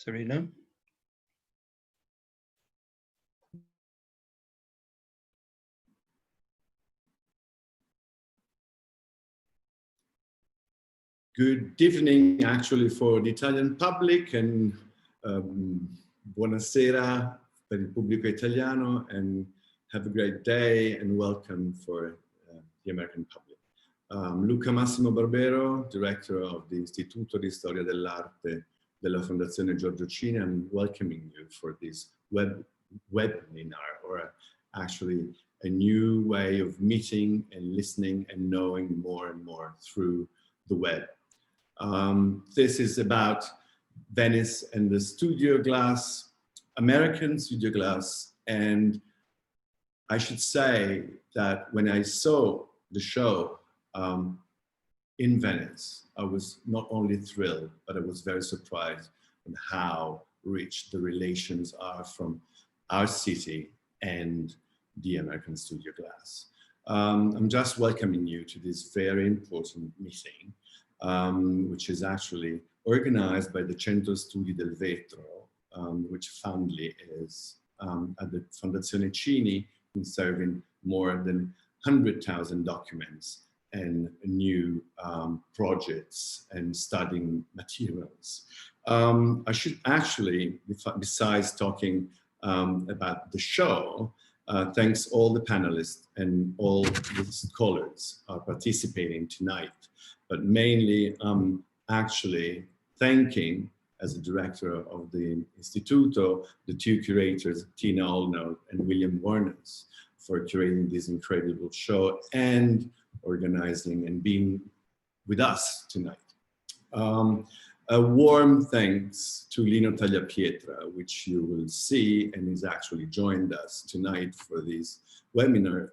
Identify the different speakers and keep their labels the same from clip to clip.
Speaker 1: Serena.
Speaker 2: Good evening, actually, for the Italian public, and buonasera per il pubblico italiano, and have a great day and welcome for the American public. Luca Massimo Barbero, director of the Istituto di Storia dell'Arte della Fondazione Giorgio Cini. I'm welcoming you for this webinar, or actually a new way of meeting and listening and knowing more and more through the web. This is about Venice and the studio glass, American studio glass. And I should say that when I saw the show in Venice, I was not only thrilled, but I was very surprised on how rich the relations are from our city and the American studio glass. I'm just welcoming you to this very important meeting, which is actually organized by the Centro Studi del Vetro, which fondly is at the Fondazione Cini, conserving more than 100,000 documents and new projects and studying materials. I should actually, besides talking about the show, thanks all the panelists and all the scholars are participating tonight. But mainly, actually thanking, as a director of the Istituto, the two curators, Tina Olno and William Warmus, for curating this incredible show and organizing and being with us tonight. A warm thanks to Lino Tagliapietra, which you will see and is actually joined us tonight for this webinar,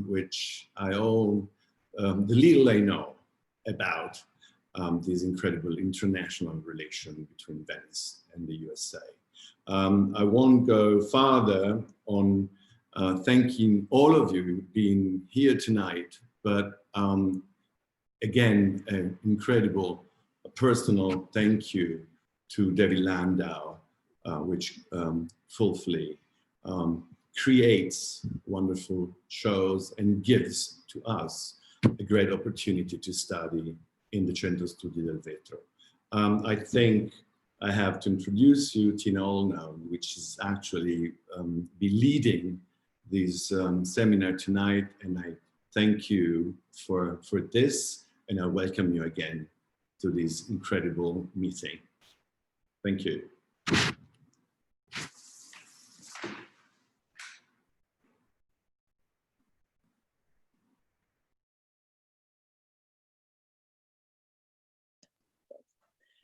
Speaker 2: which I owe the little I know about this incredible international relation between Venice and the USA. I won't go farther on thanking all of you being here tonight, but again, an incredible personal thank you to David Landau, which fully creates wonderful shows and gives to us a great opportunity to study in the Centro Studi del Vetro. I think I have to introduce you, Tina Olno, which is actually be leading this seminar tonight, and I thank you for this, and I welcome you again to this incredible meeting. Thank you.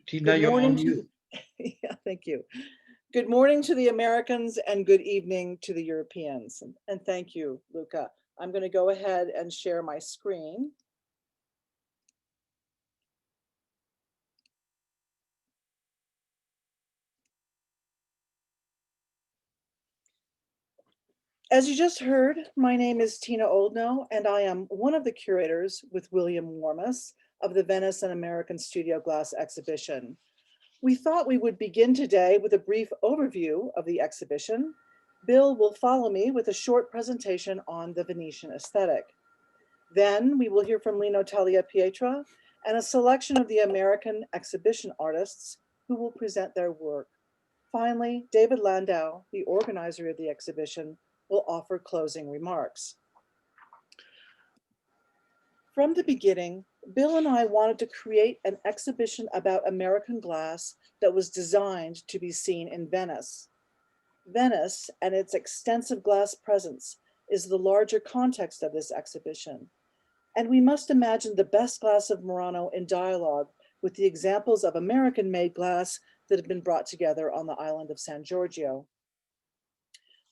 Speaker 1: Tina, you're on mute.
Speaker 3: Yeah, thank you. Good morning to the Americans and good evening to the Europeans. And thank you, Luca. I'm going to go ahead and share my screen. As you just heard, my name is Tina Oldno, and I am one of the curators with William Warmus of the Venice and American Studio Glass exhibition. We thought we would begin today with a brief overview of the exhibition. Bill will follow me with a short presentation on the Venetian aesthetic. Then we will hear from Lino Tagliapietra and a selection of the American exhibition artists who will present their work. Finally, David Landau, the organizer of the exhibition, will offer closing remarks. From the beginning, Bill and I wanted to create an exhibition about American glass that was designed to be seen in Venice. Venice and its extensive glass presence is the larger context of this exhibition. And we must imagine the best glass of Morano in dialogue with the examples of American-made glass that have been brought together on the island of San Giorgio.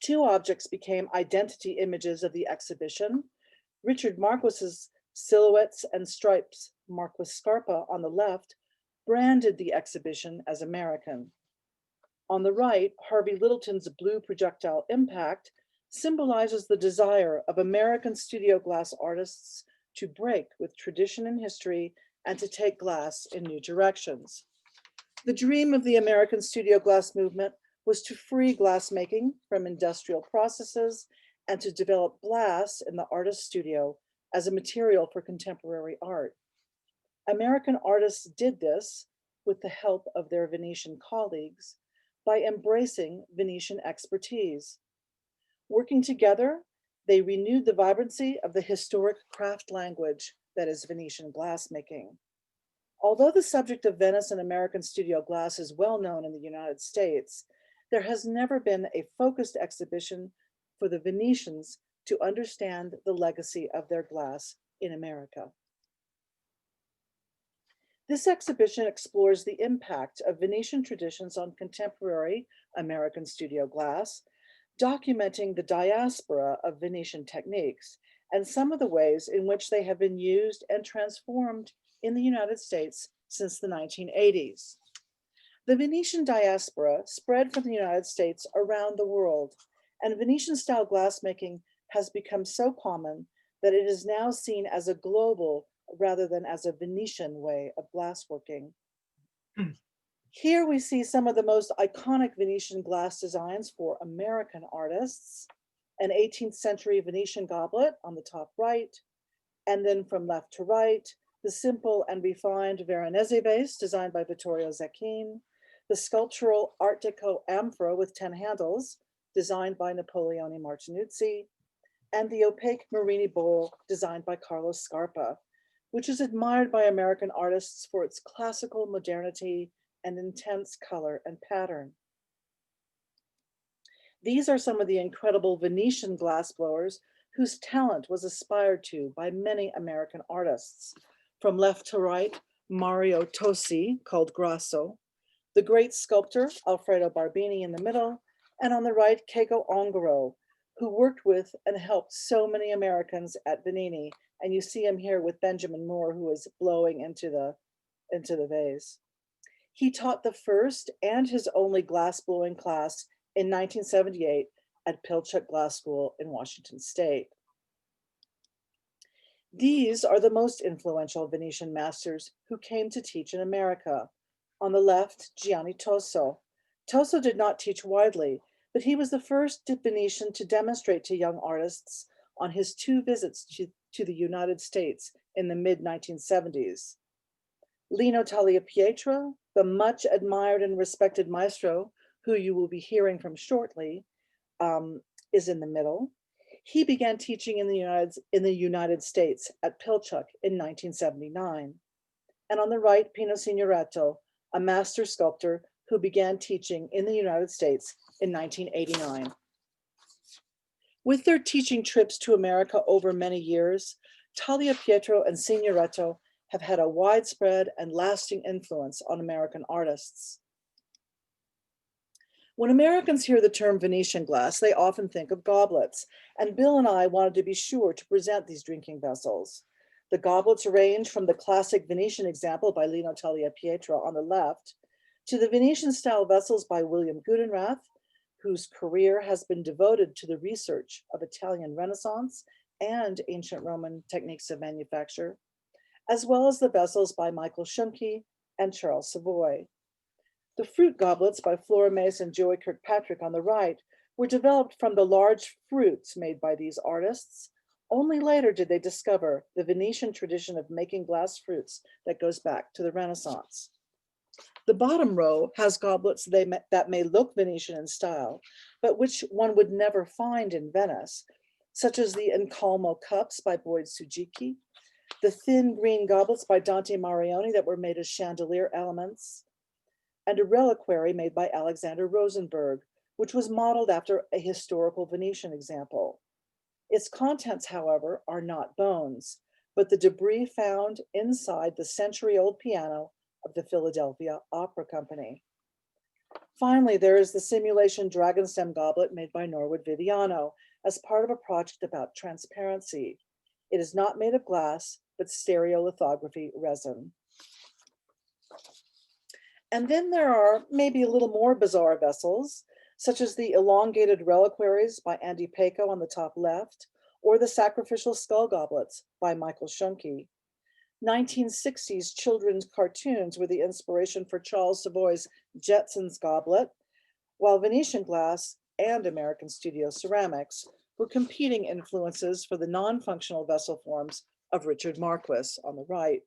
Speaker 3: Two objects became identity images of the exhibition. Richard Marquess's Silhouettes and Stripes, Marquess Scarpa on the left, branded the exhibition as American. On the right, Harvey Littleton's Blue Projectile Impact symbolizes the desire of American studio glass artists to break with tradition and history and to take glass in new directions. The dream of the American studio glass movement was to free glassmaking from industrial processes and to develop glass in the artist's studio as a material for contemporary art. American artists did this with the help of their Venetian colleagues by embracing Venetian expertise. Working together, they renewed the vibrancy of the historic craft language that is Venetian glassmaking. Although the subject of Venice and American studio glass is well known in the United States, there has never been a focused exhibition for the Venetians to understand the legacy of their glass in America. This exhibition explores the impact of Venetian traditions on contemporary American studio glass, documenting the diaspora of Venetian techniques and some of the ways in which they have been used and transformed in the United States since the 1980s. The Venetian diaspora spread from the United States around the world, and Venetian-style glassmaking has become so common that it is now seen as a global rather than as a Venetian way of glassworking. Here we see some of the most iconic Venetian glass designs for American artists, an 18th century Venetian goblet on the top right, and then from left to right, the simple and refined Veronese vase designed by Vittorio Zecchini, the sculptural Art Deco amphora with 10 handles designed by Napoleone Martinuzzi, and the opaque Marini bowl designed by Carlos Scarpa, which is admired by American artists for its classical modernity and intense color and pattern. These are some of the incredible Venetian glassblowers whose talent was aspired to by many American artists. From left to right, Mario Tosi, called Grasso, the great sculptor Alfredo Barbini in the middle, and on the right, Keiko Ongaro, who worked with and helped so many Americans at Benini. And you see him here with Benjamin Moore, who is blowing into the vase. He taught the first and his only glassblowing class in 1978 at Pilchuck Glass School in Washington State. These are the most influential Venetian masters who came to teach in America. On the left, Gianni Toso. Toso did not teach widely, but he was the first Venetian to demonstrate to young artists on his 2 visits to the United States in the mid-1970s. Lino Tagliapietra, the much admired and respected maestro, who you will be hearing from shortly, is in the middle. He began teaching in the United States at Pilchuck in 1979. And on the right, Pino Signoretto, a master sculptor who began teaching in the United States in 1989. With their teaching trips to America over many years, Tagliapietra and Signoretto have had a widespread and lasting influence on American artists. When Americans hear the term Venetian glass, they often think of goblets, and Bill and I wanted to be sure to present these drinking vessels. The goblets range from the classic Venetian example by Lino Tagliapietra on the left to the Venetian-style vessels by William Gudenrath, whose career has been devoted to the research of Italian Renaissance and ancient Roman techniques of manufacture, as well as the vessels by Michael Schunke and Charles Savoy. The fruit goblets by Flora Mace and Joey Kirkpatrick on the right were developed from the large fruits made by these artists. Only later did they discover the Venetian tradition of making glass fruits that goes back to the Renaissance. The bottom row has goblets that may look Venetian in style, but which one would never find in Venice, such as the Encalmo cups by Boyd Sujiki, the thin green goblets by Dante Marioni that were made as chandelier elements, and a reliquary made by Alexander Rosenberg, which was modeled after a historical Venetian example. Its contents, however, are not bones, but the debris found inside the century-old piano of the Philadelphia Opera Company. Finally, there is the simulation dragon stem goblet made by Norwood Viviano as part of a project about transparency. It is not made of glass, but stereolithography resin. And then there are maybe a little more bizarre vessels, such as the elongated reliquaries by Andy Paco on the top left, or the sacrificial skull goblets by Michael Schunke. 1960s children's cartoons were the inspiration for Charles Savoy's Jetsons Goblet, while Venetian Glass and American Studio Ceramics were competing influences for the non-functional vessel forms of Richard Marquess on the right.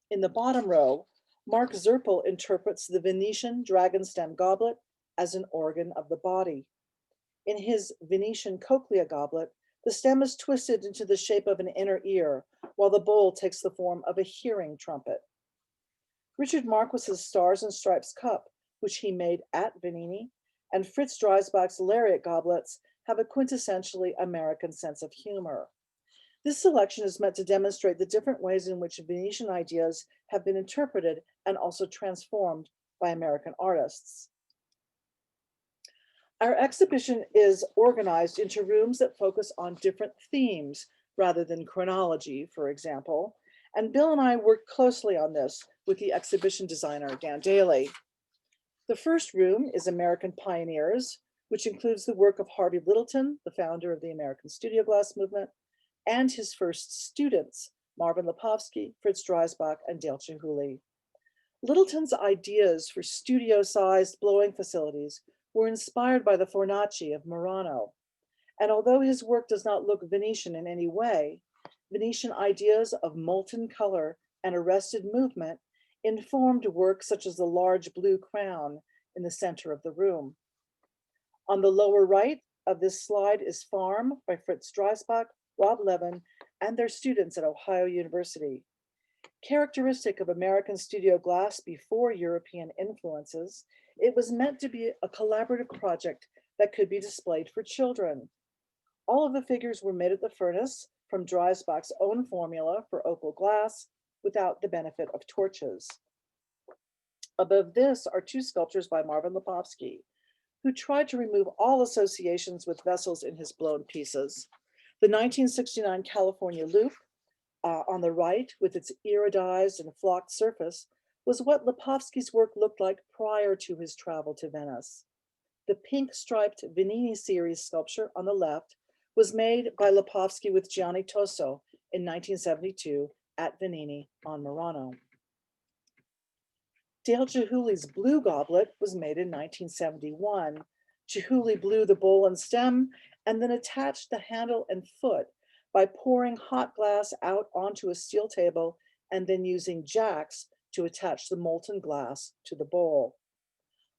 Speaker 3: In the bottom row, Mark Zerpel interprets the Venetian dragon stem goblet as an organ of the body. In his Venetian cochlea goblet, the stem is twisted into the shape of an inner ear, while the bowl takes the form of a hearing trumpet. Richard Marquess's Stars and Stripes cup, which he made at Benini, and Fritz Dreisbach's lariat goblets have a quintessentially American sense of humor. This selection is meant to demonstrate the different ways in which Venetian ideas have been interpreted and also transformed by American artists. Our exhibition is organized into rooms that focus on different themes rather than chronology, for example. And Bill and I worked closely on this with the exhibition designer, Dan Daly. The first room is American Pioneers, which includes the work of Harvey Littleton, the founder of the American Studio Glass movement, and his first students, Marvin Lepofsky, Fritz Dreisbach, and Dale Chihuly. Littleton's ideas for studio-sized blowing facilities were inspired by the Fornaci of Morano. And although his work does not look Venetian in any way, Venetian ideas of molten color and arrested movement informed work such as the large blue crown in the center of the room. On the lower right of this slide is Farm by Fritz Dreisbach, Rob Levin, and their students at Ohio University. Characteristic of American studio glass before European influences, it was meant to be a collaborative project that could be displayed for children. All of the figures were made at the furnace from Dreisbach's own formula for opal glass without the benefit of torches. Above this are two sculptures by Marvin Lepofsky, who tried to remove all associations with vessels in his blown pieces. The 1969 California Loop on the right, with its iridized and flocked surface, was what Lepofsky's work looked like prior to his travel to Venice. The pink striped Benini series sculpture on the left was made by Lepofsky with Gianni Toso in 1972 at Venini on Morano. Dale Chihuly's blue goblet was made in 1971. Chihuly blew the bowl and stem and then attached the handle and foot by pouring hot glass out onto a steel table and then using jacks to attach the molten glass to the bowl.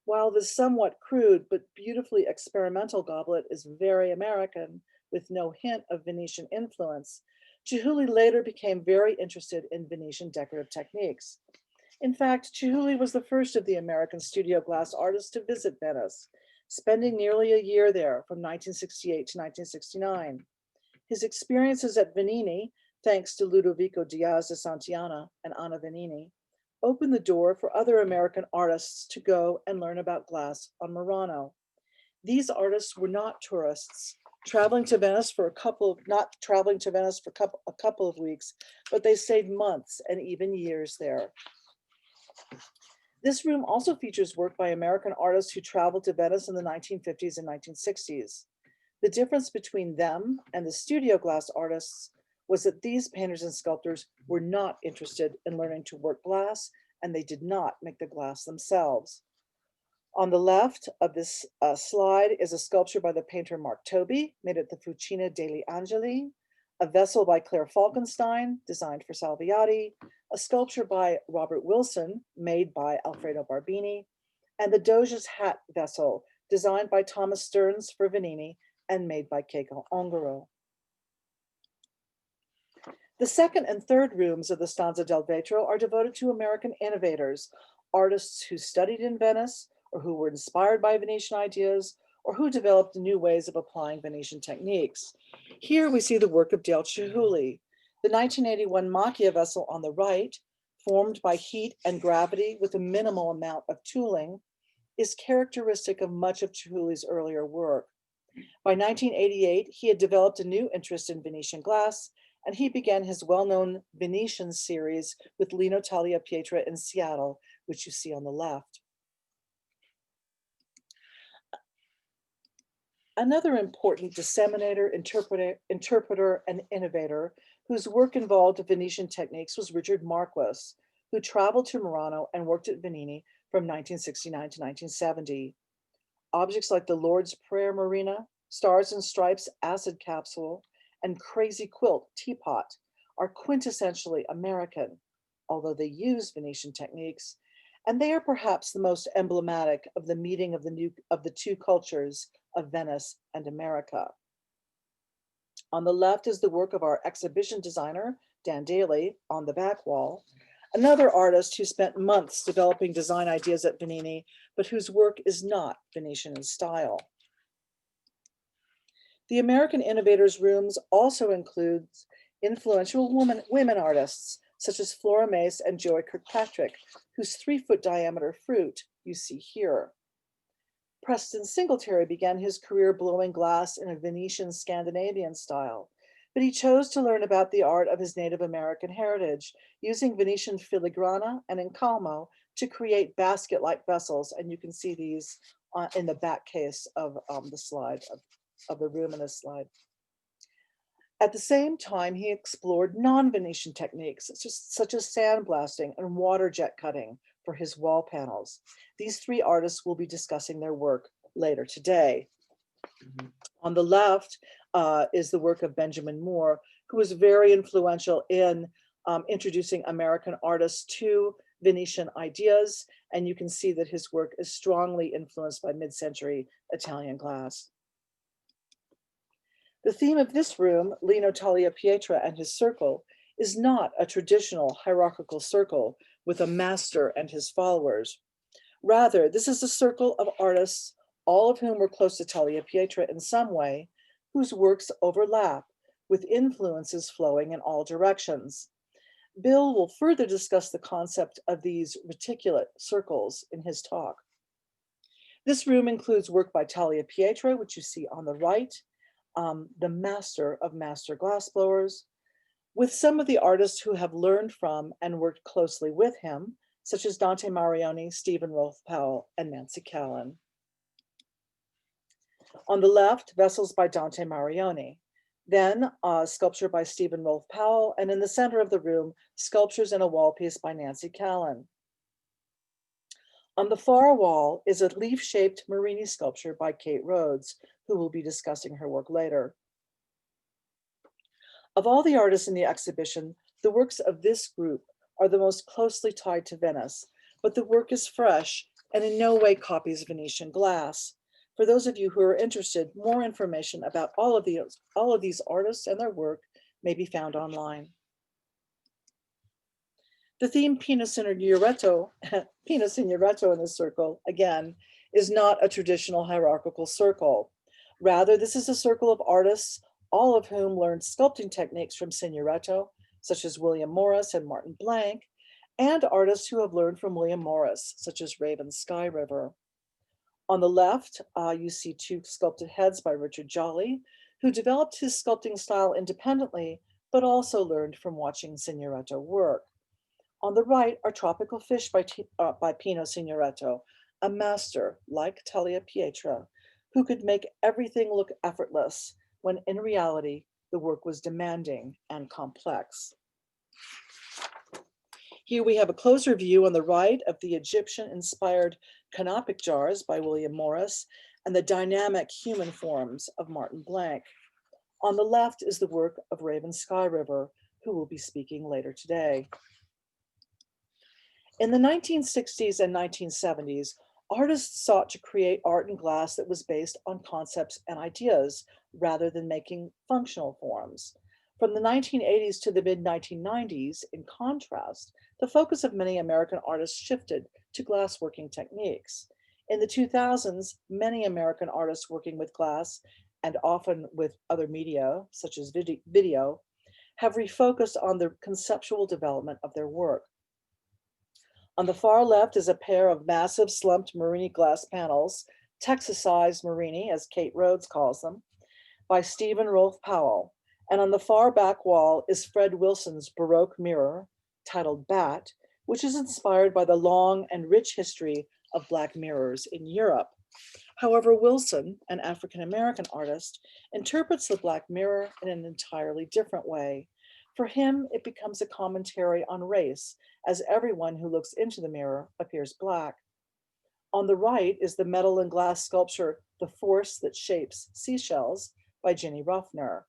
Speaker 3: While this somewhat crude but beautifully experimental goblet is very American with no hint of Venetian influence, Chihuly later became very interested in Venetian decorative techniques. In fact, Chihuly was the first of the American studio glass artists to visit Venice, spending nearly a year there from 1968 to 1969. His experiences at Venini, thanks to Ludovico Diaz de Santillana and Anna Venini, opened the door for other American artists to go and learn about glass on Morano. These artists were not tourists, traveling to Venice for a couple of weeks, but they stayed months and even years there. This room also features work by American artists who traveled to Venice in the 1950s and 1960s. The difference between them and the studio glass artists was that these painters and sculptors were not interested in learning to work glass, and they did not make the glass themselves. On the left of this slide is a sculpture by the painter Mark Toby, made at the Fucina degli Angeli, a vessel by Claire Falkenstein, designed for Salviati, a sculpture by Robert Wilson, made by Alfredo Barbini, and the Doge's hat vessel, designed by Thomas Stearns for Venini and made by Keiko Ongaro. The second and third rooms of the Stanza del Vetro are devoted to American innovators, artists who studied in Venice or who were inspired by Venetian ideas or who developed new ways of applying Venetian techniques. Here we see the work of Dale Chihuly. The 1981 Macchia vessel on the right, formed by heat and gravity with a minimal amount of tooling, is characteristic of much of Chihuly's earlier work. By 1988, he had developed a new interest in Venetian glass, and he began his well-known Venetian series with Lino Talia Pietra in Seattle, which you see on the left. Another important disseminator, interpreter, and innovator whose work involved Venetian techniques was Richard Marquess, who traveled to Morano and worked at Benini from 1969 to 1970. Objects like the Lord's Prayer Marina, Stars and Stripes acid capsule, and Crazy Quilt teapot are quintessentially American, although they use Venetian techniques, and they are perhaps the most emblematic of the meeting of the two cultures of Venice and America. On the left is the work of our exhibition designer, Dan Daly, on the back wall, another artist who spent months developing design ideas at Benini, but whose work is not Venetian in style. The American Innovators Rooms also includes influential women artists, such as Flora Mace and Joy Kirkpatrick, whose 3-foot diameter fruit you see here. Preston Singletary began his career blowing glass in a Venetian Scandinavian style, but he chose to learn about the art of his Native American heritage, using Venetian filigrana and encalmo to create basket-like vessels, and you can see these in the back case of the slide, of the room in this slide. At the same time, he explored non-Venetian techniques, such as sandblasting and water jet cutting for his wall panels. These 3 artists will be discussing their work later today. On the left is the work of Benjamin Moore, who was very influential in introducing American artists to Venetian ideas, and you can see that his work is strongly influenced by mid-century Italian glass. The theme of this room, Lino Tagliapietra and his circle, is not a traditional hierarchical circle with a master and his followers. Rather, this is a circle of artists, all of whom were close to Tagliapietra in some way, whose works overlap, with influences flowing in all directions. Bill will further discuss the concept of these reticulate circles in his talk. This room includes work by Tagliapietra, which you see on the right, the master of master glassblowers, with some of the artists who have learned from and worked closely with him, such as Dante Marioni, Stephen Rolfe Powell, and Nancy Callan. On the left, vessels by Dante Marioni, then sculpture by Stephen Rolfe Powell, and in the center of the room, sculptures in a wall piece by Nancy Callan. On the far wall is a leaf-shaped Marini sculpture by Kate Rhodes, who will be discussing her work later. Of all the artists in the exhibition, the works of this group are the most closely tied to Venice, but the work is fresh and in no way copies Venetian glass. For those of you who are interested, more information about all of these artists and their work may be found online. The theme Pinna Signoretto in this circle, again, is not a traditional hierarchical circle. Rather, this is a circle of artists, all of whom learned sculpting techniques from Signoretto, such as William Morris and Martin Blank, and artists who have learned from William Morris, such as Raven Sky River. On the left, you see 2 sculpted heads by Richard Jolly, who developed his sculpting style independently, but also learned from watching Signoretto work. On the right are tropical fish by Pino Signoretto, a master like Tagliapietra, who could make everything look effortless when in reality, the work was demanding and complex. Here we have a closer view on the right of the Egyptian-inspired canopic jars by William Morris and the dynamic human forms of Martin Blank. On the left is the work of Raven Sky River, who will be speaking later today. In the 1960s and 1970s, artists sought to create art in glass that was based on concepts and ideas rather than making functional forms. From the 1980s to the mid-1990s, in contrast, the focus of many American artists shifted to glassworking techniques. In the 2000s, many American artists working with glass, and often with other media, such as video, have refocused on the conceptual development of their work. On the far left is a pair of massive slumped Marini glass panels, Texas-sized Marini, as Kate Rhodes calls them, by Stephen Rolfe Powell. And on the far back wall is Fred Wilson's Baroque mirror, titled Bat, which is inspired by the long and rich history of Black mirrors in Europe. However, Wilson, an African-American artist, interprets the Black mirror in an entirely different way, For him, it becomes a commentary on race, as everyone who looks into the mirror appears Black. On the right is the metal and glass sculpture, The Force That Shapes Seashells by Ginny Ruffner.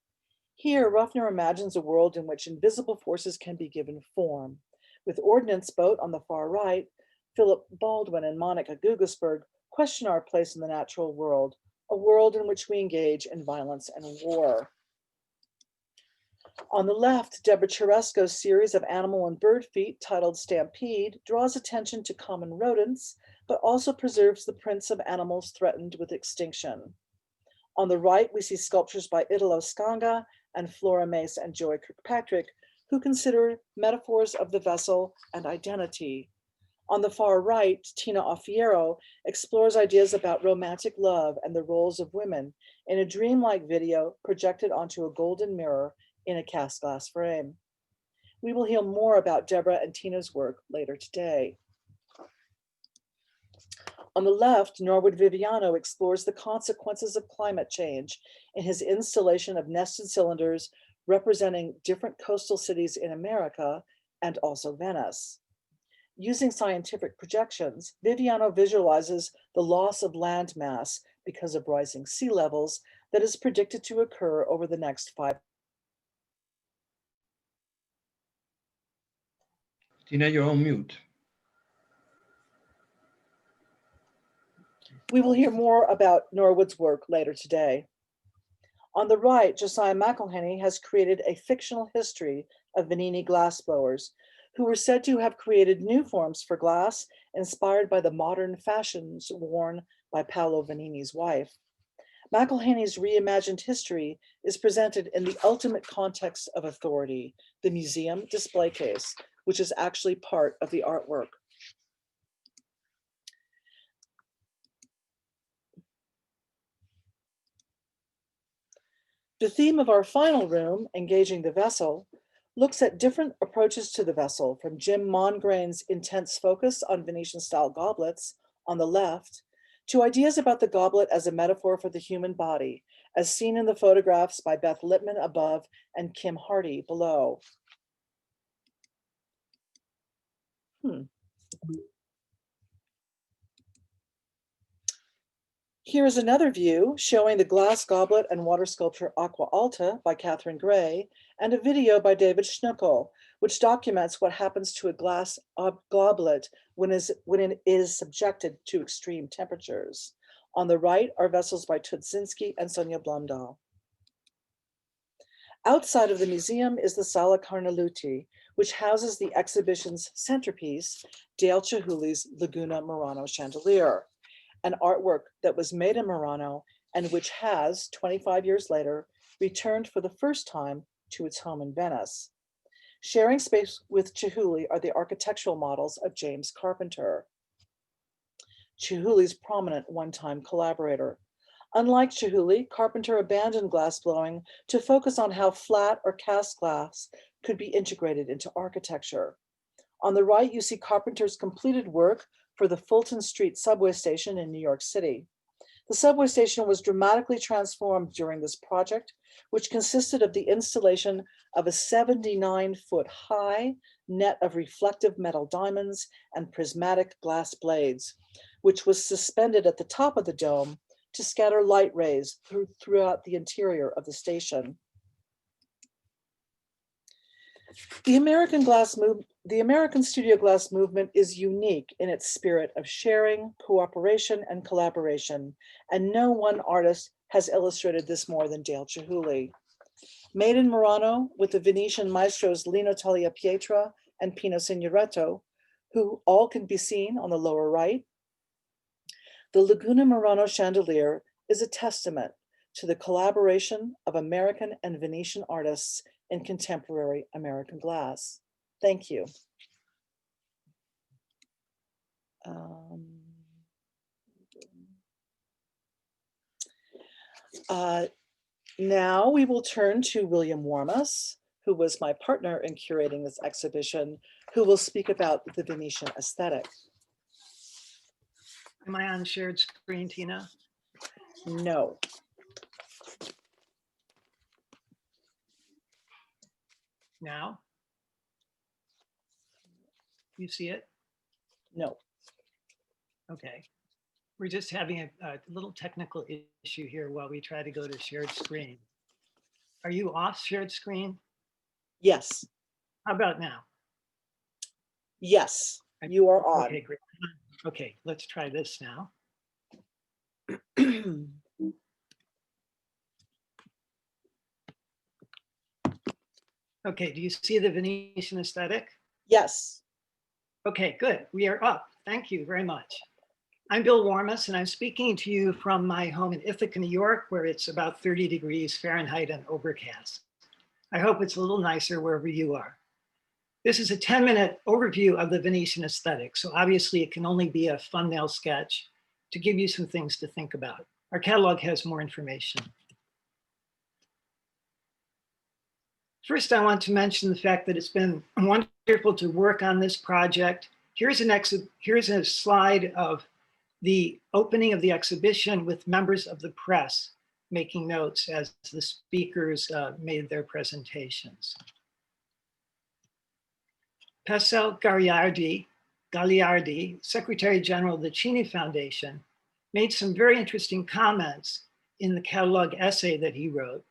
Speaker 3: Here, Ruffner imagines a world in which invisible forces can be given form. With Ordnance Boat on the far right, Philip Baldwin and Monica Guggisberg question our place in the natural world, a world in which we engage in violence and war. On the left, Deborah Cheresco's series of animal and bird feet titled Stampede draws attention to common rodents, but also preserves the prints of animals threatened with extinction. On the right, we see sculptures by Italo Scanga and Flora Mace and Joy Kirkpatrick, who consider metaphors of the vessel and identity. On the far right, Tina Offiero explores ideas about romantic love and the roles of women in a dreamlike video projected onto a golden mirror in a cast glass frame. We will hear more about Deborah and Tina's work later today. On the left, Norwood Viviano explores the consequences of climate change in his installation of nested cylinders representing different coastal cities in America and also Venice. Using scientific projections, Viviano visualizes the loss of land mass because of rising sea levels that is predicted to occur over the next 5.
Speaker 1: Tina, you're on mute.
Speaker 3: We will hear more about Norwood's work later today. On the right, Josiah McElhenney has created a fictional history of Benini glassblowers, who were said to have created new forms for glass inspired by the modern fashions worn by Paolo Venini's wife. McElhenney's reimagined history is presented in the ultimate context of authority, the museum display case, which is actually part of the artwork. The theme of our final room, Engaging the Vessel, looks at different approaches to the vessel, from Jim Mongrain's intense focus on Venetian-style goblets on the left, to ideas about the goblet as a metaphor for the human body, as seen in the photographs by Beth Lippman above and Kim Hardy below. Here is another view showing the glass goblet and water sculpture Aqua Alta by Catherine Gray, and a video by David Schnuckel, which documents what happens to a glass goblet when it is subjected to extreme temperatures. On the right are vessels by Tudzinski and Sonia Blomdahl. Outside of the museum is the Sala Carneluti, which houses the exhibition's centerpiece, Dale Chihuly's Laguna Morano Chandelier, an artwork that was made in Morano and which has, 25 years later, returned for the first time to its home in Venice. Sharing space with Chihuly are the architectural models of James Carpenter, Chihuly's prominent one-time collaborator. Unlike Chihuly, Carpenter abandoned glassblowing to focus on how flat or cast glass could be integrated into architecture. On the right, you see Carpenter's completed work for the Fulton Street subway station in New York City. The subway station was dramatically transformed during this project, which consisted of the installation of a 79-foot high net of reflective metal diamonds and prismatic glass blades, which was suspended at the top of the dome to scatter light rays throughout the interior of the station. The American studio glass movement is unique in its spirit of sharing, cooperation, and collaboration, and no one artist has illustrated this more than Dale Chihuly. Made in Morano with the Venetian maestros Lino Tagliapietra and Pino Signoretto, who all can be seen on the lower right, the Laguna Morano Chandelier is a testament to the collaboration of American and Venetian artists in contemporary American glass. Thank you. Now we will turn to William Warmus, who was my partner in curating this exhibition, who will speak about the Venetian aesthetic.
Speaker 4: Am I on shared screen, Tina?
Speaker 3: No.
Speaker 4: Now? You see it?
Speaker 3: No.
Speaker 4: Okay. We're just having a little technical issue here while we try to go to shared screen. Are you off shared screen?
Speaker 3: Yes.
Speaker 4: How about now?
Speaker 3: Yes. You are on.
Speaker 4: Okay, great. Okay, let's try this now. Okay, do you see the Venetian aesthetic?
Speaker 3: Yes.
Speaker 4: Okay, good. We are up. Thank you very much. I'm Bill Warmus, and I'm speaking to you from my home in Ithaca, New York, where it's about 30 degrees Fahrenheit and overcast. I hope it's a little nicer wherever you are. This is a 10-minute overview of the Venetian aesthetic, so obviously it can only be a thumbnail sketch to give you some things to think about. Our catalog has more information. First, I want to mention the fact that it's been wonderful to work on this project. Here's a slide of the opening of the exhibition with members of the press making notes as the speakers made their presentations. Pascal Gagliardi, Secretary General of the Cini Foundation, made some very interesting comments in the catalog essay that he wrote,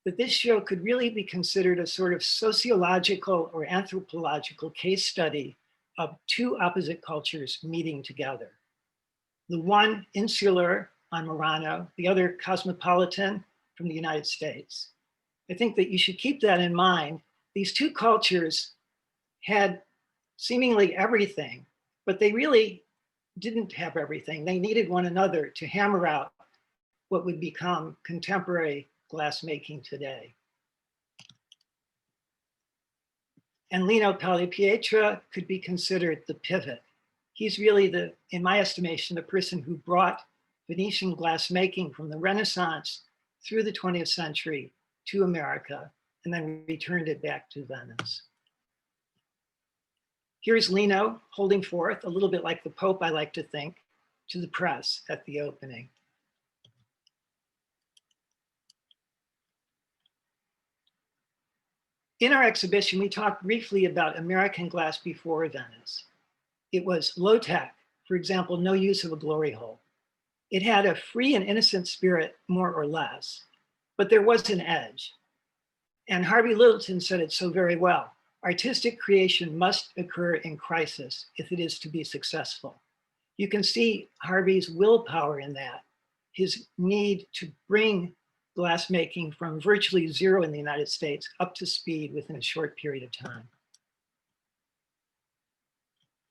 Speaker 4: that this show could really be considered a sort of sociological or anthropological case study of two opposite cultures meeting together. The one insular on Morano, the other cosmopolitan from the United States. I think that you should keep that in mind. These two cultures had seemingly everything, but they really didn't have everything. They needed one another to hammer out what would become contemporary glassmaking today. And Lino Pietra could be considered the pivot. He's really in my estimation, the person who brought Venetian glassmaking from the Renaissance through the 20th century to America, and then returned it back to Venice. Here's Lino holding forth, a little bit like the Pope, I like to think, to the press at the opening. In our exhibition, we talked briefly about American glass before Venice. It was low tech, for example, no use of a glory hole. It had a free and innocent spirit, more or less, but there was an edge. And Harvey Littleton said it so very well. Artistic creation must occur in crisis if it is to be successful. You can see Harvey's willpower in that, his need to bring glassmaking from virtually zero in the United States up to speed within a short period of time.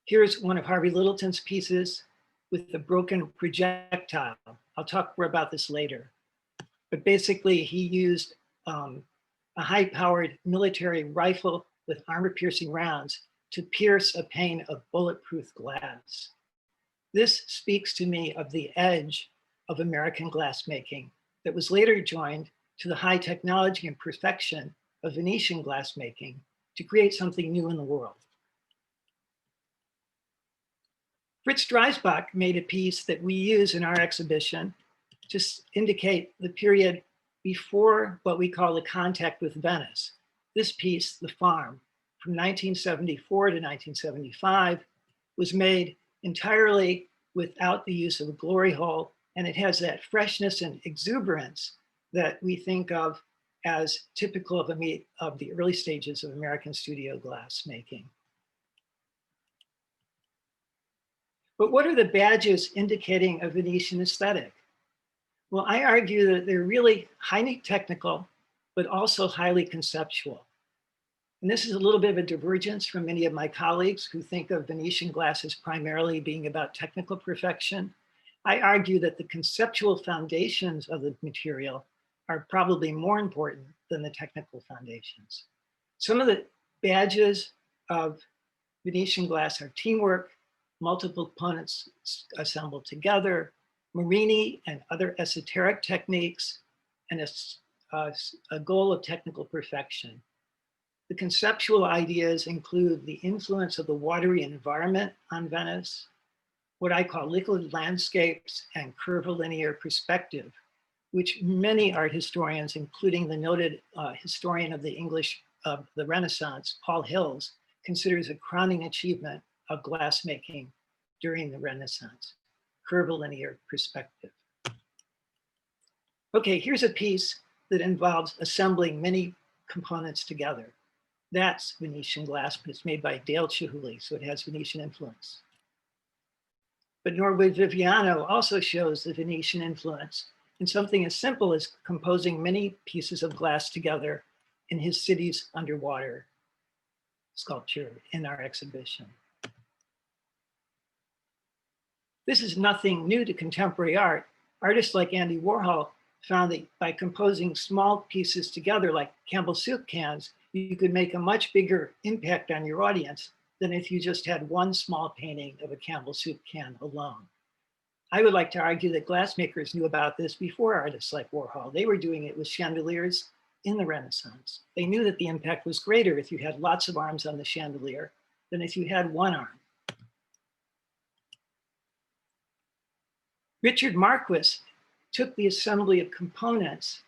Speaker 4: Here's one of Harvey Littleton's pieces with the broken projectile. I'll talk more about this later. But basically, he used a high-powered military rifle with armor-piercing rounds to pierce a pane of bulletproof glass. This speaks to me of the edge of American glassmaking that was later joined to the high technology and perfection of Venetian glassmaking to create something new in the world. Fritz Dreisbach made a piece that we use in our exhibition to indicate the period before what we call the contact with Venice. This piece, The Farm, from 1974 to 1975, was made entirely without the use of a glory hole, and it has that freshness and exuberance that we think of as typical of the early stages of American studio glass making. But what are the badges indicating a Venetian aesthetic? Well, I argue that they're really highly technical, but also highly conceptual. And this is a little bit of a divergence from many of my colleagues who think of Venetian glass as primarily being about technical perfection. I argue that the conceptual foundations of the material are probably more important than the technical foundations. Some of the badges of Venetian glass are teamwork, multiple components assembled together, Marini and other esoteric techniques, and a goal of technical perfection. The conceptual ideas include the influence of the watery environment on Venice, what I call liquid landscapes and curvilinear perspective, which many art historians, including the noted historian of the English of the Renaissance, Paul Hills, considers a crowning achievement of glassmaking during the Renaissance, curvilinear perspective. Okay, here's a piece that involves assembling many components together. That's Venetian glass, but it's made by Dale Chihuly, so it has Venetian influence. But Norwood Viviano also shows the Venetian influence in something as simple as composing many pieces of glass together in his city's underwater sculpture in our exhibition. This is nothing new to contemporary art. Artists like Andy Warhol found that by composing small pieces together like Campbell soup cans, you could make a much bigger impact on your audience than if you just had one small painting of a Campbell soup can alone. I would like to argue that glassmakers knew about this before artists like Warhol. They were doing it with chandeliers in the Renaissance. They knew that the impact was greater if you had lots of arms on the chandelier than if you had one arm. Richard Marquess took the assembly of components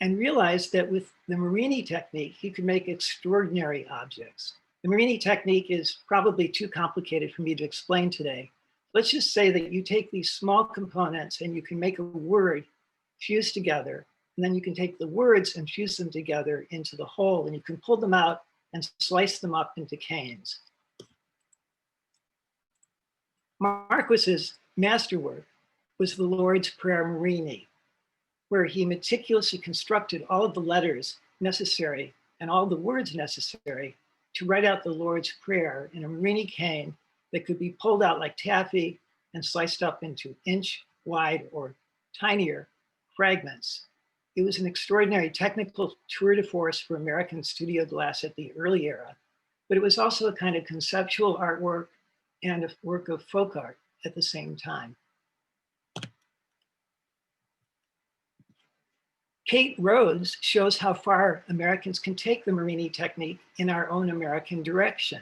Speaker 4: and realized that with the Marini technique, he could make extraordinary objects. The Marini technique is probably too complicated for me to explain today. Let's just say that you take these small components and you can make a word fused together, and then you can take the words and fuse them together into the whole, and you can pull them out and slice them up into canes. Marquess's masterwork was the Lord's Prayer Marini, where he meticulously constructed all of the letters necessary and all the words necessary to write out the Lord's Prayer in a Marini cane that could be pulled out like taffy and sliced up into inch wide or tinier fragments. It was an extraordinary technical tour de force for American studio glass at the early era, but it was also a kind of conceptual artwork and a work of folk art at the same time. Kate Rhodes shows how far Americans can take the Marini technique in our own American direction.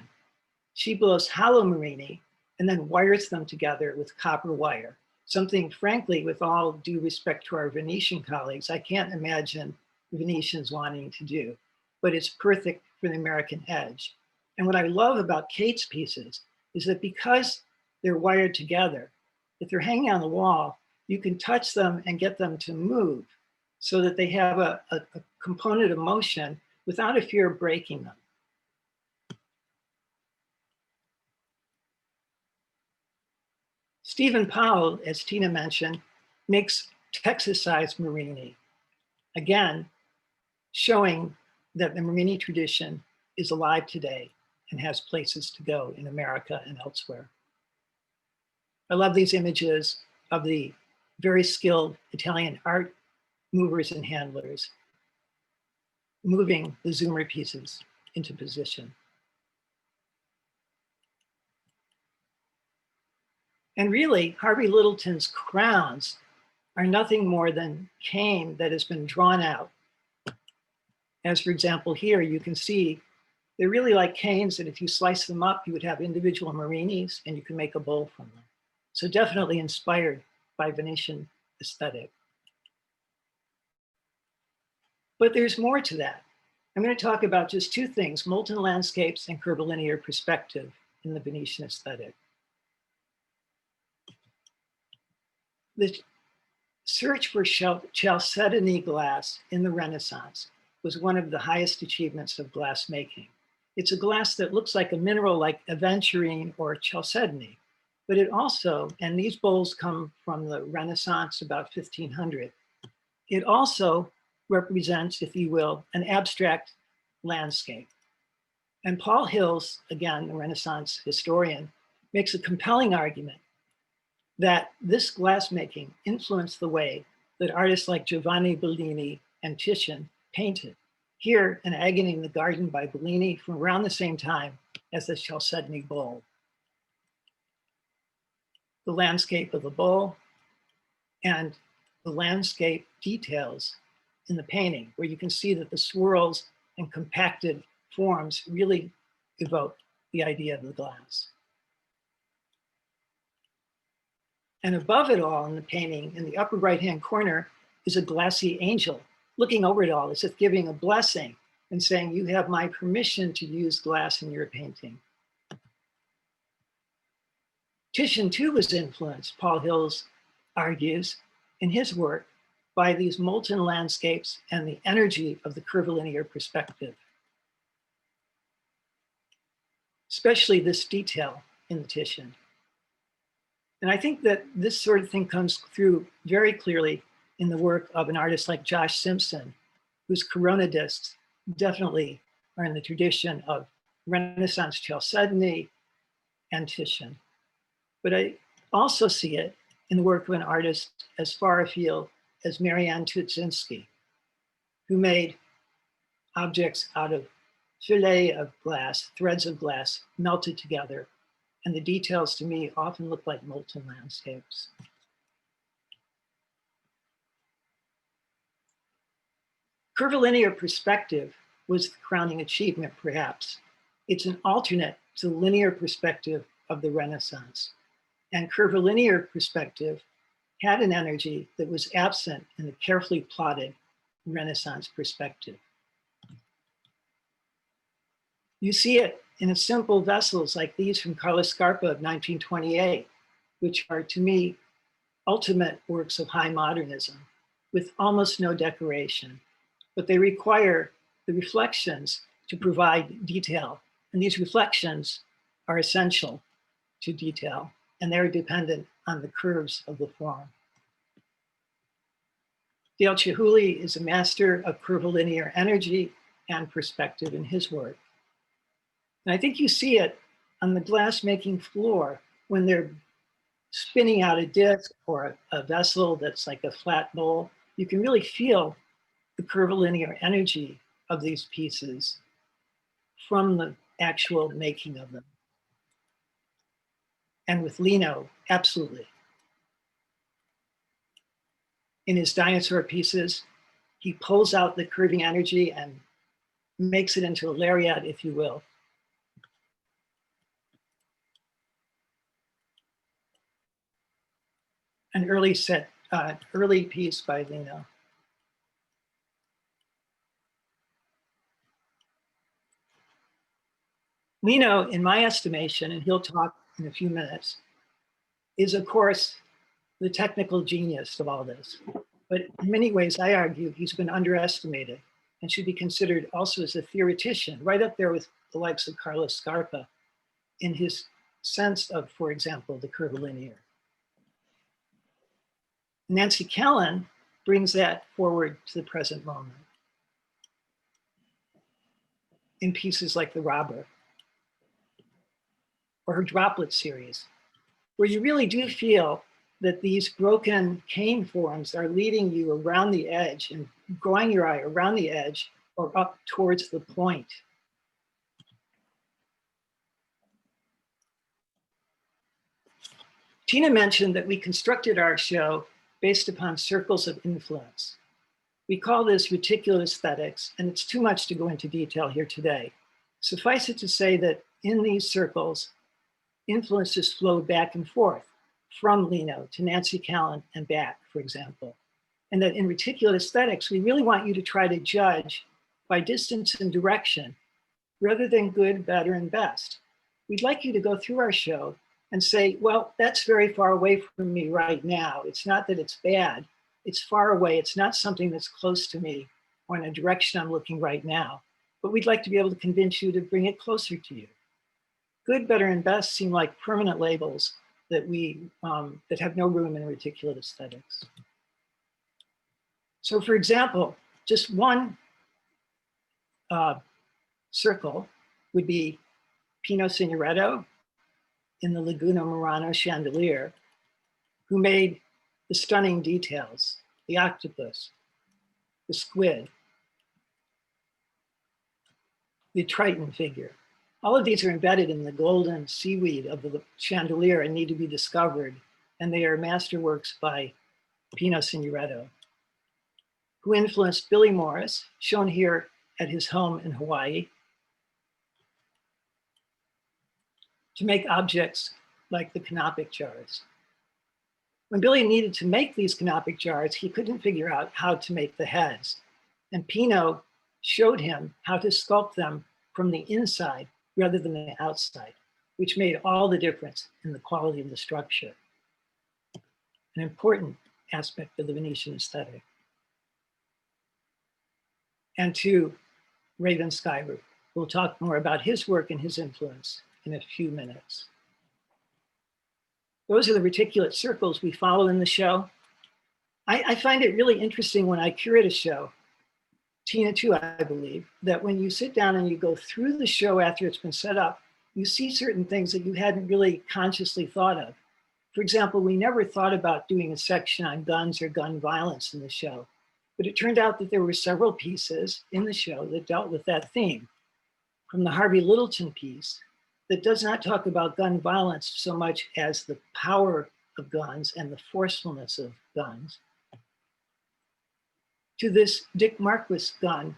Speaker 4: She blows hollow Marini and then wires them together with copper wire, something, frankly, with all due respect to our Venetian colleagues, I can't imagine Venetians wanting to do, but it's perfect for the American edge. And what I love about Kate's pieces is that because they're wired together, if they're hanging on the wall, you can touch them and get them to move so that they have a component of motion without a fear of breaking them. Stephen Powell, as Tina mentioned, makes Texas-sized Marini, again, showing that the Marini tradition is alive today and has places to go in America and elsewhere. I love these images of the very skilled Italian art movers and handlers moving the zoomer pieces into position. And really, Harvey Littleton's crowns are nothing more than cane that has been drawn out. As for example, here you can see they're really like canes that if you slice them up, you would have individual Marinis and you can make a bowl from them. So definitely inspired by Venetian aesthetic. But there's more to that. I'm going to talk about just two things, molten landscapes and curvilinear perspective in the Venetian aesthetic. The search for chalcedony glass in the Renaissance was one of the highest achievements of glass making. It's a glass that looks like a mineral like aventurine or chalcedony, but it also, and these bowls come from the Renaissance about 1500, it also represents, if you will, an abstract landscape. And Paul Hills, again, the Renaissance historian, makes a compelling argument that this glassmaking influenced the way that artists like Giovanni Bellini and Titian painted. Here, An Agony in the Garden by Bellini from around the same time as the Chalcedony bowl. The landscape of the bowl and the landscape details in the painting, where you can see that the swirls and compacted forms really evoke the idea of the glass. And above it all in the painting, in the upper right-hand corner, is a glassy angel looking over it all as if giving a blessing and saying, you have my permission to use glass in your painting. Titian too was influenced, Paul Hills argues, in his work by these molten landscapes and the energy of the curvilinear perspective, especially this detail in the Titian. And I think that this sort of thing comes through very clearly in the work of an artist like Josh Simpson, whose Corona discs definitely are in the tradition of Renaissance Chalcedony and Titian. But I also see it in the work of an artist as far afield as Marianne Tutzinski, who made objects out of fillet of glass, threads of glass melted together. And the details to me often look like molten landscapes. Curvilinear perspective was the crowning achievement, perhaps. It's an alternate to the linear perspective of the Renaissance. And curvilinear perspective had an energy that was absent in the carefully plotted Renaissance perspective. You see it in simple vessels like these from Carlos Scarpa of 1928, which are, to me, ultimate works of high modernism with almost no decoration, but they require the reflections to provide detail. And these reflections are essential to detail, and they're dependent on the curves of the form. Dale Chihuly is a master of curvilinear energy and perspective in his work. And I think you see it on the glass-making floor when they're spinning out a disc or a vessel that's like a flat bowl. You can really feel the curvilinear energy of these pieces from the actual making of them. And with Lino, absolutely. In his dinosaur pieces, he pulls out the curving energy and makes it into a lariat, if you will. An early piece by Lino. Lino, in my estimation, and he'll talk in a few minutes, is of course the technical genius of all this. But in many ways, I argue he's been underestimated and should be considered also as a theoretician, right up there with the likes of Carlos Scarpa in his sense of, for example, the curvilinear. Nancy Callan brings that forward to the present moment in pieces like The Robber or her Droplet series, where you really do feel that these broken cane forms are leading you around the edge and drawing your eye around the edge or up towards the point. Tina mentioned that we constructed our show based upon circles of influence. We call this reticular aesthetics, and it's too much to go into detail here today. Suffice it to say that in these circles, influences flow back and forth from Lino to Nancy Callan and back, for example. And that in reticular aesthetics, we really want you to try to judge by distance and direction rather than good, better, and best. We'd like you to go through our show and say, well, that's very far away from me right now. It's not that it's bad, it's far away. It's not something that's close to me or in a direction I'm looking right now, but we'd like to be able to convince you to bring it closer to you. Good, better, and best seem like permanent labels that that have no room in reticular aesthetics. So for example, just one circle would be Pino Signoretto in the Laguna Morano Chandelier, who made the stunning details, the octopus, the squid, the Triton figure. All of these are embedded in the golden seaweed of the chandelier and need to be discovered. And they are masterworks by Pino Signoretto, who influenced Billy Morris, shown here at his home in Hawaii, to make objects like the canopic jars. When Billy needed to make these canopic jars, he couldn't figure out how to make the heads. And Pino showed him how to sculpt them from the inside rather than the outside, which made all the difference in the quality of the structure. An important aspect of the Venetian aesthetic. And to Raven Skyroot, we'll talk more about his work and his influence in a few minutes. Those are the reticulate circles we follow in the show. I find it really interesting when I curate a show, Tina too, I believe, that when you sit down and you go through the show after it's been set up, you see certain things that you hadn't really consciously thought of. For example, we never thought about doing a section on guns or gun violence in the show, but it turned out that there were several pieces in the show that dealt with that theme. From the Harvey Littleton piece that does not talk about gun violence so much as the power of guns and the forcefulness of guns, to this Dick Marquess gun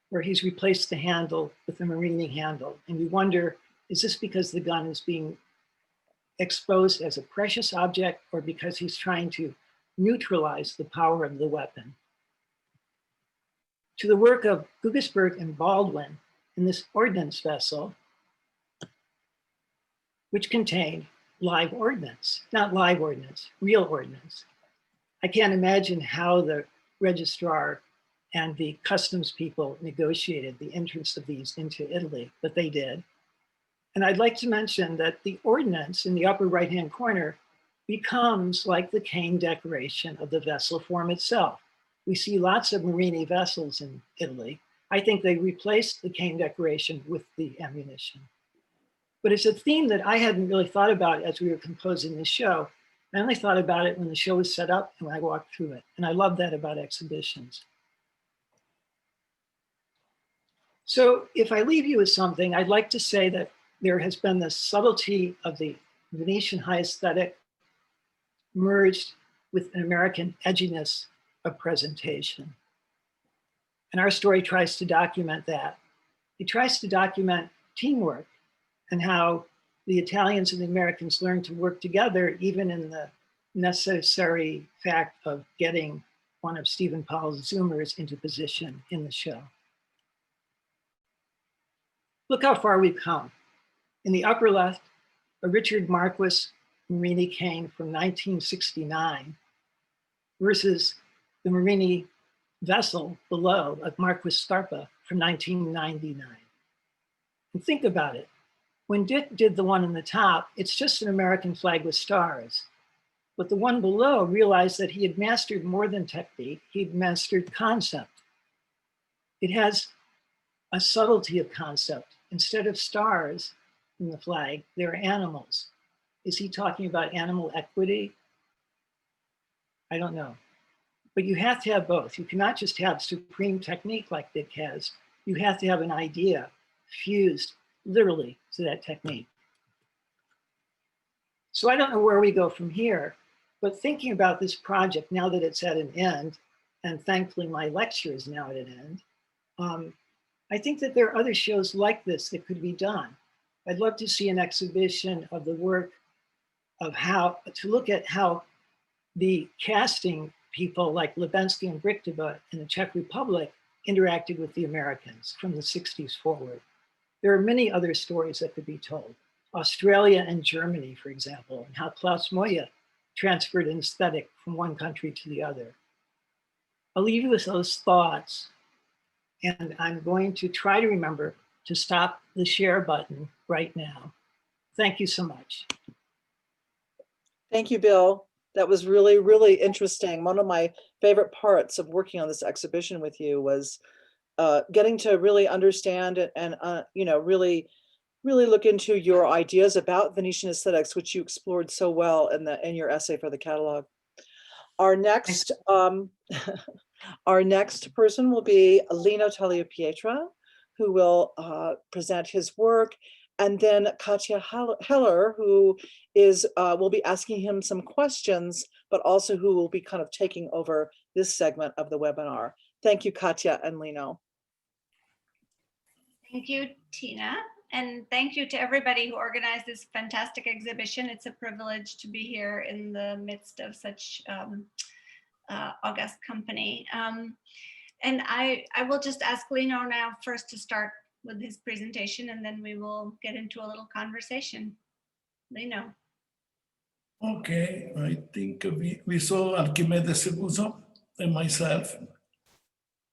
Speaker 4: where he's replaced the handle with a Marini handle. And you wonder, is this because the gun is being exposed as a precious object or because he's trying to neutralize the power of the weapon? To the work of Gugisberg and Baldwin in this ordnance vessel, which contained live ordnance, not live ordnance, real ordnance. I can't imagine how the registrar and the customs people negotiated the entrance of these into Italy, but they did. And I'd like to mention that the ordnance in the upper right-hand corner becomes like the cane decoration of the vessel form itself. We see lots of Marini vessels in Italy. I think they replaced the cane decoration with the ammunition. But it's a theme that I hadn't really thought about as we were composing the show. I only thought about it when the show was set up and when I walked through it. And I love that about exhibitions. So if I leave you with something, I'd like to say that there has been the subtlety of the Venetian high aesthetic merged with an American edginess of presentation. And our story tries to document that. It tries to document teamwork and how the Italians and the Americans learned to work together, even in the necessary fact of getting one of Stephen Powell's Zoomers into position in the show. Look how far we've come. In the upper left, a Richard Marquess Marini cane from 1969 versus the Marini vessel below of Marquess Scarpa from 1999. And think about it. When Dick did the one on the top, it's just an American flag with stars. But the one below realized that he had mastered more than technique, he'd mastered concept. It has a subtlety of concept. Instead of stars in the flag, there are animals. Is he talking about animal equity? I don't know. But you have to have both. You cannot just have supreme technique like Dick has. You have to have an idea fused literally to that technique. So I don't know where we go from here, but thinking about this project now that it's at an end, and thankfully my lecture is now at an end, I think that there are other shows like this that could be done. I'd love to see an exhibition of the work of how, to look at how the casting people like Lubensky and Brichtova in the Czech Republic interacted with the Americans from the 60s forward. There are many other stories that could be told. Australia and Germany, for example, and how Klaus Moya transferred an aesthetic from one country to the other. I'll leave you with those thoughts, and I'm going to try to remember to stop the share button right now. Thank you so much.
Speaker 3: Thank you, Bill. That was really, really interesting. One of my favorite parts of working on this exhibition with you was getting to really understand and you know, really look into your ideas about Venetian aesthetics, which you explored so well in your essay for the catalog. Our next our next person will be Lino Tagliapietra, who will present his work, and then Katja Heller, who is will be asking him some questions, but also who will be kind of taking over this segment of the webinar. Thank you, Katja and Lino.
Speaker 5: Thank you, Tina. And thank you to everybody who organized this fantastic exhibition. It's a privilege to be here in the midst of such august company. And I will just ask Lino now first to start with his presentation, and then we will get into a little conversation. Lino.
Speaker 6: Okay, I think we saw Archimedes Seguso and myself.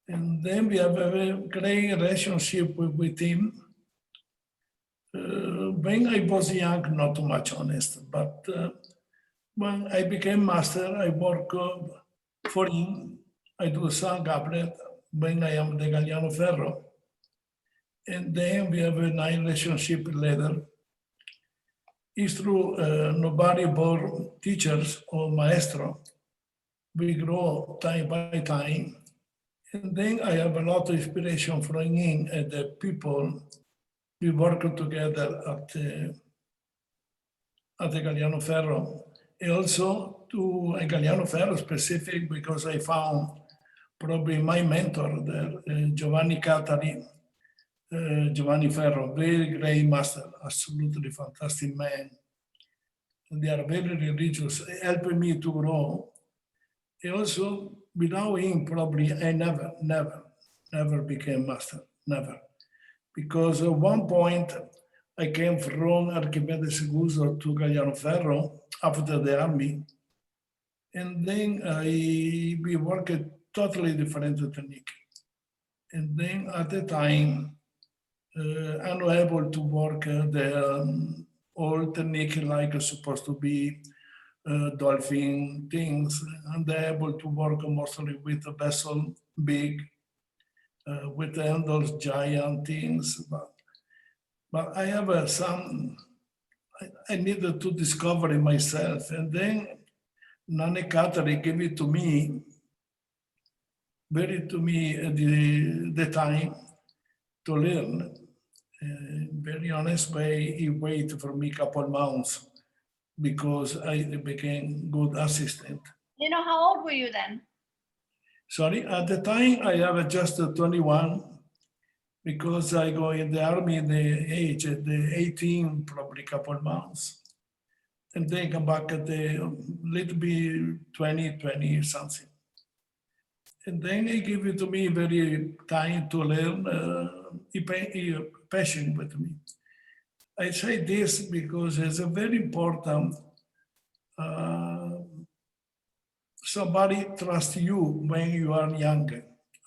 Speaker 6: And then we have a great relationship with him. When I was young, not too much honest, but when I became master, I work for him. I do some goblet when I am the Galliano Ferro. And then we have a nice relationship later. It's through nobody born teachers or maestro. We grow time by time. And then I have a lot of inspiration from him and the people we work together at the Galliano Ferro. And also to a Galliano Ferro specific because I found probably my mentor there, Giovanni Catari, Giovanni Ferro, very great master, absolutely fantastic man. And they are very religious, helping me to grow. And also, without him, probably I never became master, never. Because at one point, I came from Archimedes Seguso to Galliano Ferro after the army. And then we worked a totally different technique. And then at the time, I'm not able to work the old technique like it's supposed to be dolphin things. I'm able to work mostly with a vessel big, with the handles giant things. But I have some, I needed to discover it myself. And then Nane Katari gave it to me, the time to learn. Very honest way, he waited for me a couple months because I became good assistant.
Speaker 5: You know, how old were you then?
Speaker 6: Sorry, at the time I have just 21 because I go in the army at the age at the 18, probably couple months. And then come back at the little bit 20 something. And then he gave it to me very time to learn. He passion with me. I say this because it's a very important. Somebody trusts you when you are young.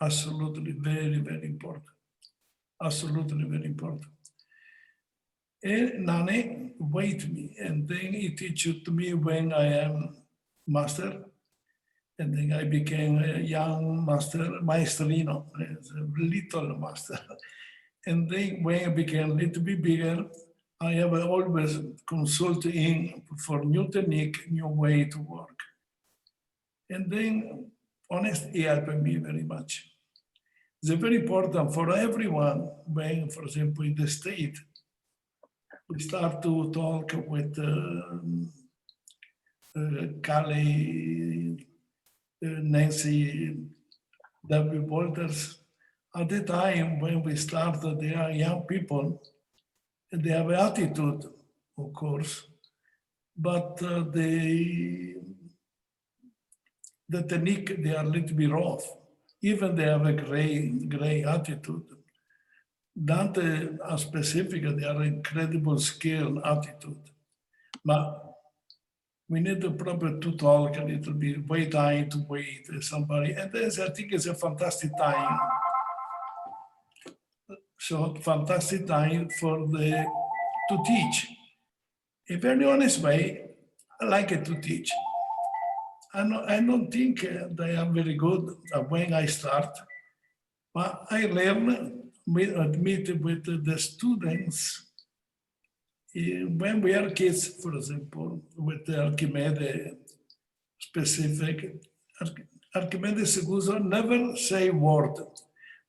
Speaker 6: Absolutely, very, very important. Absolutely, very important. And Nane wait me, and then he teach it to me when I am master. And then I became a young master, maestrino, a little master. And then when I became a little bit bigger, I have always consulted him for new technique, new way to work. And then, honestly, he helped me very much. It's very important for everyone when, for example, in the state, we start to talk with Calais, Nancy, W. Walters. At the time when we started, they are young people, and they have attitude, of course, but the technique, they are a little bit rough. Even they have a gray attitude. Dante are specific, they are incredible skill, attitude. But we need the proper to talk a little bit, wait time to wait somebody. And this, I think, is a fantastic time. So fantastic time to teach. In a very honest way, I like it to teach. I don't think they are very good when I start, but I learn, meet with the students. When we are kids, for example, with the Archimedes specific, Archimedes Seguso never say word.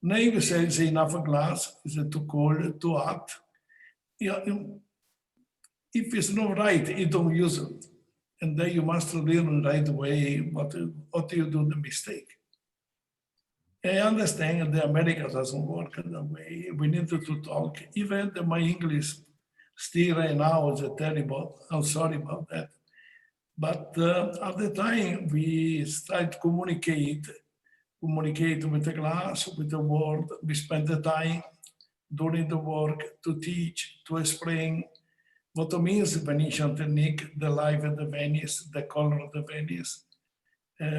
Speaker 6: Never says enough glass, is it too cold, too hot. Yeah, if it's not right, you don't use it. And then you must learn right away what you do the mistake. I understand the America doesn't work that way. We need to talk. Even my English still right now is terrible. I'm sorry about that. But at the time we start to communicate, communicate with the glass, with the world. We spend the time during the work to teach, to explain what means Venetian technique, the life of the Venice, the color of the Venice.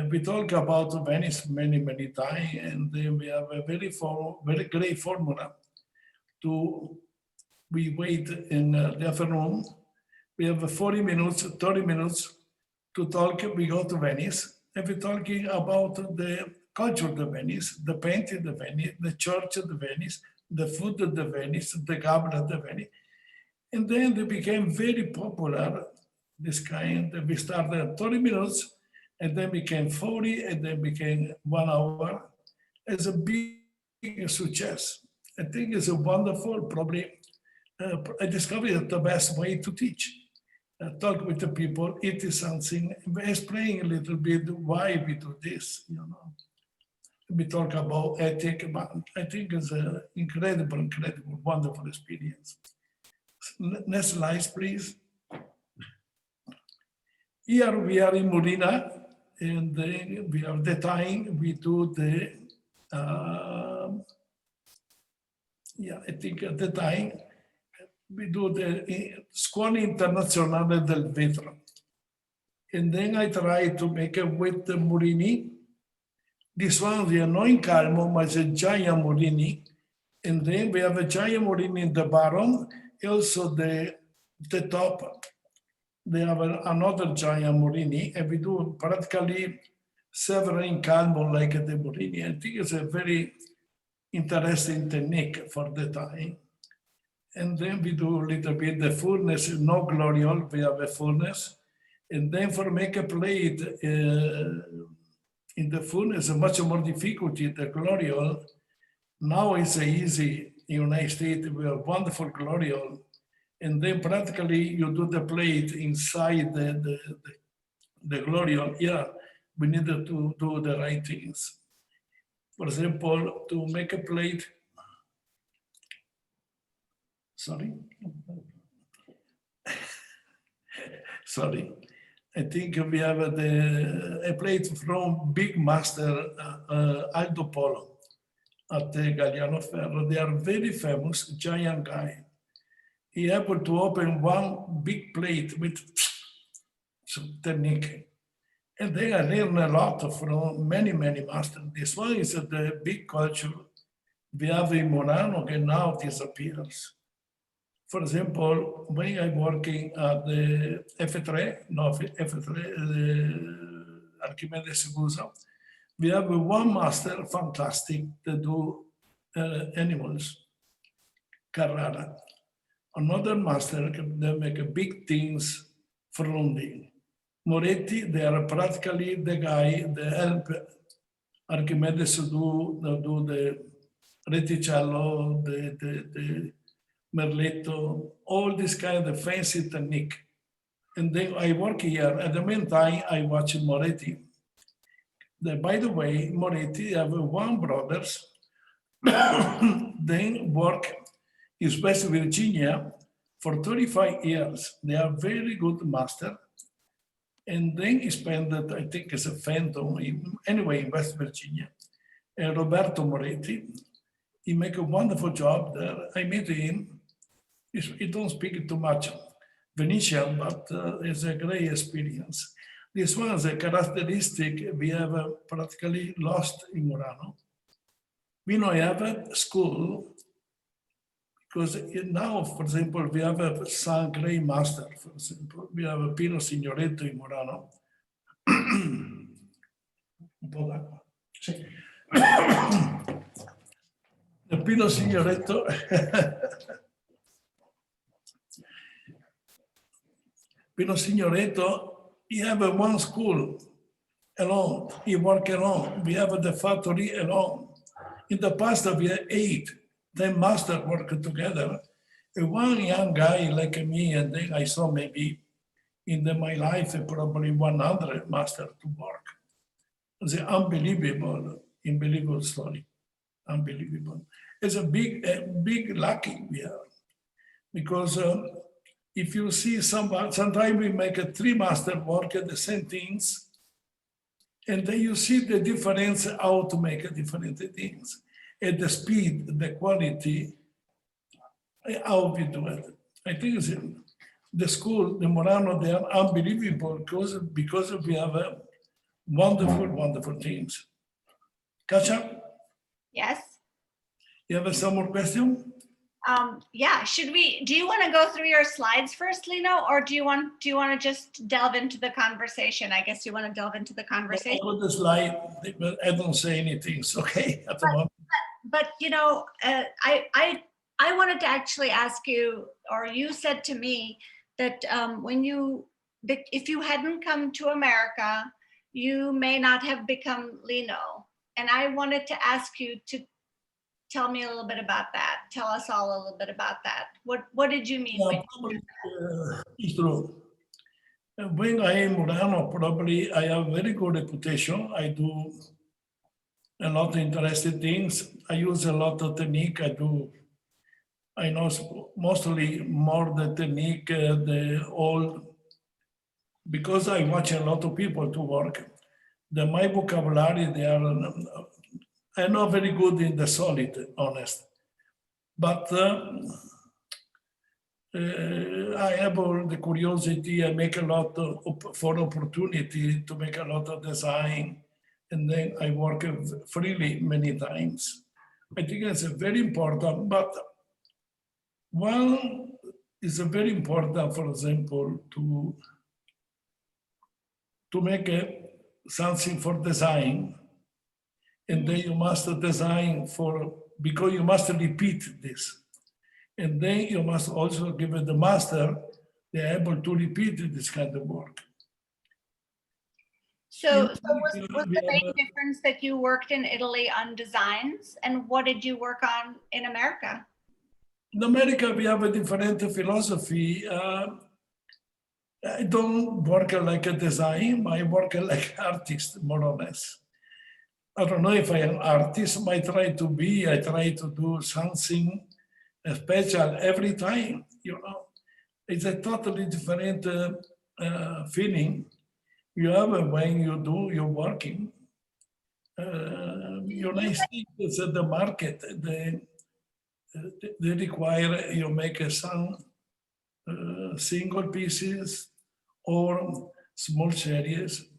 Speaker 6: We talk about Venice many, many times, and then we have a very great formula we wait in the afternoon. We have 40 minutes, 30 minutes to talk. We go to Venice, and we're talking about the culture of the Venice, the painting of the Venice, the church of the Venice, the food of the Venice, the goblet of the Venice. And then they became very popular, this kind. We started at 30 minutes, and then became 40, and then became 1 hour. It's a big success. I think it's a wonderful, probably, I discovered the best way to teach. Talk with the people, eat something, explain a little bit why we do this, you know. We talk about ethics, but I think it's an incredible, wonderful experience. Next slide, please. Here we are in Molina, and then we have the time we do the, I think at the time we do the Scuola Internazionale del Vetro. And then I try to make it with the Murini. This one we are not in Calmo, but it's a giant Murini. And then we have a giant Murini in the bottom. Also the top, they have another giant Murini, and we do practically several in Calmo like the Murini. I think it's a very interesting technique for the time. And then we do a little bit the furnace, no gloriole, we have a furnace. And then for make a plate in the furnace, much more difficulty, the gloriole. Now it's easy in the United States, we have wonderful gloriole. And then practically you do the plate inside the gloriole. Yeah, we need to do the right things. For example, to make a plate, sorry, I think we have a plate from big master Aldo Polo at the Galliano Ferro. They are very famous, giant guy. He able to open one big plate with some technique. And then I learned a lot from many masters. This one is the big culture we have in Morano that now disappears. For example, when I'm working at the F3, Archimedes Gusa, we have one master, fantastic, to do animals, Carrara. Another master, they make big things for rounding. Moretti, they are practically the guy, the help Archimedes to do the reticello, the merletto, all this kind of fancy technique. And then I work here. At the meantime, I watch Moretti. By the way, Moretti have one brothers, then work in West Virginia for 35 years. They are very good master. And then he spent, I think it's a Phantom, anyway, in West Virginia. And Roberto Moretti, he make a wonderful job there. I met him. He don't speak too much Venetian, but it's a great experience. This one is a characteristic we have practically lost in Morano. We don't have a school because now, for example, we have a San Grey Master, for example. We have a Pino Signoretto in Morano. Un po' d'acqua. Sì. The Pino Signoretto. Pino Signoretto, he have one school alone. He work alone. We have the factory alone. In the past, we had 8, 10 masters working together. And one young guy like me, and then I saw maybe in my life probably 100 masters to work. It's an unbelievable story. Unbelievable. It's a big lucky we have. Because if you see sometimes we make 3 masters work at the same things, And then you see the difference, how to make different things. And the speed, the quality, how we do it. I think it's in the school, the Morano, they are unbelievable because we have a wonderful, wonderful teams. Kasia,
Speaker 5: Yes.
Speaker 6: you have some more question?
Speaker 5: Yeah, do you want to go through your slides first, Lino, or do you want to just delve into the conversation? I guess you want to delve into the conversation.
Speaker 6: I put the slide, but I don't say anything. It's okay at the moment.
Speaker 5: But you know, I wanted to actually ask you, or you said to me that if you hadn't come to America, you may not have become Lino. And I wanted to ask you to tell me a little bit about that. Tell us all a little bit about that. What did you mean?
Speaker 6: Yeah, probably, it's true. When I am Morano, probably I have very good reputation. I do a lot of interesting things. I use a lot of technique. I know mostly more the technique, the old, because I watch a lot of people to work. My vocabulary, I'm not very good in the solid, honest. But I have all the curiosity. I make a lot for opportunity to make a lot of design. And then I work freely many times. I think it's very important, but one is very important, for example, to make something for design. And then you must design because you must repeat this. And then you must also give it the master, they're able to repeat this kind of work.
Speaker 5: So was the main difference that you worked in Italy on designs, and what did you work on in America?
Speaker 6: In America, we have a different philosophy. I don't work like a design, I work like artist, more or less. I don't know if I am artist, I try to do something special every time, you know. It's a totally different feeling you have when you do your working. United States is at the market, they require you make some single pieces or small series.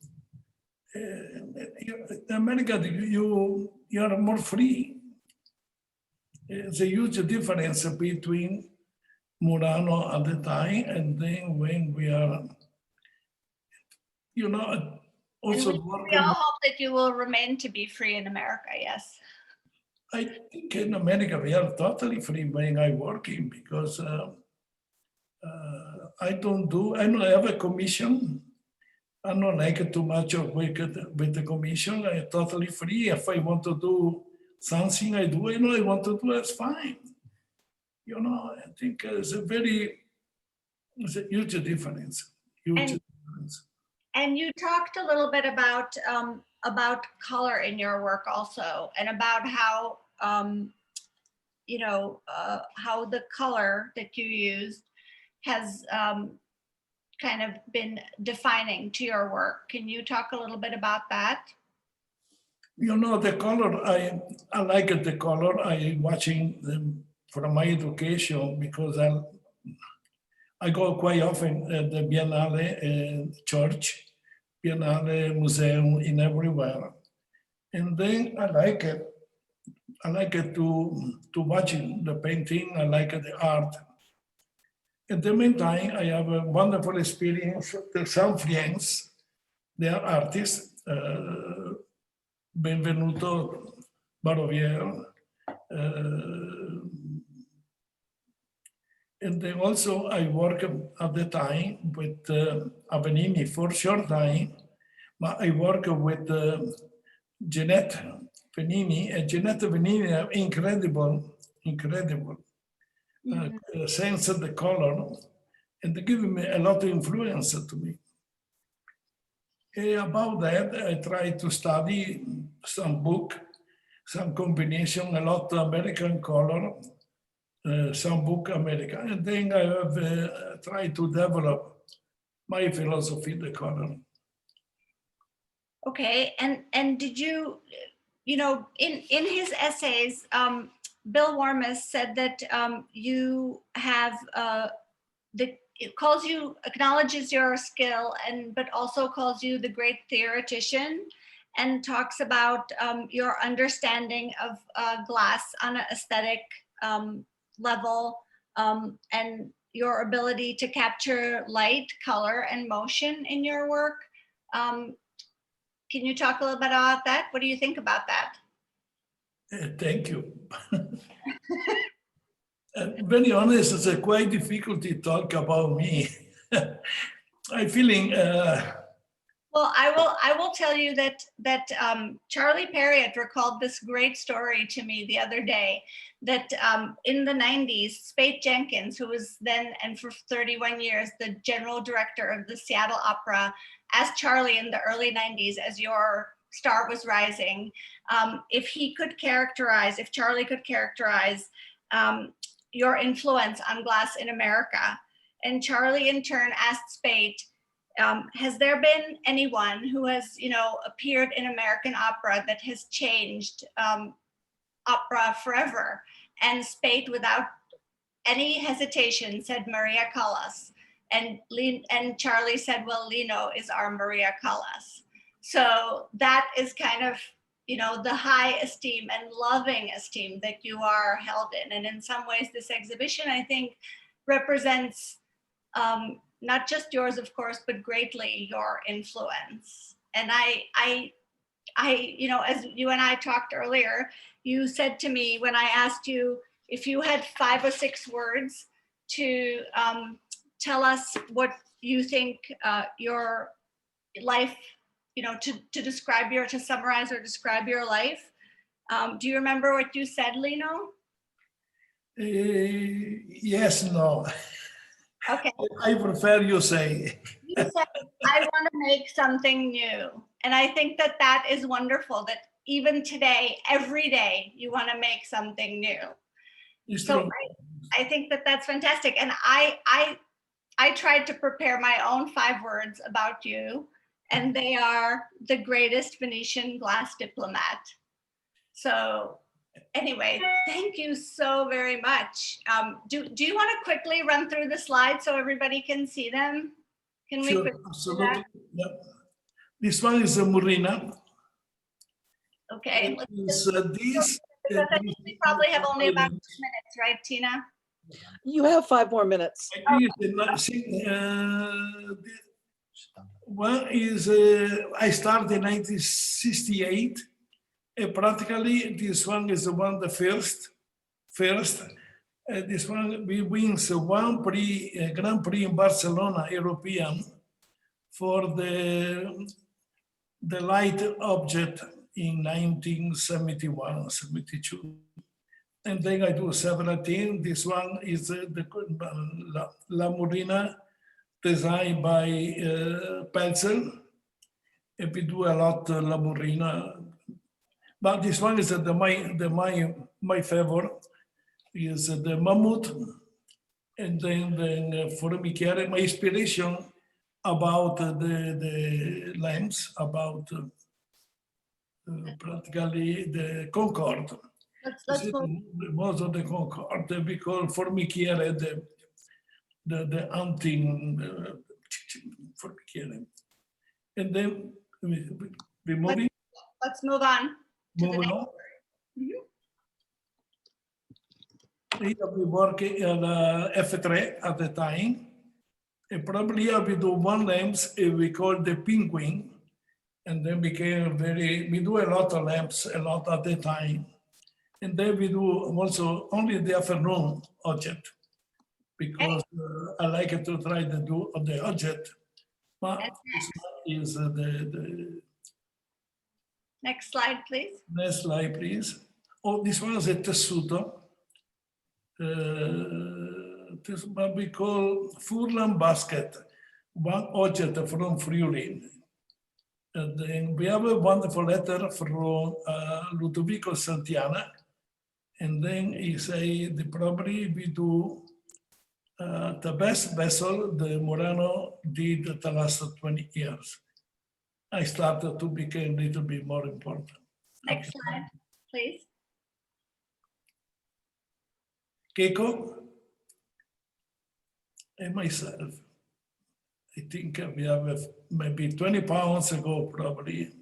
Speaker 6: In America, you are more free. It's a huge difference between Morano at the time and then when we are, you know, also
Speaker 5: we all hope that you will remain to be free in America, yes.
Speaker 6: I think in America we are totally free when I'm working because I don't have a commission. I don't like too much of work with the commission. I'm totally free. If I want to do something, I do. I want to do, it's fine. You know, I think it's a huge difference.
Speaker 5: And you talked a little bit about color in your work also, and about how how the color that you used has kind of been defining to your work. Can you talk a little bit about that?
Speaker 6: You know, the color, I like the color. I watching them from my education because I go quite often at the Biennale church, Biennale museum in everywhere. And then I like it. I like it to watching the painting. I like the art. At the meantime, I have a wonderful experience with some friends. They are artists. Benvenuto Barovier. And then also I work at the time with Benini for a short time. But I work with Jeanette Benini, and Jeanette Benini are incredible sense of the color, and they give me a lot of influence to me. About that, I try to study some book, some combination, a lot of American color, some book American, and then I have tried to develop my philosophy, the color.
Speaker 5: Okay, and did you, you know, in his essays, Bill Warmus said that you have that it calls you, acknowledges your skill, but also calls you the great theoretician, and talks about your understanding of glass on an aesthetic level, and your ability to capture light, color, and motion in your work. Can you talk a little bit about that? What do you think about that?
Speaker 6: Thank you. Very honest, it's quite difficult to talk about me. I'm feeling.
Speaker 5: Well, I will tell you that Charlie Perriott recalled this great story to me the other day, that in the 90s, Spate Jenkins, who was then and for 31 years the general director of the Seattle Opera, asked Charlie in the early 90s, as your star was rising, if Charlie could characterize your influence on glass in America. And Charlie in turn asked Spate, has there been anyone who has, you know, appeared in American opera that has changed opera forever? And Spate, without any hesitation, said Maria Callas. And Charlie said, well, Lino is our Maria Callas. So that is kind of, you know, the high esteem and loving esteem that you are held in. And in some ways, this exhibition, I think, represents not just yours, of course, but greatly your influence. And I, you know, as you and I talked earlier, you said to me when I asked you if you had 5 or 6 words to tell us what you think your life, you know, to summarize or describe your life. Do you remember what you said, Lino?
Speaker 6: Yes, no.
Speaker 5: Okay.
Speaker 6: I prefer you say.
Speaker 5: You said, I want to make something new. And I think that that is wonderful, that even today, every day, you want to make something new.
Speaker 6: It's
Speaker 5: So
Speaker 6: true.
Speaker 5: I think that that's fantastic. And I tried to prepare my own 5 words about you, and they are the greatest Venetian glass diplomat. So anyway, thank you so very much. Do you want to quickly run through the slides so everybody can see them? Can we
Speaker 6: Sure,
Speaker 5: quickly do
Speaker 6: absolutely.
Speaker 5: that?
Speaker 6: Yep. This one is a Murrina.
Speaker 5: Okay.
Speaker 6: Is this?
Speaker 5: Because I think we probably have only about 2 minutes, right, Tina?
Speaker 3: You have 5 more minutes.
Speaker 6: I think one is I started in 1968. Practically, this one is the first. This one we wins one Grand Prix in Barcelona, European, for the light object in 1971, 72. And then I do several things. This one is the La Murrina, designed by Pelzel. And we do a lot La Murrina. But this one is my favorite is the Mammoth, and then for me, my inspiration about the lamps, about practically the Concorde.
Speaker 5: Let's move.
Speaker 6: Most of the Concorde, because for me, the hunting for me, and then we moving.
Speaker 5: Let's move on.
Speaker 6: Moving on. Here we work on F3 at the time. And probably we do one lamps we call the penguin. And then we do a lot of lamps, a lot at the time. And then we do also only the afternoon object, because I like to try to do the object. But this one is the
Speaker 5: Next slide, please.
Speaker 6: next slide, please. Oh, this one is a tessuto. This what we call Furlan basket, one object from Friuli. And then we have a wonderful letter from Ludovico Santiana. And then he say probably we do the best vessel the Morano did the last 20 years. I started to become a little bit more important.
Speaker 5: Next slide, please.
Speaker 6: Keiko and myself, I think we have maybe 20 pounds ago, probably.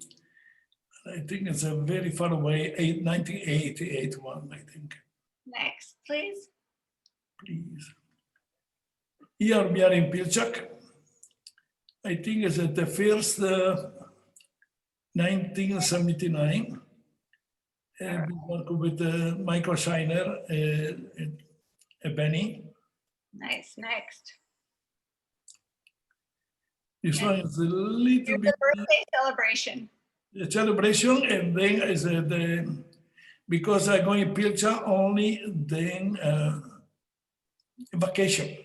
Speaker 6: I think it's a very far away, 1988 one, I think.
Speaker 5: Next, please.
Speaker 6: Please. Here we are in Pilchak. I think it's at the first 1979. And we work with Michael Shiner and Benny.
Speaker 5: Nice, next.
Speaker 6: This one is a little
Speaker 5: Here's
Speaker 6: bit
Speaker 5: the birthday celebration.
Speaker 6: a celebration, and then is because I go in Pilcha only then vacation.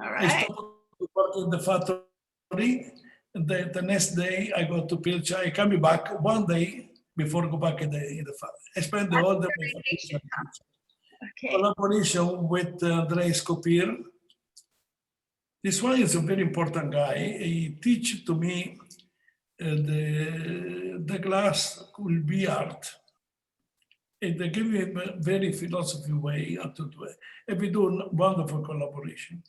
Speaker 5: All
Speaker 6: I
Speaker 5: right.
Speaker 6: stop to work in the factory, and the next day I go to Pilcha. I come back one day before I go back in the factory. I spend the whole day
Speaker 5: After vacation, huh? Okay.
Speaker 6: collaboration with Andreas Kopier. This one is a very important guy. He teach to me the glass could be art. And they give me a very philosophy way how to do it. And we do a wonderful collaboration.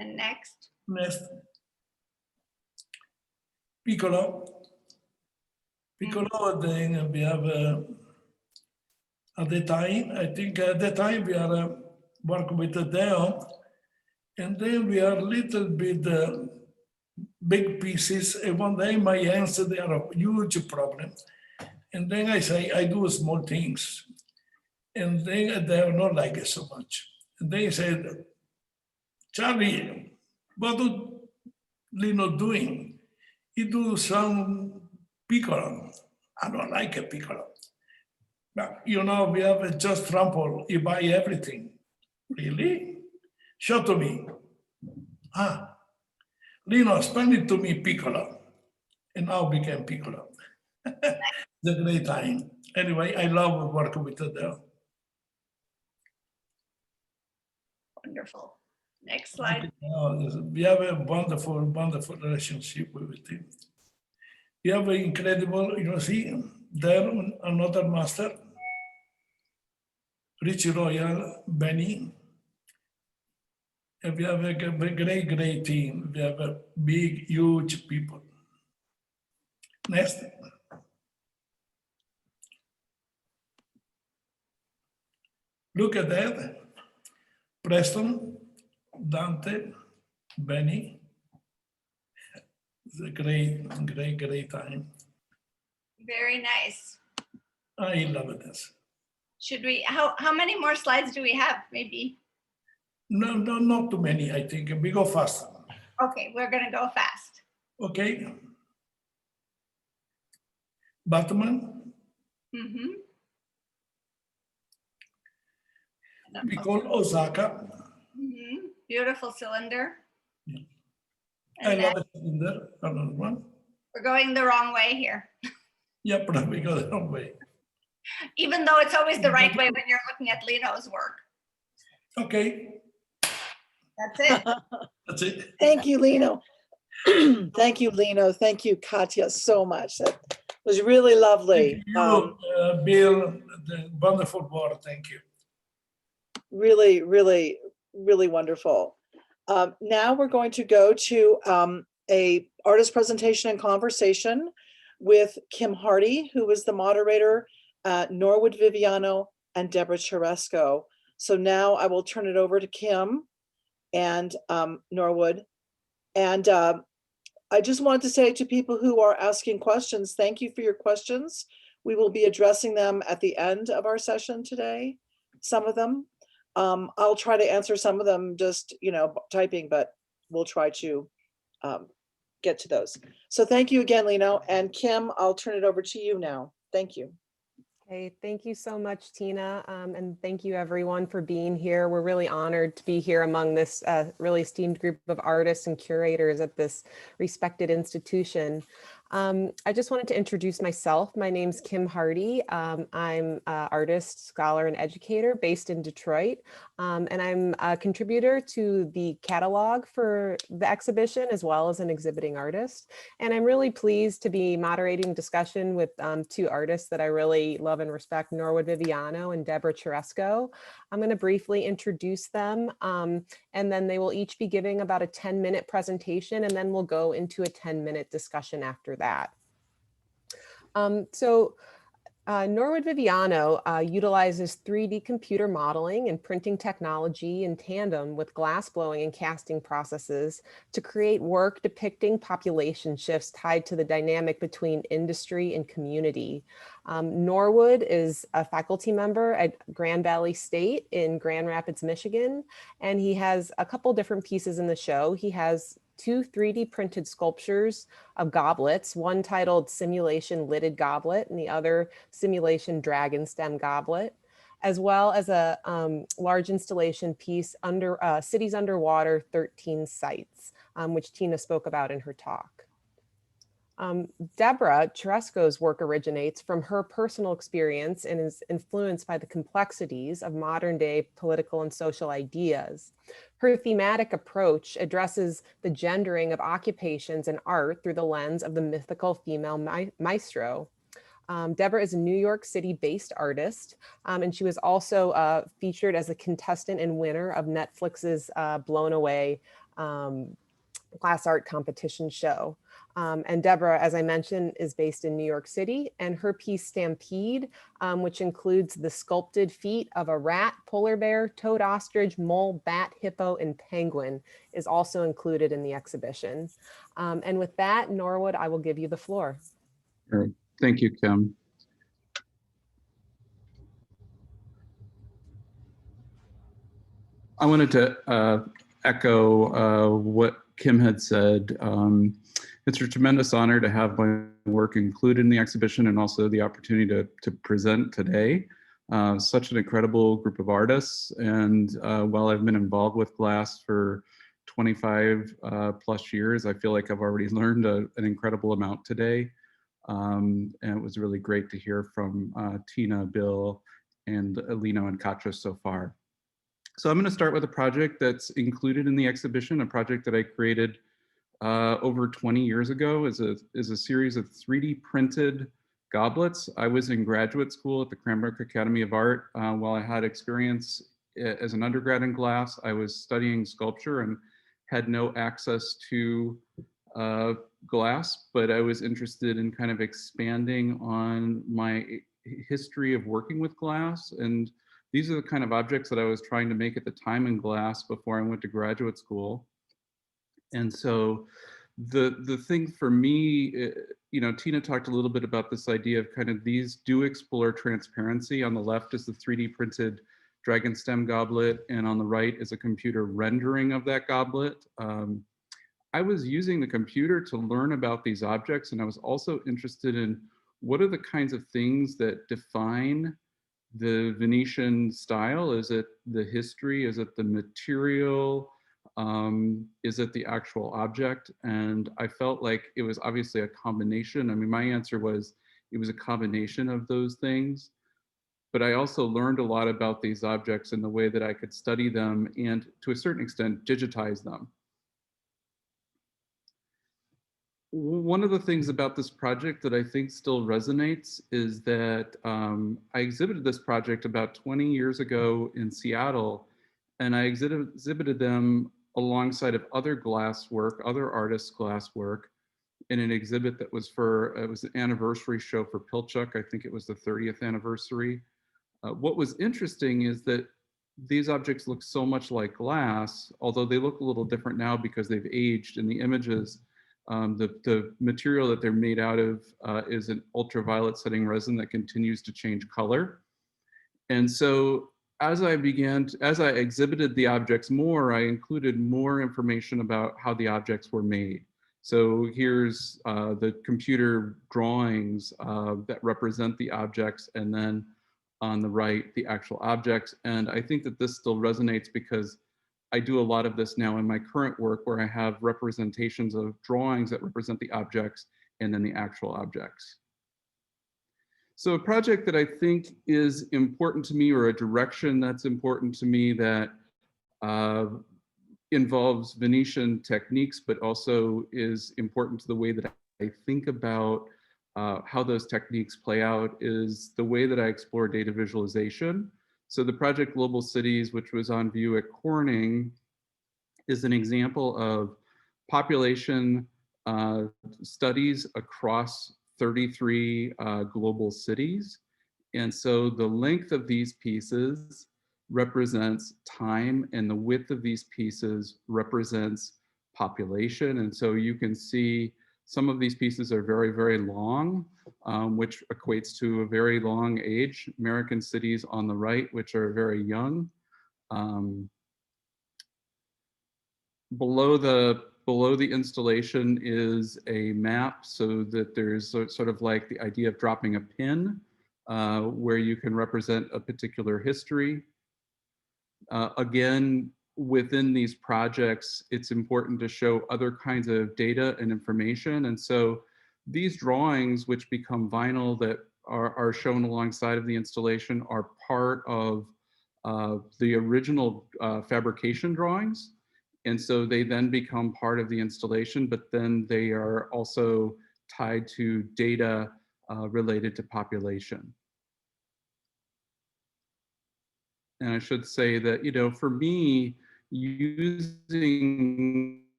Speaker 5: And next.
Speaker 6: Next, Piccolo. Piccolo, then we have, at the time, I think at the time we are working with the Deo, and then we are a little bit big pieces, and one day my hands, they are a huge problem. And then I say, I do small things. And then they are not like it so much. And they said, Charlie, what do Lino doing? He do some piccolo. I don't like a piccolo. But you know, we have a just trample, you buy everything. Really? Show to me. Ah, Lino, spend it to me piccolo. And now became piccolo. The great time. Anyway, I love working with them.
Speaker 5: Wonderful. Next slide.
Speaker 6: We have a wonderful, wonderful relationship with him. We have an incredible, you know, see, there another master, Rich Royal, Benny. And we have a great, great team. We have a big, huge people. Next. Look at that. Preston, Dante, Benny. It's a great, great, great time.
Speaker 5: Very nice.
Speaker 6: I love this.
Speaker 5: Should we, how many more slides do we have? Maybe?
Speaker 6: No, not too many, I think. We go fast.
Speaker 5: Okay, we're gonna go fast.
Speaker 6: Okay. Batman.
Speaker 5: Mm-hmm.
Speaker 6: We call Osaka.
Speaker 5: Mm-hmm. Beautiful cylinder.
Speaker 6: Yeah.
Speaker 5: And
Speaker 6: I
Speaker 5: then
Speaker 6: love the cylinder, another one.
Speaker 5: we're going the wrong way here.
Speaker 6: Yeah, but we go the wrong way.
Speaker 5: Even though it's always the right way when you're looking at Lino's work.
Speaker 6: Okay,
Speaker 5: That's it.
Speaker 6: that's it.
Speaker 3: Thank you, Lino. Thank you, Lino. Thank you, Katya, so much. That was really lovely.
Speaker 6: Thank you, Bill, the wonderful word, thank you.
Speaker 3: Really, really, really wonderful. Now we're going to go to a artist presentation and conversation with Kim Hardy, who is the moderator at Norwood, Viviano, and Deborah Cheresco. So now I will turn it over to Kim and Norwood. And I just wanted to say to people who are asking questions, thank you for your questions. We will be addressing them at the end of our session today, some of them. I'll try to answer some of them just, you know, typing, but we'll try to get to those. So thank you again, Lino. And Kim, I'll turn it over to you now. Thank you.
Speaker 7: Okay, thank you so much, Tina. And thank you everyone for being here. We're really honored to be here among this really esteemed group of artists and curators at this respected institution. I just wanted to introduce myself. My name's Kim Hardy. I'm an artist, scholar, and educator based in Detroit. And I'm a contributor to the catalog for the exhibition, as well as an exhibiting artist. And I'm really pleased to be moderating discussion with two artists that I really love and respect, Norwood Viviano and Deborah Cheresco. I'm going to briefly introduce them, and then they will each be giving about a 10-minute presentation, and then we'll go into a 10-minute discussion after that. Norwood Viviano utilizes 3D computer modeling and printing technology in tandem with glass blowing and casting processes to create work depicting population shifts tied to the dynamic between industry and community. Norwood is a faculty member at Grand Valley State in Grand Rapids, Michigan, and he has a couple different pieces in the show. He has 2 3D printed sculptures of goblets, one titled Simulation Lidded Goblet and the other Simulation Dragon Stem Goblet, as well as a large installation piece under Cities Underwater 13 Sites, which Tina spoke about in her talk. Deborah Cheresco's work originates from her personal experience and is influenced by the complexities of modern day political and social ideas. Her thematic approach addresses the gendering of occupations and art through the lens of the mythical female maestro. Deborah is a New York City-based artist, and she was also featured as a contestant and winner of Netflix's Blown Away glass art competition show. And Deborah, as I mentioned, is based in New York City, and her piece Stampede, which includes the sculpted feet of a rat, polar bear, toad ostrich, mole, bat, hippo, and penguin, is also included in the exhibition. And with that, Norwood, I will give you the floor.
Speaker 8: All right. Thank you, Kim. I wanted to echo what Kim had said. It's a tremendous honor to have my work included in the exhibition and also the opportunity to present today. Such an incredible group of artists. And while I've been involved with glass for 25 plus years, I feel like I've already learned an incredible amount today. And it was really great to hear from Tina, Bill, and Lino and Katja so far. So I'm going to start with a project that's included in the exhibition, a project that I created over 20 years ago is a series of 3D printed goblets. I was in graduate school at the Cranbrook Academy of Art. While I had experience as an undergrad in glass, I was studying sculpture and had no access to glass, but I was interested in kind of expanding on my history of working with glass. And these are the kind of objects that I was trying to make at the time in glass before I went to graduate school. And so the thing for me, you know, Tina talked a little bit about this idea of kind of these do explore transparency. On the left is the 3D printed dragon stem goblet, and on the right is a computer rendering of that goblet. I was using the computer to learn about these objects, and I was also interested in what are the kinds of things that define the Venetian style. Is it the history? Is it the material? Is it the actual object? And I felt like it was obviously a combination. I mean, my answer was it was a combination of those things, but I also learned a lot about these objects and the way that I could study them and to a certain extent digitize them. One of the things about this project that I think still resonates is that I exhibited this project about 20 years ago in Seattle, and I exhibited them alongside of other glass work, other artists' glass work, in an exhibit that was it was an anniversary show for Pilchuck. I think it was the 30th anniversary. What was interesting is that these objects look so much like glass, although they look a little different now because they've aged in the images. The material that they're made out of is an ultraviolet setting resin that continues to change color. And so as I exhibited the objects more, I included more information about how the objects were made. So here's the computer drawings that represent the objects, and then on the right, the actual objects. And I think that this still resonates because I do a lot of this now in my current work where I have representations of drawings that represent the objects and then the actual objects. So a project that I think is important to me, or a direction that's important to me, that involves Venetian techniques, but also is important to the way that I think about how those techniques play out, is the way that I explore data visualization. So the project Global Cities, which was on view at Corning, is an example of population studies across 33 global cities. And so the length of these pieces represents time, and the width of these pieces represents population. And so you can see some of these pieces are very, very long, which equates to a very long age. American cities on the right, which are very young. Below the installation is a map, so that there's sort of like the idea of dropping a pin where you can represent a particular history. Again, within these projects, it's important to show other kinds of data and information. And so these drawings, which become vinyl, that are shown alongside of the installation, are part of the original fabrication drawings. And so they then become part of the installation, but then they are also tied to data related to population. And I should say that, you know, for me, using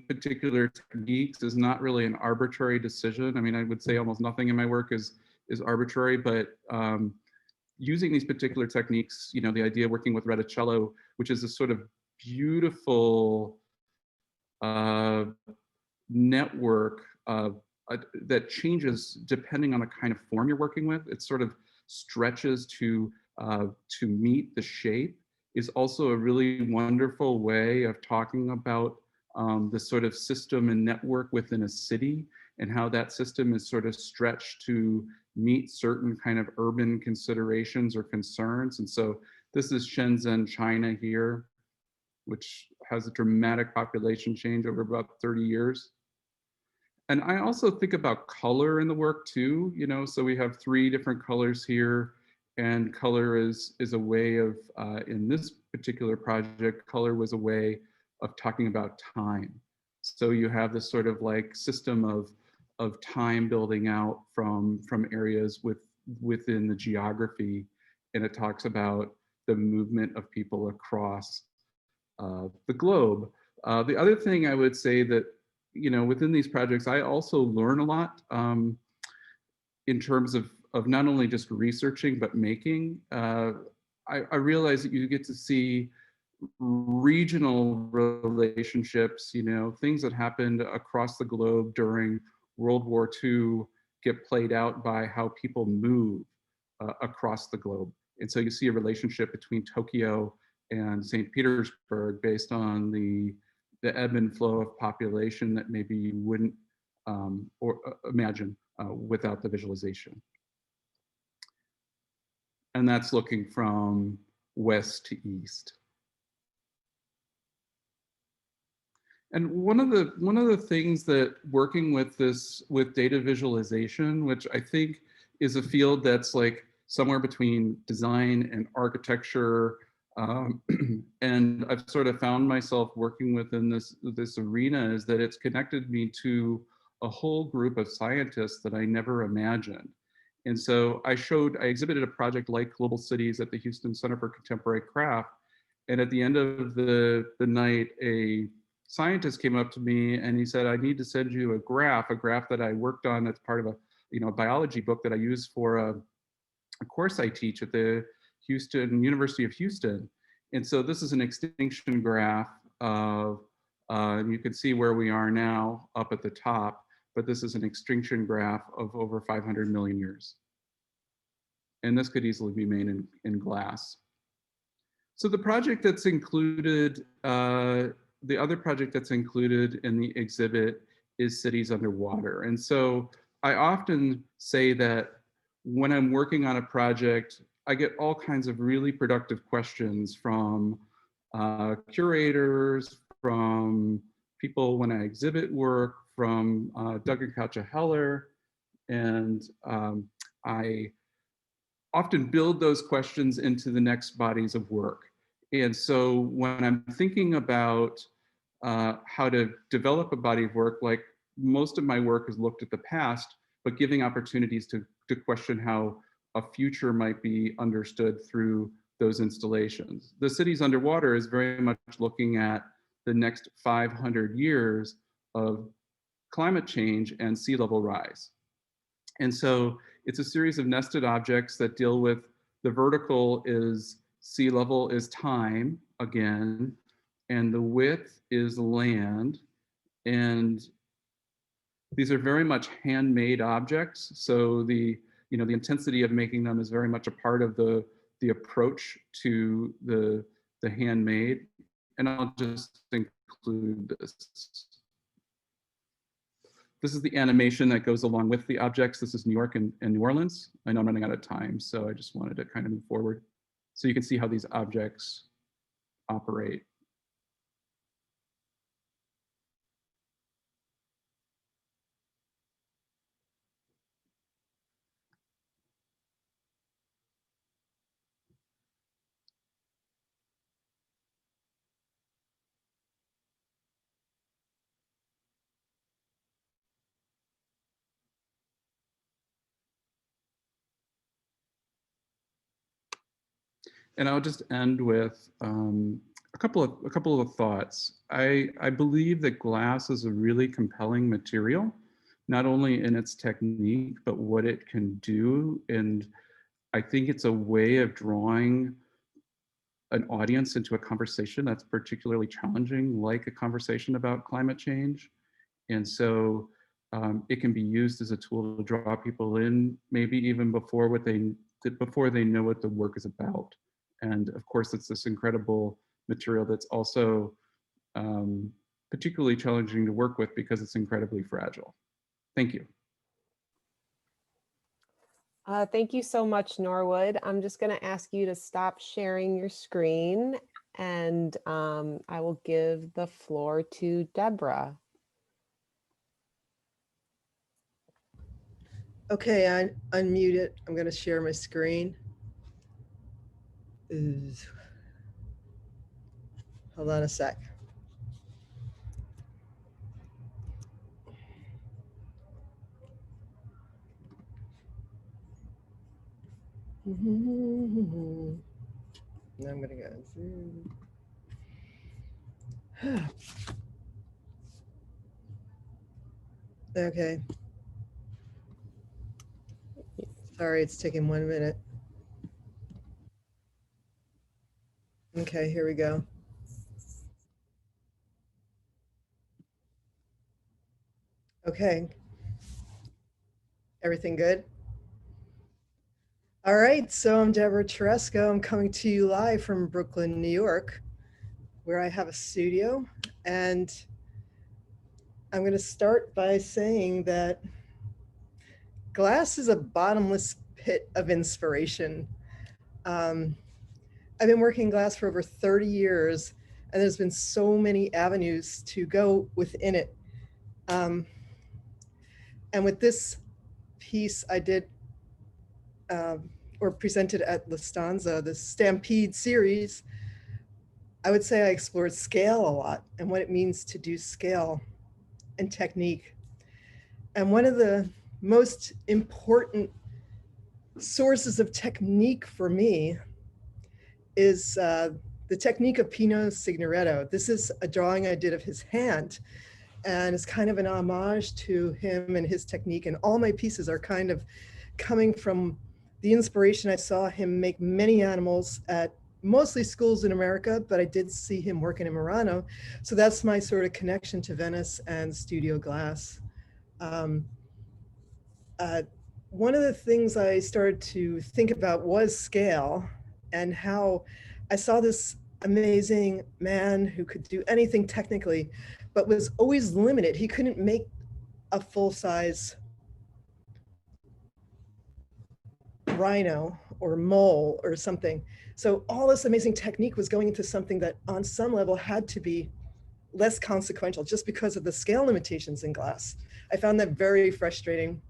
Speaker 8: particular techniques is not really an arbitrary decision. I mean, I would say almost nothing in my work is arbitrary, but using these particular techniques, you know, the idea of working with Reticello, which is a sort of beautiful network that changes depending on the kind of form you're working with. It sort of stretches to meet the shape, is also a really wonderful way of talking about the sort of system and network within a city, and how that system is sort of stretched to meet certain kind of urban considerations or concerns. And so this is Shenzhen, China here, which has a dramatic population change over about 30 years. And I also think about color in the work too, you know, so we have 3 different colors here, and color is a way of, in this particular project, color was a way of talking about time. So you have this sort of like system of time building out from areas within the geography, and it talks about the movement of people across the globe. The other thing I would say that, you know, within these projects, I also learn a lot in terms of not only just researching, but making. I realize that you get to see regional relationships, you know, things that happened across the globe during World War II get played out by how people move across the globe. And so you see a relationship between Tokyo and St. Petersburg based on the ebb and flow of population that maybe you wouldn't imagine without the visualization. And that's looking from west to east. And one of the things that working with data visualization, which I think is a field that's like somewhere between design and architecture, and I've sort of found myself working within this arena, is that it's connected me to a whole group of scientists that I never imagined. And so I exhibited a project like Global Cities at the Houston Center for Contemporary Craft. And at the end of the night, a scientist came up to me and he said, I need to send you a graph that I worked on that's part of a biology book that I use for a course I teach at the University of Houston. And so this is an extinction graph of, you can see where we are now up at the top, but this is an extinction graph of over 500 million years. And this could easily be made in glass. So the project that's included, the other project that's included in the exhibit is Cities Underwater. And so I often say that when I'm working on a project, I get all kinds of really productive questions from curators, from people when I exhibit work from Duncan Coucha-Heller, and I often build those questions into the next bodies of work. And so when I'm thinking about how to develop a body of work, like most of my work has looked at the past, but giving opportunities to question how a future might be understood through those installations. The Cities Underwater is very much looking at the next 500 years of climate change and sea level rise. And so it's a series of nested objects that deal with the vertical is sea level is time again, and the width is land. And these are very much handmade objects. So the intensity of making them is very much a part of the approach to the handmade. And I'll just include this. This is the animation that goes along with the objects. This is New York and New Orleans. I know I'm running out of time, so I just wanted to kind of move forward. So you can see how these objects operate. And I'll just end with a couple of thoughts. I believe that glass is a really compelling material, not only in its technique, but what it can do. And I think it's a way of drawing an audience into a conversation that's particularly challenging, like a conversation about climate change. And so it can be used as a tool to draw people in, maybe even before they know what the work is about. And of course, it's this incredible material that's also particularly challenging to work with because it's incredibly fragile. Thank you.
Speaker 7: Thank you so much, Norwood. I'm just going to ask you to stop sharing your screen, and I will give the floor to Deborah.
Speaker 9: Okay, I unmute it. I'm going to share my screen. Hold on a sec. Now I'm going to go Zoom. Okay. Sorry, it's taking 1 minute. Okay, here we go. Okay. Everything good? All right, so I'm Deborah Cheresco. I'm coming to you live from Brooklyn, New York, where I have a studio. And I'm going to start by saying that glass is a bottomless pit of inspiration. I've been working glass for over 30 years, and there's been so many avenues to go within it. And with this piece I did, or presented at La Stanza, the Stampede series, I would say I explored scale a lot and what it means to do scale and technique. And one of the most important sources of technique for me is the technique of Pino Signoretto. This is a drawing I did of his hand, and it's kind of an homage to him and his technique. And all my pieces are kind of coming from the inspiration I saw him make many animals at mostly schools in America, but I did see him working in Morano. So that's my sort of connection to Venice and studio glass. One of the things I started to think about was scale, and how I saw this amazing man who could do anything technically, but was always limited. He couldn't make a full-size rhino or mole or something. So all this amazing technique was going into something that on some level had to be less consequential just because of the scale limitations in glass. I found that very frustrating.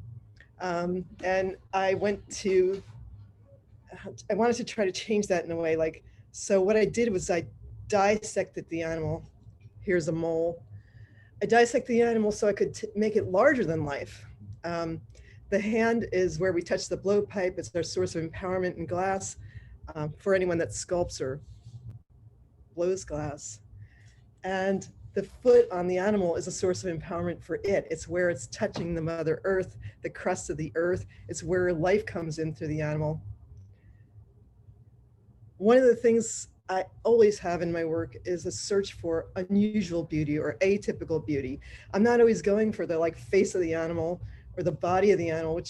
Speaker 9: And I wanted to try to change that in a way. Like, so what I did was I dissected the animal. Here's a mole. I dissected the animal so I could make it larger than life. The hand is where we touch the blowpipe. It's our source of empowerment in glass for anyone that sculpts or blows glass. And the foot on the animal is a source of empowerment for it. It's where it's touching the Mother Earth, the crust of the earth. It's where life comes in through the animal. One of the things I always have in my work is a search for unusual beauty or atypical beauty. I'm not always going for the like face of the animal or the body of the animal,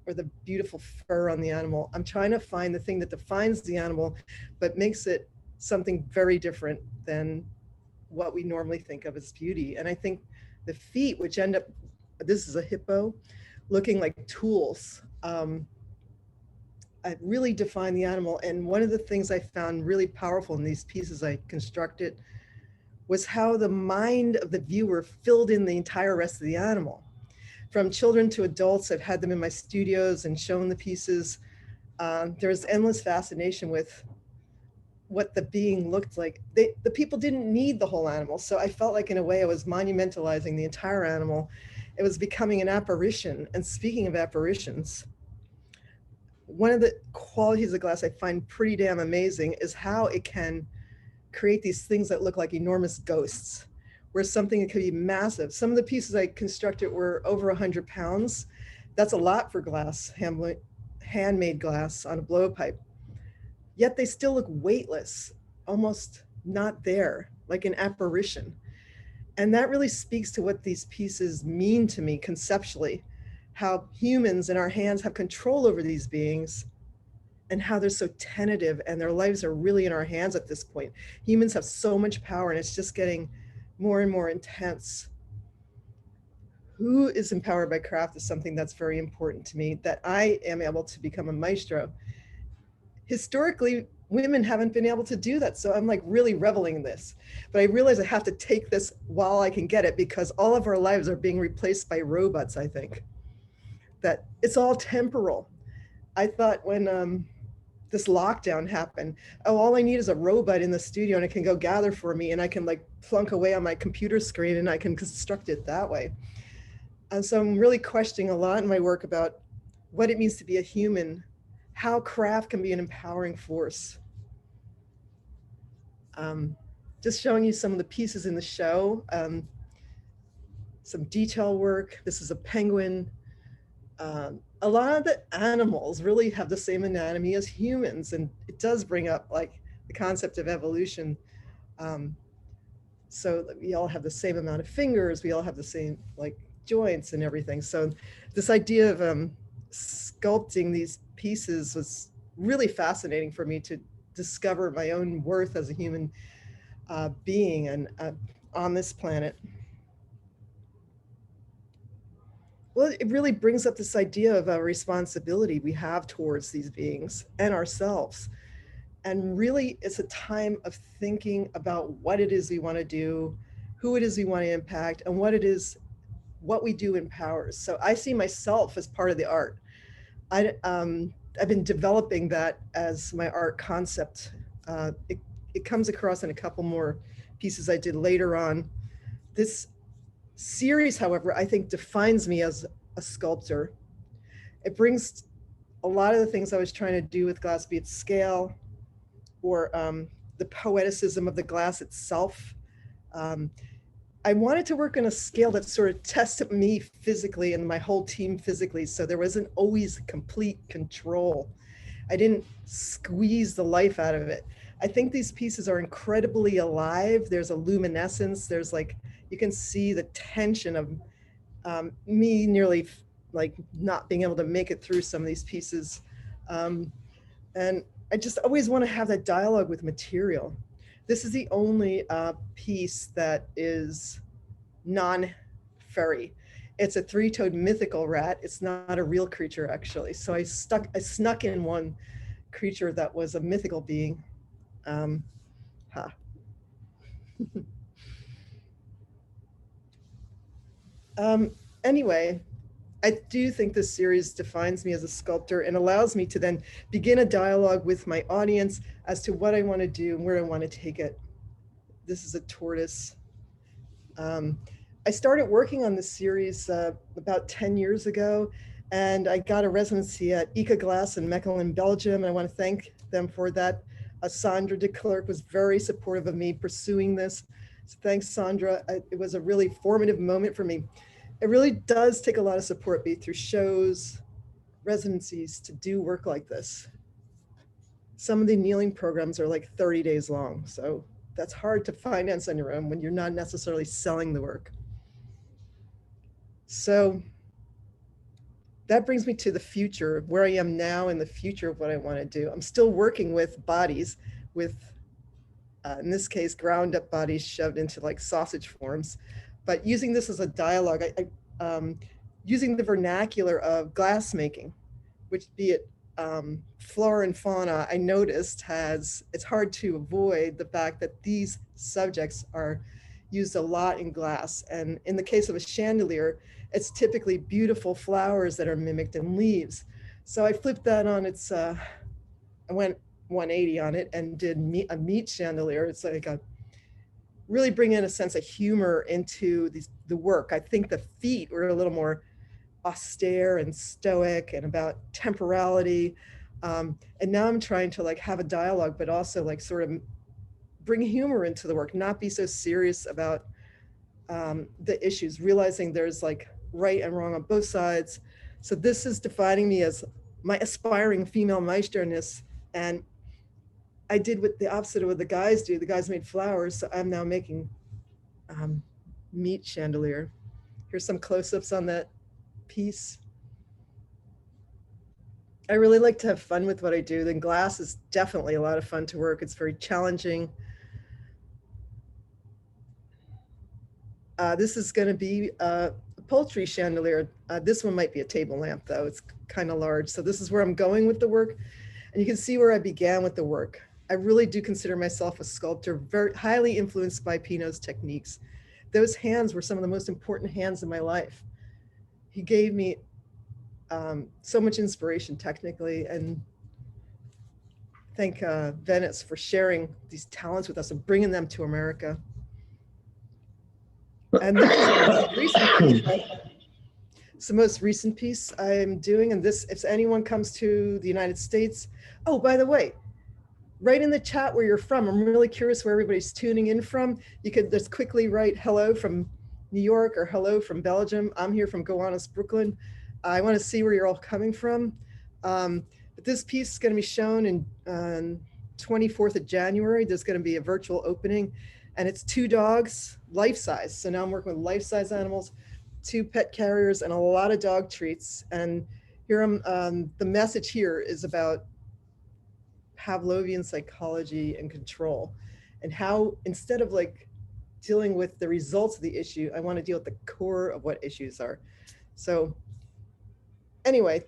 Speaker 9: or the beautiful fur on the animal. I'm trying to find the thing that defines the animal, but makes it something very different than what we normally think of as beauty. And I think the feet, which end up, this is a hippo, looking like tools, I really define the animal. And one of the things I found really powerful in these pieces I constructed was how the mind of the viewer filled in the entire rest of the animal. From children to adults, I've had them in my studios and shown the pieces. There's endless fascination with what the being looked like. The people didn't need the whole animal. So I felt like in a way I was monumentalizing the entire animal. It was becoming an apparition. And speaking of apparitions, one of the qualities of glass I find pretty damn amazing is how it can create these things that look like enormous ghosts, where something that could be massive. Some of the pieces I constructed were over 100 pounds. That's a lot for glass, handmade glass on a blowpipe. Yet they still look weightless, almost not there, like an apparition. And that really speaks to what these pieces mean to me conceptually, how humans in our hands have control over these beings and how they're so tentative and their lives are really in our hands at this point. Humans have so much power and it's just getting more and more intense. Who is empowered by craft is something that's very important to me, that I am able to become a maestro. Historically, women haven't been able to do that. So I'm like really reveling in this, but I realize I have to take this while I can get it because all of our lives are being replaced by robots, I think. That it's all temporal. I thought when this lockdown happened, oh, all I need is a robot in the studio and it can go gather for me and I can like plunk away on my computer screen and I can construct it that way. And so I'm really questioning a lot in my work about what it means to be a human, how craft can be an empowering force. Just showing you some of the pieces in the show, some detail work. This is a penguin. A lot of the animals really have the same anatomy as humans, and it does bring up like the concept of evolution. So we all have the same amount of fingers, we all have the same like joints and everything. So this idea of sculpting these pieces was really fascinating for me to discover my own worth as a human being and on this planet. Well, it really brings up this idea of a responsibility we have towards these beings and ourselves. And really, it's a time of thinking about what it is we want to do, who it is we want to impact, and what we do empowers. So I see myself as part of the art. I've been developing that as my art concept. It comes across in a couple more pieces I did later on. This series, however, I think defines me as a sculptor. It brings a lot of the things I was trying to do with glass, be it scale or the poeticism of the glass itself. I wanted to work on a scale that sort of tested me physically and my whole team physically, so there wasn't always complete control. I didn't squeeze the life out of it. I think these pieces are incredibly alive. There's a luminescence. There's like, you can see the tension of me nearly like not being able to make it through some of these pieces. And I just always want to have that dialogue with material. This is the only piece that is non-furry. It's a three-toed mythical rat. It's not a real creature, actually. So I snuck in one creature that was a mythical being. Anyway, I do think this series defines me as a sculptor and allows me to then begin a dialogue with my audience as to what I want to do and where I want to take it. This is a tortoise. I started working on this series about 10 years ago, and I got a residency at Ika Glass in Mechelen, Belgium, and I want to thank them for that. Sandra de Klerk was very supportive of me pursuing this. So thanks, Sandra. It was a really formative moment for me. It really does take a lot of support, be it through shows, residencies, to do work like this. Some of the kneeling programs are like 30 days long, so that's hard to finance on your own when you're not necessarily selling the work. So that brings me to the future, where I am now and the future of what I want to do. I'm still working with bodies, with, in this case, ground up bodies shoved into like sausage forms, but using this as a dialogue, using the vernacular of glass making, which be it flora and fauna, I noticed it's hard to avoid the fact that these subjects are used a lot in glass. And in the case of a chandelier, it's typically beautiful flowers that are mimicked in leaves. So I flipped that on its, I went 180 on it and did a meat chandelier. It's like really bring in a sense of humor into the work. I think the feet were a little more austere and stoic and about temporality. And now I'm trying to like have a dialogue, but also like sort of bring humor into the work, not be so serious about the issues, realizing there's like right and wrong on both sides. So this is defining me as my aspiring female maesterness. And I did what the opposite of what the guys do. The guys made flowers, so I'm now making meat chandelier. Here's some close-ups on that piece. I really like to have fun with what I do. Then glass is definitely a lot of fun to work. It's very challenging. This is going to be a poultry chandelier. This one might be a table lamp though. It's kind of large. So this is where I'm going with the work. And you can see where I began with the work. I really do consider myself a sculptor, very highly influenced by Pinot's techniques. Those hands were some of the most important hands in my life. He gave me so much inspiration technically, and thank Venice for sharing these talents with us and bringing them to America. And this is the most recent piece. It's the most recent piece I'm doing. And this, if anyone comes to the United States, oh, by the way, write in the chat where you're from. I'm really curious where everybody's tuning in from. You could just quickly write hello from New York or hello from Belgium. I'm here from Gowanus, Brooklyn. I want to see where you're all coming from. But this piece is going to be shown in 24th of January. There's going to be a virtual opening, and it's 2 dogs, life-size. So now I'm working with life-size animals, 2 pet carriers, and a lot of dog treats. And here the message here is about Pavlovian psychology and control, and how instead of like dealing with the results of the issue, I want to deal with the core of what issues are. So anyway,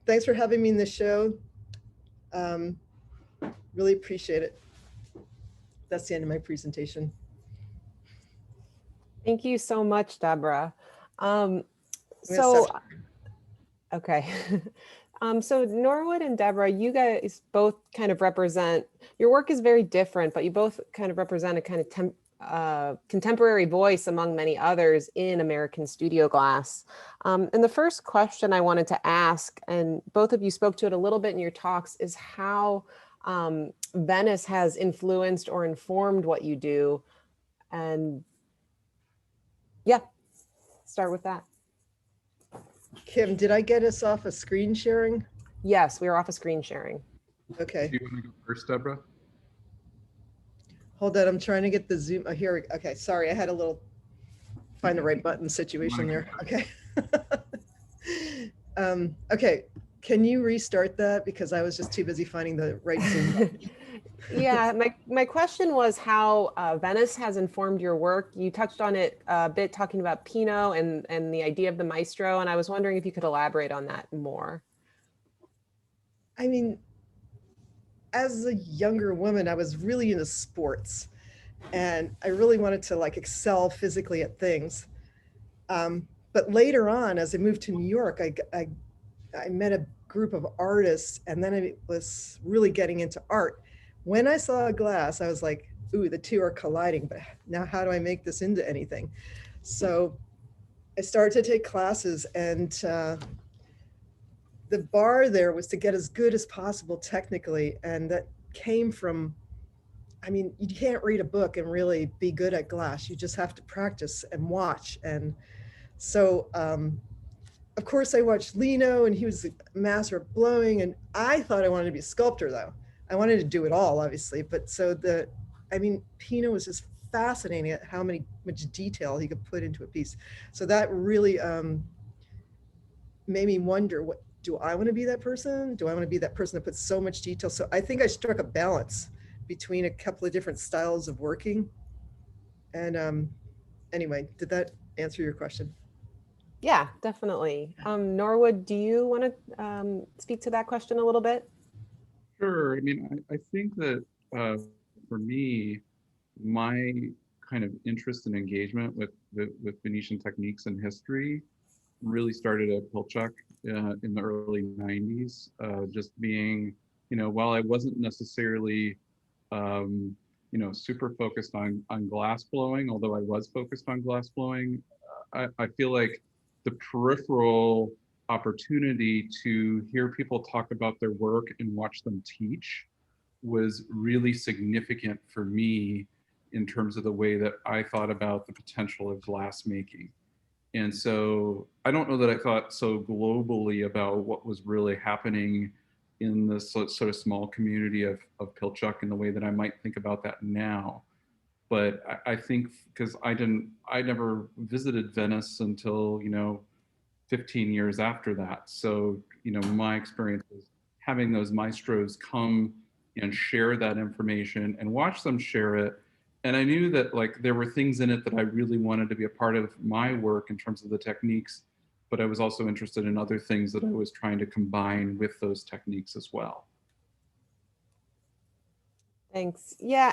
Speaker 9: thanks for having me in this show. Really appreciate it. That's the end of my presentation.
Speaker 7: Thank you so much, Deborah. Okay. So Norwood and Deborah, you guys both kind of represent, your work is very different, but you both kind of represent a kind of contemporary voice among many others in American studio glass. And the first question I wanted to ask, and both of you spoke to it a little bit in your talks, is how Venice has influenced or informed what you do. And yeah, start with that.
Speaker 9: Kim, did I get us off a screen sharing?
Speaker 7: Yes, we are off of screen sharing.
Speaker 9: Okay.
Speaker 8: Do you want to go first, Deborah?
Speaker 9: Hold on, I'm trying to get the Zoom. Oh, here we go. Okay, sorry, I had a little find the right button situation there. Okay. Okay, can you restart that? Because I was just too busy finding the right Zoom button.
Speaker 7: Yeah, my question was how Venice has informed your work. You touched on it a bit, talking about Pinot and the idea of the maestro, and I was wondering if you could elaborate on that more.
Speaker 9: I mean, as a younger woman, I was really into sports, and I really wanted to like excel physically at things. But later on, as I moved to New York, I met a group of artists, and then I was really getting into art. When I saw glass, I was like, ooh, the two are colliding, but now how do I make this into anything? So I started to take classes, and the bar there was to get as good as possible technically. And that came from, I mean, you can't read a book and really be good at glass. You just have to practice and watch. And so, of course, I watched Lino, and he was a master of blowing. And I thought I wanted to be a sculptor, though. I wanted to do it all, obviously. But so Pino was just fascinating at how much detail he could put into a piece. So that really made me wonder, what do I want to be that person? Do I want to be that person that puts so much detail? So I think I struck a balance between a couple of different styles of working. And anyway, did that answer your question?
Speaker 7: Yeah, definitely. Norwood, do you want to speak to that question a little bit?
Speaker 8: Sure. I mean, I think that for me, my kind of interest and engagement with Venetian techniques and history really started at Pilchuck in the early 90s. Just being, while I wasn't necessarily, super focused on glass blowing, although I was focused on glass blowing, I feel like the peripheral opportunity to hear people talk about their work and watch them teach was really significant for me in terms of the way that I thought about the potential of glass making. And so I don't know that I thought so globally about what was really happening in this sort of small community of Pilchuck in the way that I might think about that now. But I think because I never visited Venice until, 15 years after that. So, my experience is having those maestros come and share that information and watch them share it. And I knew that there were things in it that I really wanted to be a part of my work in terms of the techniques, but I was also interested in other things that I was trying to combine with those techniques as well.
Speaker 7: Thanks. Yeah,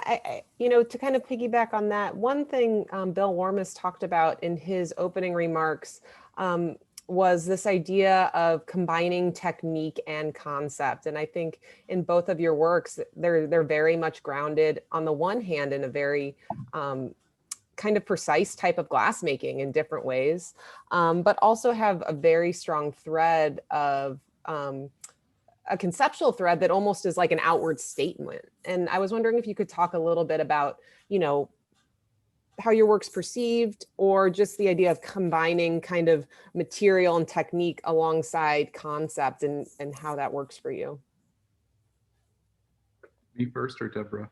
Speaker 7: to kind of piggyback on that, one thing Bill Warmus talked about in his opening remarks was this idea of combining technique and concept. And I think in both of your works, they're very much grounded on the one hand in a very kind of precise type of glassmaking in different ways, but also have a very strong thread of a conceptual thread that almost is like an outward statement. And I was wondering if you could talk a little bit about, how your work's perceived, or just the idea of combining kind of material and technique alongside concept, and how that works for you.
Speaker 8: Me first or Deborah?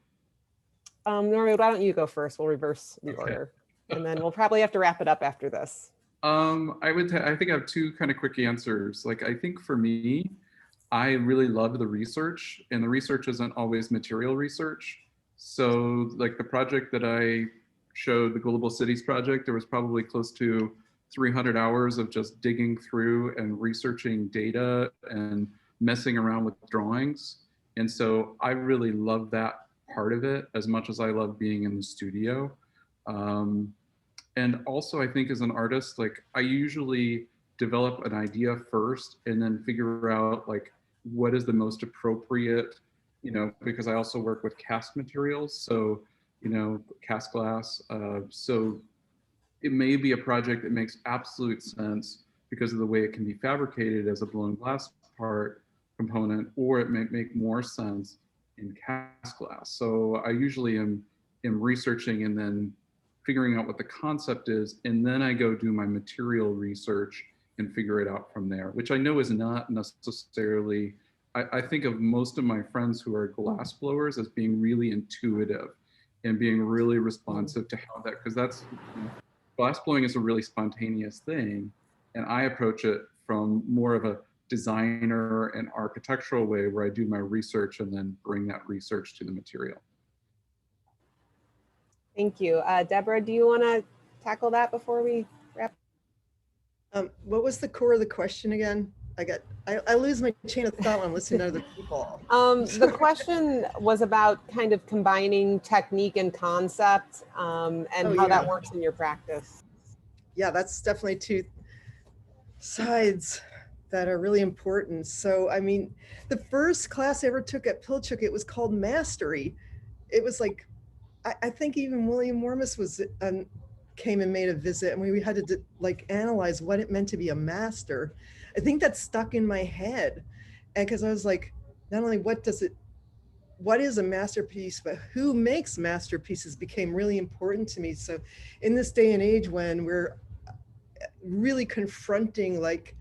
Speaker 7: Norwood, why don't you go first? We'll reverse the order, and then we'll probably have to wrap it up after this.
Speaker 8: I think I have two kind of quick answers. I think for me, I really love the research, and the research isn't always material research. So the project that I showed, the Global Cities project, there was probably close to 300 hours of just digging through and researching data and messing around with drawings. And so I really love that part of it as much as I love being in the studio. And also I think as an artist, I usually develop an idea first and then figure out what is the most appropriate, because I also work with cast materials. So, cast glass. So it may be a project that makes absolute sense because of the way it can be fabricated as a blown glass part component, or it may make more sense in cast glass. So I usually am researching and then figuring out what the concept is, and then I go do my material research and figure it out from there, which I know is not necessarily, I think of most of my friends who are glass blowers as being really intuitive and being really responsive to how that, because that's, glass blowing is a really spontaneous thing. And I approach it from more of a designer and architectural way where I do my research and then bring that research to the material.
Speaker 7: Thank you. Deborah, do you want to tackle that before we wrap?
Speaker 9: What was the core of the question again? I lose my chain of thought when I'm listening to other people.
Speaker 7: The question was about kind of combining technique and concept, and how that works in your practice.
Speaker 9: Yeah, that's definitely sides that are really important. So, I mean, the first class I ever took at Pilchuck, it was called Mastery. It was like, I think even William Warmus was came and made a visit, and we had to like analyze what it meant to be a master. I think that stuck in my head, and because I was like, not only what is a masterpiece, but who makes masterpieces became really important to me. So in this day and age when we're really confronting like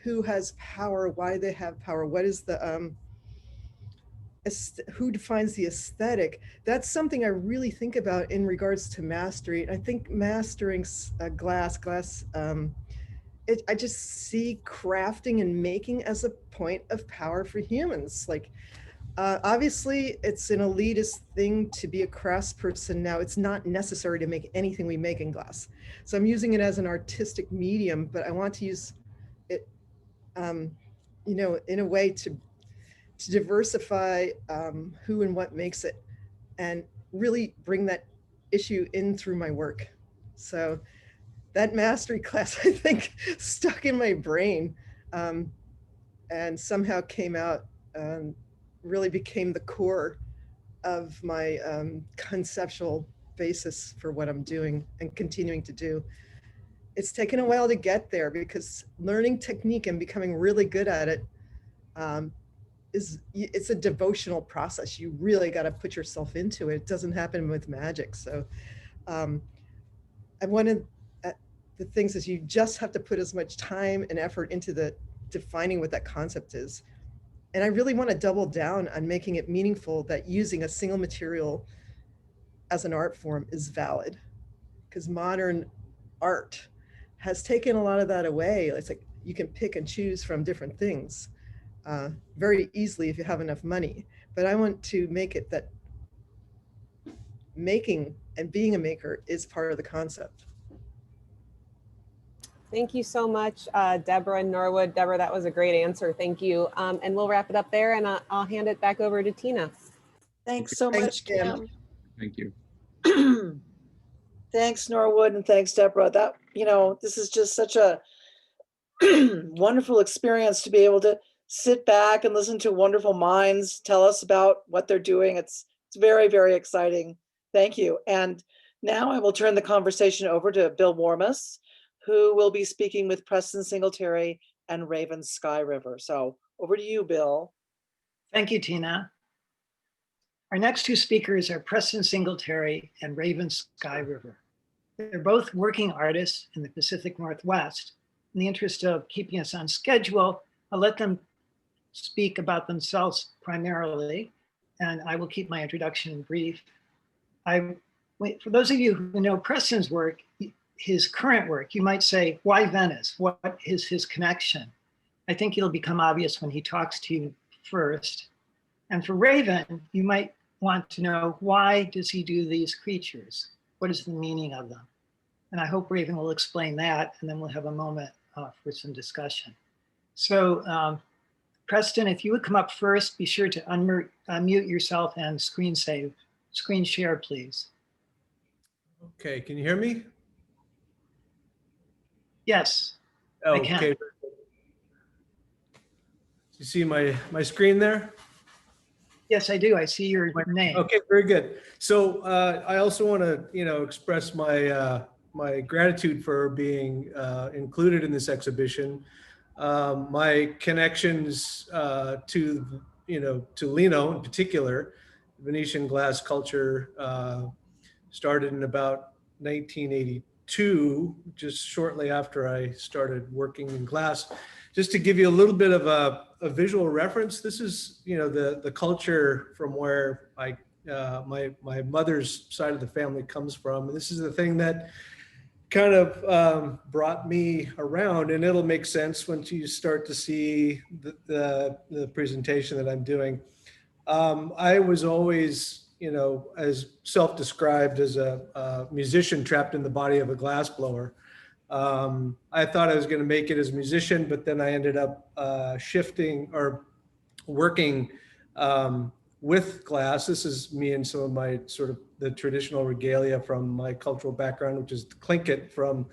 Speaker 9: who has power, why they have power, what is the who defines the aesthetic, that's something I really think about in regards to mastery. I think mastering glass, I just see crafting and making as a point of power for humans. Like, obviously it's an elitist thing to be a craftsperson now. It's not necessary to make anything we make in glass. So I'm using it as an artistic medium, but I want to use it, you know, in a way to diversify who and what makes it, and really bring that issue in through my work. So that mastery class, I think, stuck in my brain, and somehow came out, really became the core of my conceptual basis for what I'm doing and continuing to do. It's taken a while to get there because learning technique and becoming really good at it, it's a devotional process. You really got to put yourself into it. It doesn't happen with magic. So and one of the things is you just have to put as much time and effort into the defining what that concept is. And I really want to double down on making it meaningful that using a single material as an art form is valid, because modern art has taken a lot of that away. It's like you can pick and choose from different things very easily if you have enough money. But I want to make it that making and being a maker is part of the concept.
Speaker 7: Thank you so much, Deborah and Norwood. Deborah, that was a great answer. Thank you. And we'll wrap it up there, and I'll hand it back over to Tina.
Speaker 3: Thanks so
Speaker 9: Thanks,
Speaker 3: much,
Speaker 9: Kim.
Speaker 8: Thank you.
Speaker 3: Thanks, Norwood, and thanks, Deborah. That, you know, this is just such a wonderful experience to be able to sit back and listen to wonderful minds tell us about what they're doing. It's very, very exciting. Thank you. And now I will turn the conversation over to Bill Warmus, who will be speaking with Preston Singletary and Raven Sky River. So over to you, Bill.
Speaker 4: Thank you, Tina. Our next two speakers are Preston Singletary and Raven Sky River. They're both working artists in the Pacific Northwest. In the interest of keeping us on schedule, I'll let them speak about themselves primarily, and I will keep my introduction brief. For those of you who know Preston's work, his current work, you might say, why Venice? What is his connection? I think it'll become obvious when he talks to you first. And for Raven, you might want to know, why does he do these creatures? What is the meaning of them? And I hope Raven will explain that, and then we'll have a moment for some discussion. So Preston, if you would come up first, be sure to unmute yourself and screen share, please.
Speaker 10: Okay, can you hear me?
Speaker 4: Yes,
Speaker 10: Oh,
Speaker 4: I can.
Speaker 10: okay. You see my screen there?
Speaker 4: Yes, I do. I see your name.
Speaker 10: Okay, very good. So I also want to, express my my gratitude for being included in this exhibition. My connections to Lino in particular, Venetian glass culture, started in about 1982, just shortly after I started working in glass. Just to give you a little bit of a visual reference, this is the culture from where my mother's side of the family comes from, and this is the thing that kind of brought me around, and it'll make sense once you start to see the presentation that I'm doing. I was always, as self-described as a musician trapped in the body of a glassblower. I thought I was going to make it as a musician, but then I ended up shifting or working with glass. This is me and some of my sort of the traditional regalia from my cultural background, which is the Tlingit from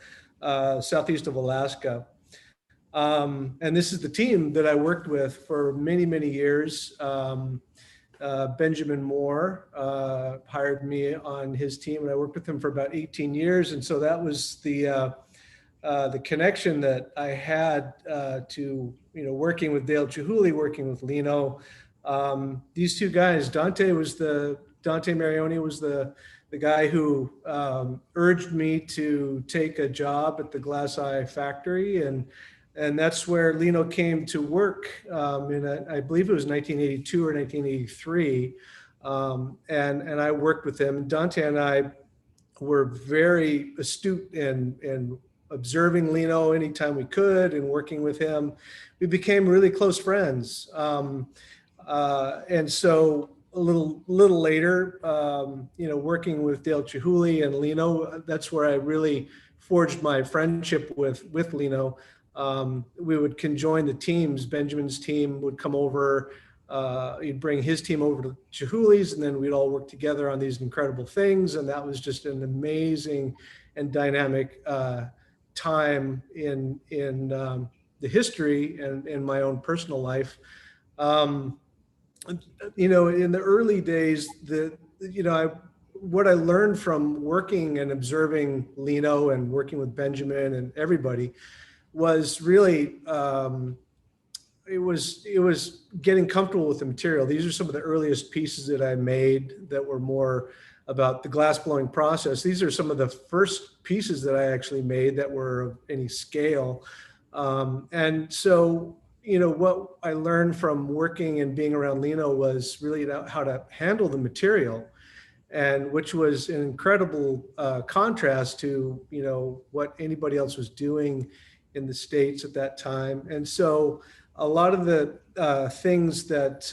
Speaker 10: southeast of Alaska. And this is the team that I worked with for many, many years. Benjamin Moore hired me on his team, and I worked with him for about 18 years. And so that was the connection that I had to, working with Dale Chihuly, working with Lino. These two guys, Dante Marioni was the guy who urged me to take a job at the Glass Eye factory, and that's where Lino came to work I believe it was 1982 or 1983, and I worked with him. Dante and I were very astute in observing Lino anytime we could and working with him. We became really close friends. And so a little later, working with Dale Chihuly and Lino, that's where I really forged my friendship with Lino. We would conjoin the teams. Benjamin's team would come over, he'd bring his team over to Chihuly's, and then we'd all work together on these incredible things. And that was just an amazing and dynamic time in the history and in my own personal life. In the early days, what I learned from working and observing Lino and working with Benjamin and everybody was really, it was getting comfortable with the material. These are some of the earliest pieces that I made that were more about the glass blowing process. These are some of the first pieces that I actually made that were of any scale. And so, what I learned from working and being around Lino was really how to handle the material, and which was an incredible contrast to, what anybody else was doing in the States at that time. And so a lot of the things that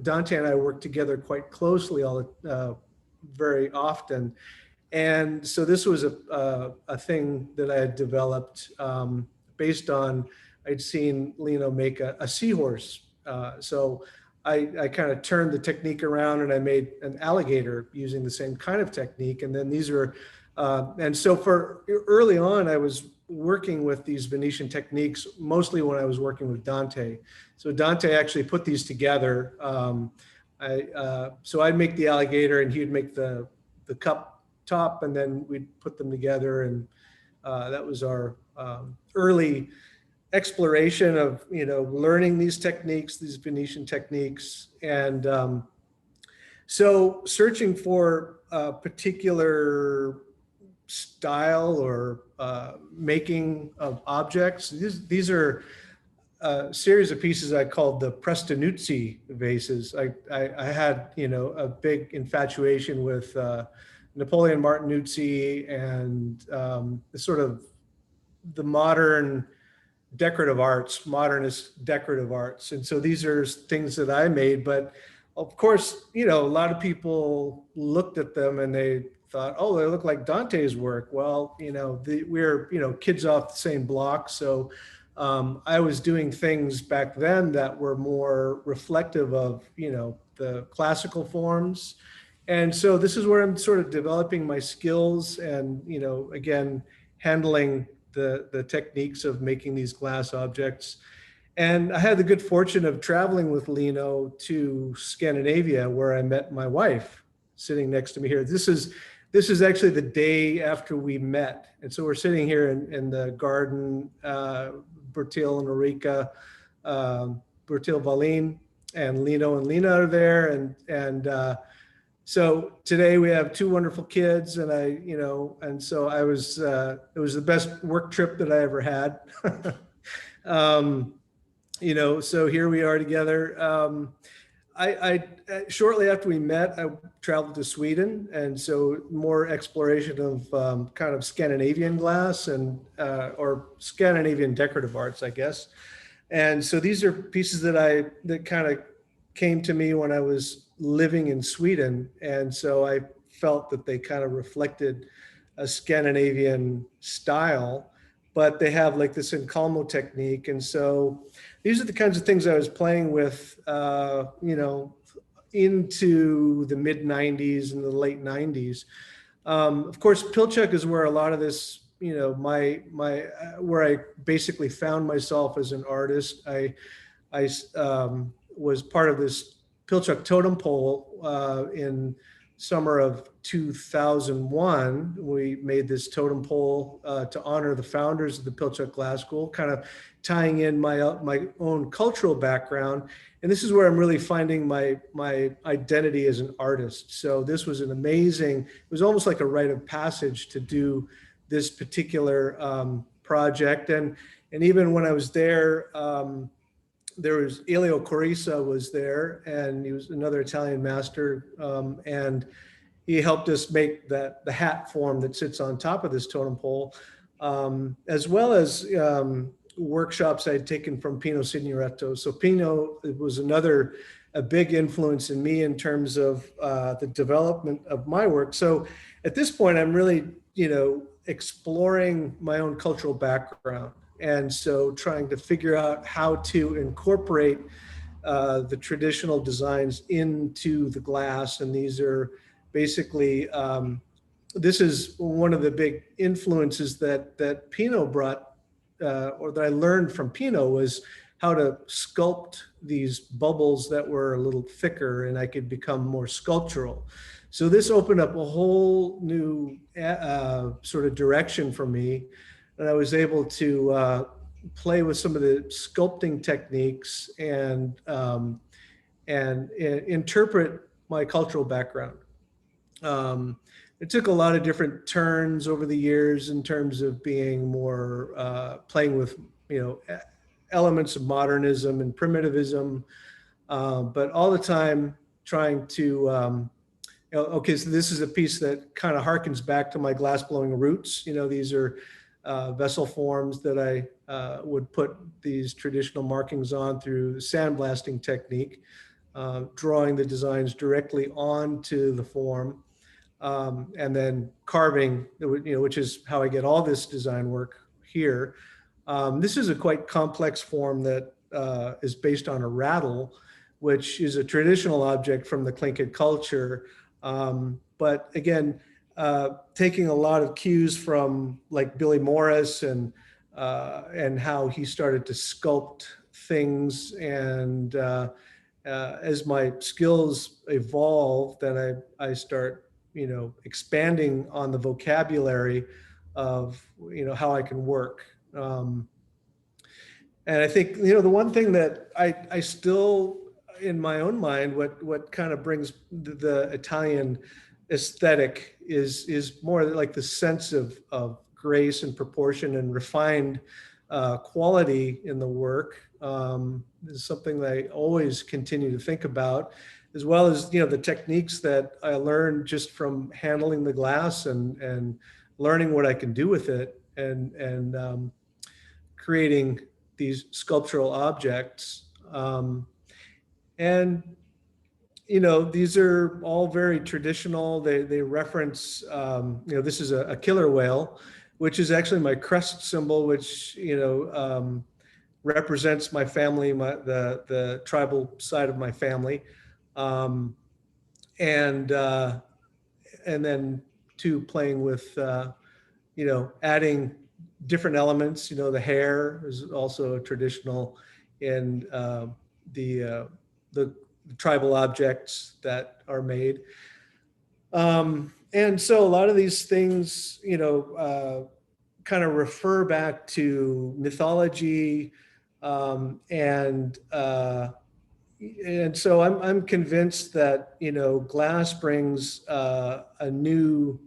Speaker 10: Dante and I worked together quite closely very often. And so this was a thing that I had developed based on, I'd seen Lino make a seahorse. So I kind of turned the technique around and I made an alligator using the same kind of technique. And then these are, and so for early on, I was working with these Venetian techniques, mostly when I was working with Dante. So Dante actually put these together. So I'd make the alligator and he'd make the cup top, and then we'd put them together. And that was our early exploration of, learning these techniques, these Venetian techniques. And so searching for a particular style or making of objects. These are a series of pieces I called the Prestinuzzi Vases. I had, a big infatuation with Napoleon Martinuzzi and sort of the modern decorative arts, modernist decorative arts. And so these are things that I made, but of course, a lot of people looked at them and they thought, oh, they look like Dante's work. Well, we're, kids off the same block. So I was doing things back then that were more reflective of, the classical forms. And so this is where I'm sort of developing my skills and, again, handling the techniques of making these glass objects. And I had the good fortune of traveling with Lino to Scandinavia, where I met my wife sitting next to me here. This is actually the day after we met. And so we're sitting here in the garden, Bertil and Ulrika, Bertil Wallin, and Lino and Lena are there. And so today we have two wonderful kids, and and so I was, it was the best work trip that I ever had. So here we are together. I shortly after we met, I traveled to Sweden, and so more exploration of kind of Scandinavian glass and or Scandinavian decorative arts, I guess. And so these are pieces that kind of came to me when I was living in Sweden, and so I felt that they kind of reflected a Scandinavian style, but they have like this encalmo technique. And so these are the kinds of things I was playing with, into the mid 90s and the late 90s. Of course, Pilchuck is where a lot of this you know, where I basically found myself as an artist. I was part of this Pilchuck totem pole in summer of 2001. We made this totem pole to honor the founders of the Pilchuck Glass School, kind of tying in my own cultural background. And this is where I'm really finding my identity as an artist. So this was an amazing, it was almost like a rite of passage to do this particular project. And even when I was there, there was Elio Corisa was there, and he was another Italian master, and he helped us make the hat form that sits on top of this totem pole, as well as workshops I'd taken from Pino Signoretto. So Pino was a big influence in me in terms of the development of my work. So at this point, I'm really, you know, exploring my own cultural background. And so trying to figure out how to incorporate the traditional designs into the glass. And these are basically, this is one of the big influences that Pino brought, or that I learned from Pino, was how to sculpt these bubbles that were a little thicker, and I could become more sculptural. So this opened up a whole new sort of direction for me. And I was able to play with some of the sculpting techniques and interpret my cultural background. It took a lot of different turns over the years in terms of being more playing with, you know, elements of modernism and primitivism, but all the time trying to, okay, so this is a piece that kind of harkens back to my glassblowing roots. You know, these are vessel forms that I would put these traditional markings on through the sandblasting technique, drawing the designs directly onto the form, and then carving, you know, which is how I get all this design work here. This is a quite complex form that is based on a rattle, which is a traditional object from the Tlingit culture. But again, taking a lot of cues from like Billy Morris and how he started to sculpt things. And as my skills evolve, then I start, you know, expanding on the vocabulary of, you know, how I can work. And I think, you know, the one thing that I still, in my own mind, what kind of brings the Italian aesthetic is more like the sense of grace and proportion and refined quality in the work. This is something that I always continue to think about, as well as, you know, the techniques that I learned just from handling the glass and learning what I can do with it and creating these sculptural objects. And you know, these are all very traditional. They reference, you know, this is a killer whale, which is actually my crest symbol, which, you know, represents my family, the tribal side of my family. And then too, playing with, you know, adding different elements. You know, the hair is also traditional in the tribal objects that are made. And so a lot of these things, you know, kind of refer back to mythology. And so I'm convinced that, you know, glass brings a new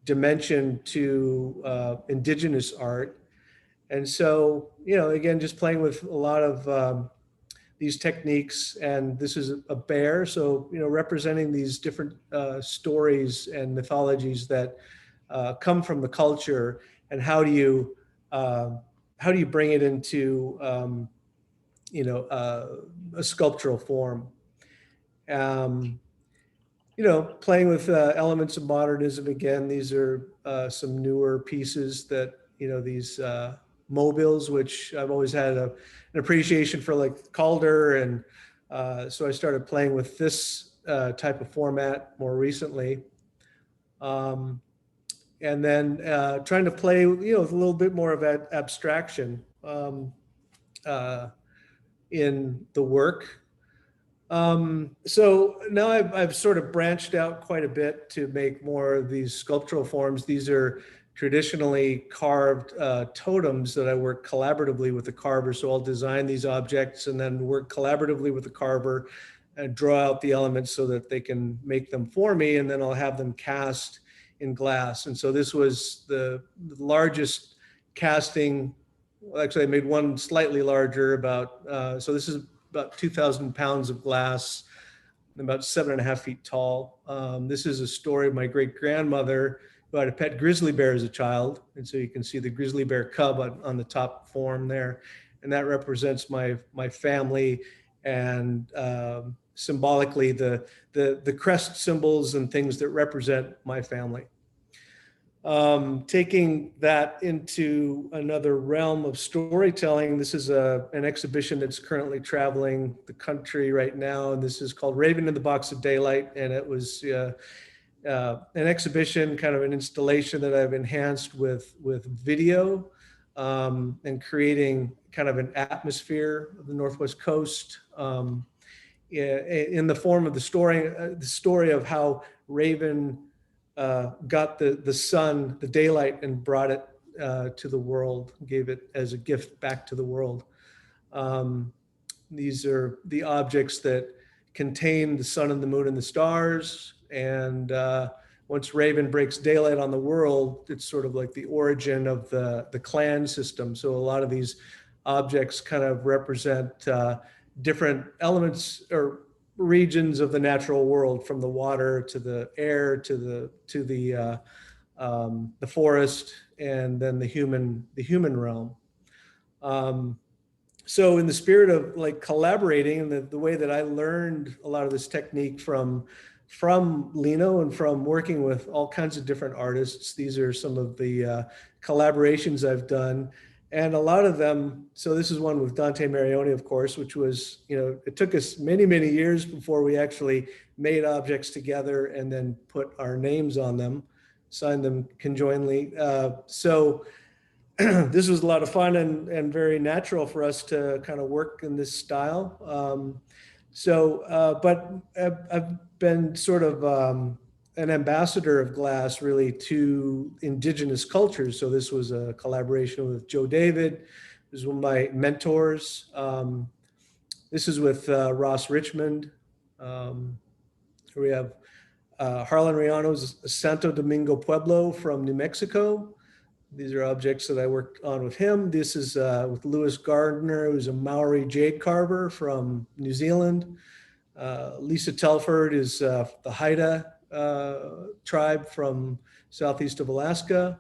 Speaker 10: dimension to indigenous art. And so, you know, again, just playing with a lot of these techniques, and this is a bear, so, you know, representing these different stories and mythologies that come from the culture, and how do you bring it into you know, a sculptural form. You know, playing with elements of modernism again. These are some newer pieces that, you know, these mobiles, which I've always had an appreciation for, like Calder, and so I started playing with this type of format more recently. and then trying to play, with a little bit more of abstraction in the work. So now I've sort of branched out quite a bit to make more of these sculptural forms. These are traditionally carved totems that I work collaboratively with the carver. So I'll design these objects and then work collaboratively with the carver and draw out the elements so that they can make them for me, and then I'll have them cast in glass. And so this was the largest casting. Well, actually, I made one slightly larger, so this is about 2,000 pounds of glass, about 7.5 feet tall. This is a story of my great-grandmother who had a pet grizzly bear as a child. And so you can see the grizzly bear cub on the top form there. And that represents my family, and symbolically the crest symbols and things that represent my family. Taking that into another realm of storytelling, this is an exhibition that's currently traveling the country right now, and this is called Raven in the Box of Daylight, and it was an exhibition, kind of an installation that I've enhanced with video, and creating kind of an atmosphere of the Northwest Coast, in the form of the story of how Raven got the sun, the daylight, and brought it to the world, gave it as a gift back to the world. These are the objects that contain the sun and the moon and the stars. And once Raven breaks daylight on the world, it's sort of like the origin of the clan system. So a lot of these objects kind of represent different elements or regions of the natural world, from the water to the air to the forest, and then the human realm. So in the spirit of like collaborating, and the way that I learned a lot of this technique from Lino and from working with all kinds of different artists, these are some of the collaborations I've done. And a lot of them, so this is one with Dante Marioni, of course, which was, it took us many, many years before we actually made objects together and then put our names on them, signed them conjointly. So this was a lot of fun and very natural for us to kind of work in this style. But I've been sort of an ambassador of glass really to indigenous cultures. So this was a collaboration with Joe David, who's one of my mentors. This is with Ross Richmond. We have Harlan Riano's Santo Domingo Pueblo from New Mexico. These are objects that I worked on with him. This is with Lewis Gardner, who's a Maori jade carver from New Zealand. Lisa Telford is the Haida tribe from southeast of Alaska,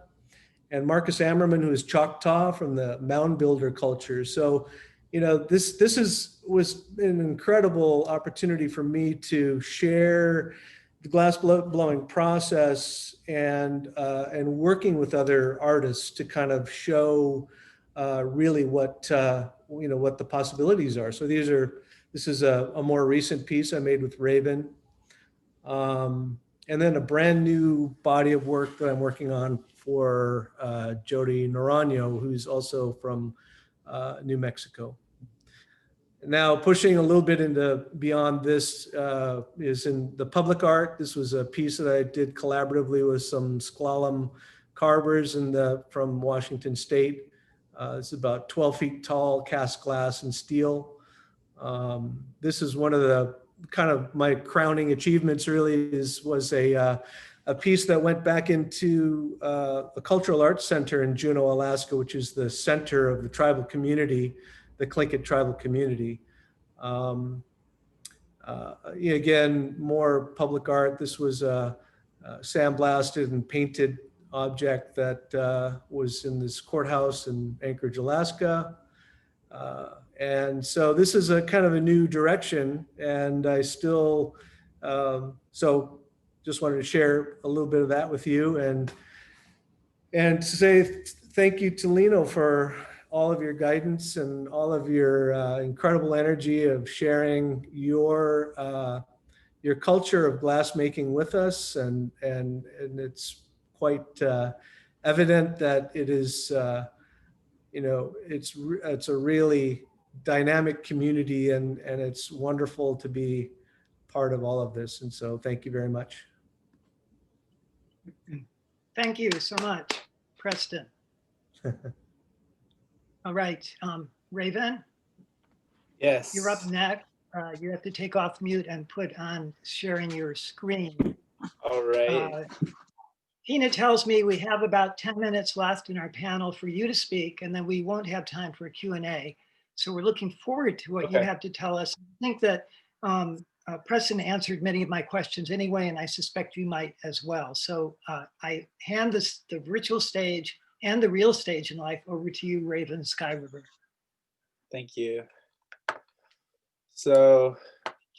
Speaker 10: and Marcus Ammerman, who is Choctaw from the mound builder culture. So, this was an incredible opportunity for me to share the glass blowing process and working with other artists to kind of show really what the possibilities are. So this is a more recent piece I made with Raven. And then a brand new body of work that I'm working on for Jody Naranjo, who's also from New Mexico. Now pushing a little bit into beyond this is in the public art. This was a piece that I did collaboratively with some slalom carvers from Washington State. It's about 12 feet tall, cast glass and steel. This is one of the kind of my crowning achievements really was a piece that went back into a cultural arts center in Juneau, Alaska, which is the center of the tribal community, the Tlingit tribal community. Again, more public art. This was a sandblasted and painted object that was in this courthouse in Anchorage, Alaska. And so this is a kind of a new direction, and I still, so just wanted to share a little bit of that with you and to say thank you to Lino for all of your guidance and all of your incredible energy of sharing your culture of glass making with us. And it's quite evident that it is, it's a really dynamic community, and it's wonderful to be part of all of this. And so thank you very much.
Speaker 4: Thank you so much, Preston. All right, Raven,
Speaker 11: Yes.
Speaker 4: you're up next. You have to take off mute and put on sharing your screen.
Speaker 11: All right.
Speaker 4: Tina tells me we have about 10 minutes left in our panel for you to speak, and then we won't have time for a Q&A. So we're looking forward to what you
Speaker 11: Okay.
Speaker 4: have to tell us. I think that Preston answered many of my questions anyway, and I suspect you might as well. So I hand the virtual stage and the real stage in life over to you, Raven Sky River.
Speaker 11: Thank you. So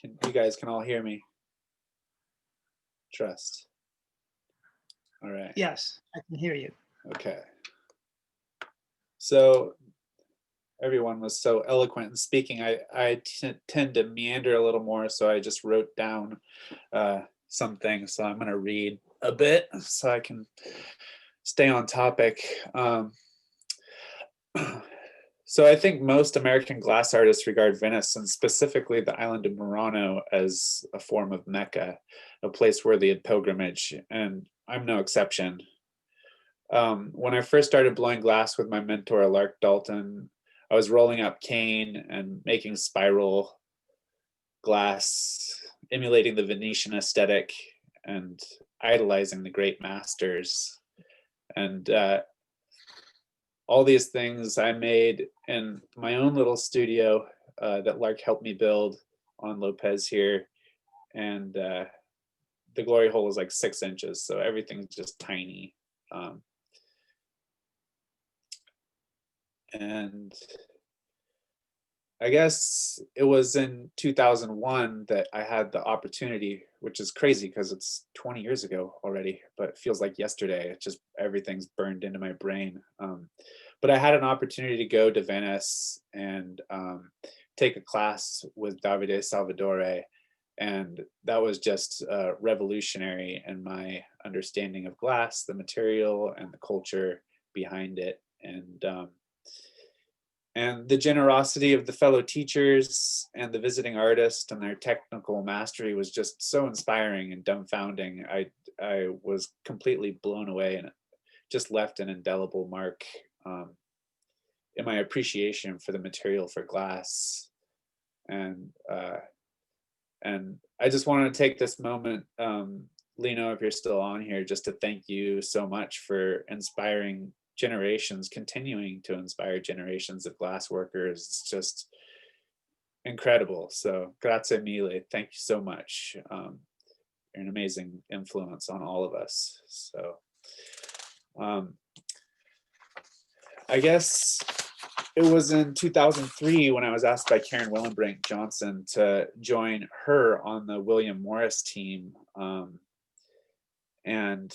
Speaker 11: you guys can all hear me? Trust. All right.
Speaker 4: Yes, I can hear you.
Speaker 11: Okay. So everyone was so eloquent in speaking. I tend to meander a little more, so I just wrote down some things. So I'm going to read a bit so I can stay on topic. So I think most American glass artists regard Venice, and specifically the island of Morano, as a form of Mecca, a place worthy of pilgrimage, and I'm no exception. When I first started blowing glass with my mentor, Lark Dalton, I was rolling up cane and making spiral glass, emulating the Venetian aesthetic and idolizing the great masters. And all these things I made in my own little studio that Lark helped me build on Lopez here. And the glory hole is like 6 inches, so everything's just tiny. And I guess it was in 2001 that I had the opportunity, which is crazy because it's 20 years ago already, but it feels like yesterday. It just, everything's burned into my brain. But I had an opportunity to go to Venice and take a class with Davide Salvadore. And that was just revolutionary in my understanding of glass, the material and the culture behind it. And the generosity of the fellow teachers and the visiting artists and their technical mastery was just so inspiring and dumbfounding. I was completely blown away, and it just left an indelible mark in my appreciation for the material for glass. And I just want to take this moment, Lino, if you're still on here, just to thank you so much for inspiring generations, continuing to inspire generations of glass workers. It's just incredible. So grazie mille. Thank you so much. You're an amazing influence on all of us. So I guess it was in 2003 when I was asked by Karen Willenbrink Johnson to join her on the William Morris team. And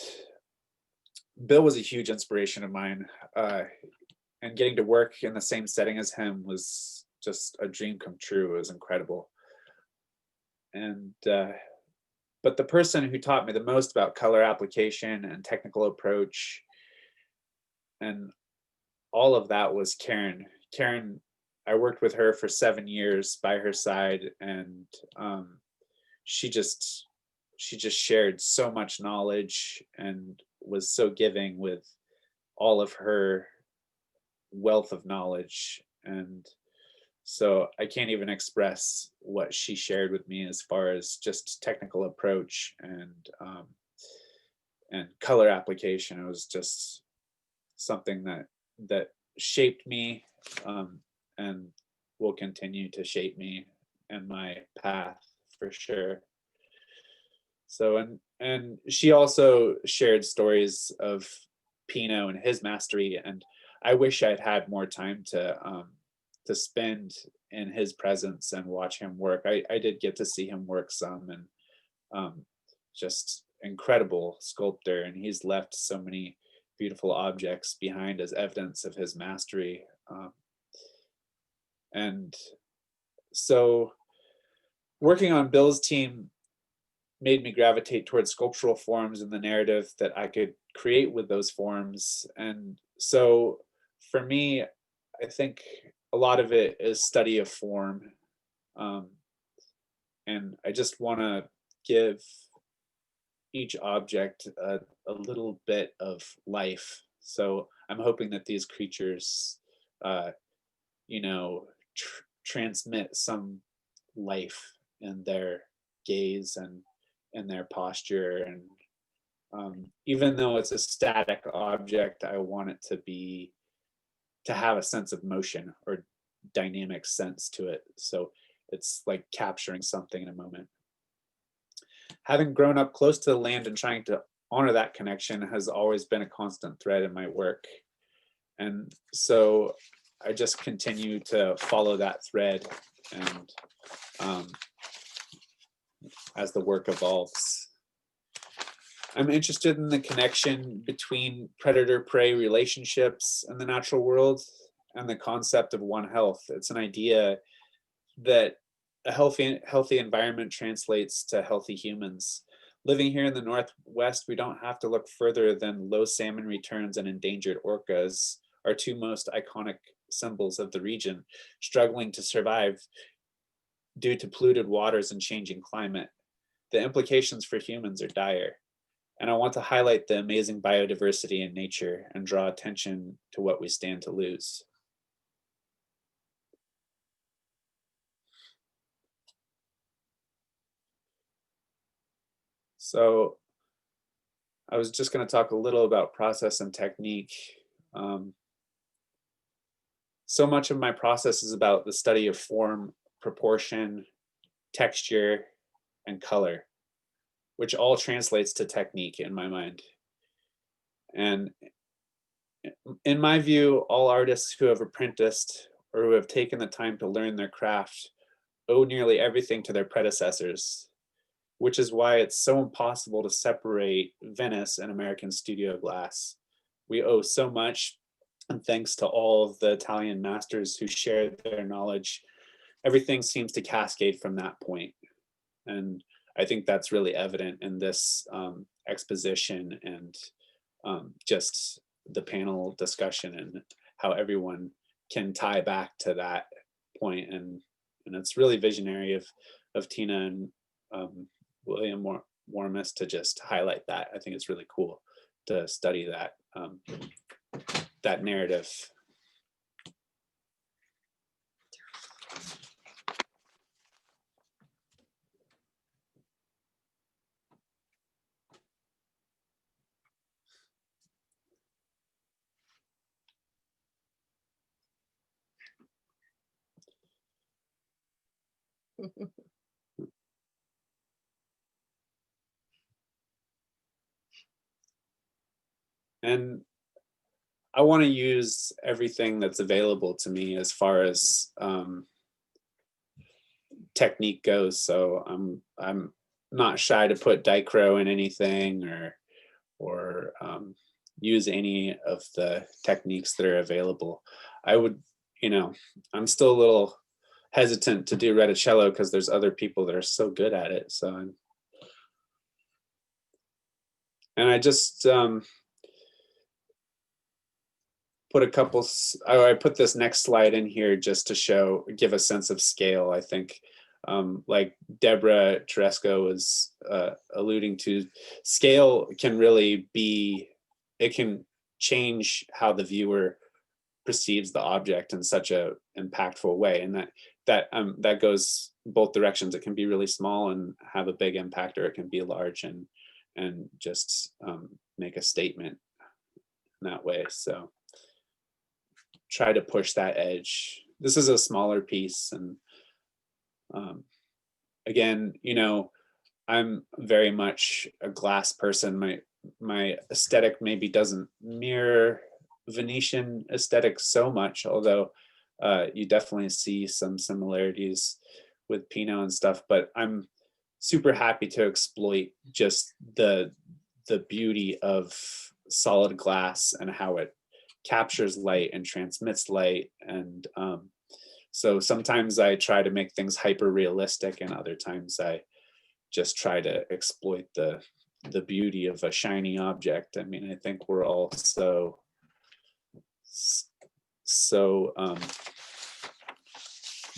Speaker 11: Bill was a huge inspiration of mine, and getting to work in the same setting as him was just a dream come true. It was incredible. And but the person who taught me the most about color application and technical approach and all of that was Karen. Karen, I worked with her for 7 years by her side, and she just shared so much knowledge and was so giving with all of her wealth of knowledge. And so I can't even express what she shared with me as far as just technical approach and color application. It was just something that shaped me and will continue to shape me and my path for sure. So, and she also shared stories of Pino and his mastery, and I wish I'd had more time to spend in his presence and watch him work. I did get to see him work some, and just incredible sculptor, and he's left so many beautiful objects behind as evidence of his mastery. And so working on Bill's team made me gravitate towards sculptural forms in the narrative that I could create with those forms. And so for me, I think a lot of it is study of form. And I just want to give each object a little bit of life. So I'm hoping that these creatures, you know, transmit some life in their gaze and in their posture. And even though it's a static object, I want it to have a sense of motion or dynamic sense to it. So it's like capturing something in a moment. Having grown up close to the land and trying to honor that connection has always been a constant thread in my work. And so I just continue to follow that thread, and as the work evolves. I'm interested in the connection between predator-prey relationships in the natural world and the concept of one health. It's an idea that a healthy environment translates to healthy humans. Living here in the Northwest, we don't have to look further than low salmon returns and endangered orcas, our two most iconic symbols of the region, struggling to survive due to polluted waters and changing climate. The implications for humans are dire. And I want to highlight the amazing biodiversity in nature and draw attention to what we stand to lose. So I was just going to talk a little about process and technique. So much of my process is about the study of form, proportion, texture, and color, which all translates to technique in my mind. And in my view, all artists who have apprenticed or who have taken the time to learn their craft owe nearly everything to their predecessors, which is why it's so impossible to separate Venice and American studio glass. We owe so much, and thanks to all of the Italian masters who shared their knowledge, everything seems to cascade from that point. And I think that's really evident in this exposition and just the panel discussion and how everyone can tie back to that point. And it's really visionary of Tina and William Warmus to just highlight that. I think it's really cool to study that, that narrative. And I want to use everything that's available to me as far as technique goes. So I'm not shy to put dichro in anything or use any of the techniques that are available. I would, I'm still a little hesitant to do Reticello because there's other people that are so good at it. So, and I just put a couple, I put this next slide in here just to give a sense of scale. I think like Deborah Cheresco was alluding to, scale can really be, it can change how the viewer perceives the object in such a impactful way. And that goes both directions. It can be really small and have a big impact, or it can be large and just make a statement in that way. So try to push that edge. This is a smaller piece, and again, I'm very much a glass person. My aesthetic maybe doesn't mirror Venetian aesthetic so much, although you definitely see some similarities with Pinot and stuff, but I'm super happy to exploit just the beauty of solid glass and how it captures light and transmits light. And so sometimes I try to make things hyper realistic, and other times I just try to exploit the the beauty of a shiny object. I mean, I think we're all so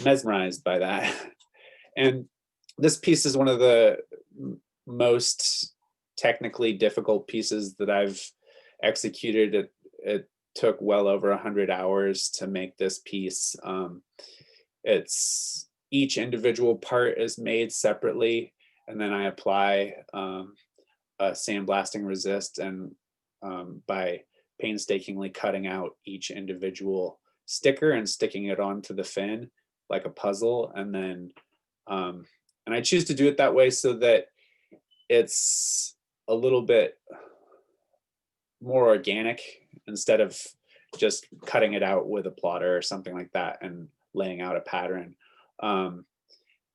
Speaker 11: mesmerized by that. And this piece is one of the most technically difficult pieces that I've executed. It took well over 100 hours to make this piece. It's each individual part is made separately, and then I apply a sandblasting resist, and by painstakingly cutting out each individual sticker and sticking it onto the fin like a puzzle. And then and I choose to do it that way so that it's a little bit more organic, instead of just cutting it out with a plotter or something like that and laying out a pattern.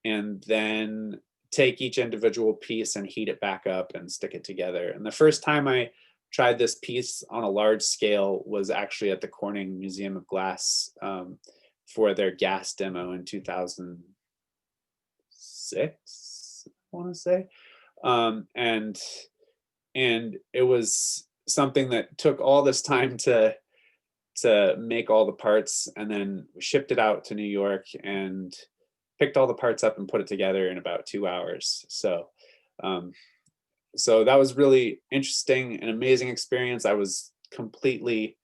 Speaker 11: And then take each individual piece and heat it back up and stick it together. And the first time I tried this piece on a large scale was actually at the Corning Museum of Glass for their gas demo in 2006, I want to say. And it was something that took all this time to make all the parts, and then shipped it out to New York and picked all the parts up and put it together in about 2 hours. So so that was really interesting, an amazing experience. I was completely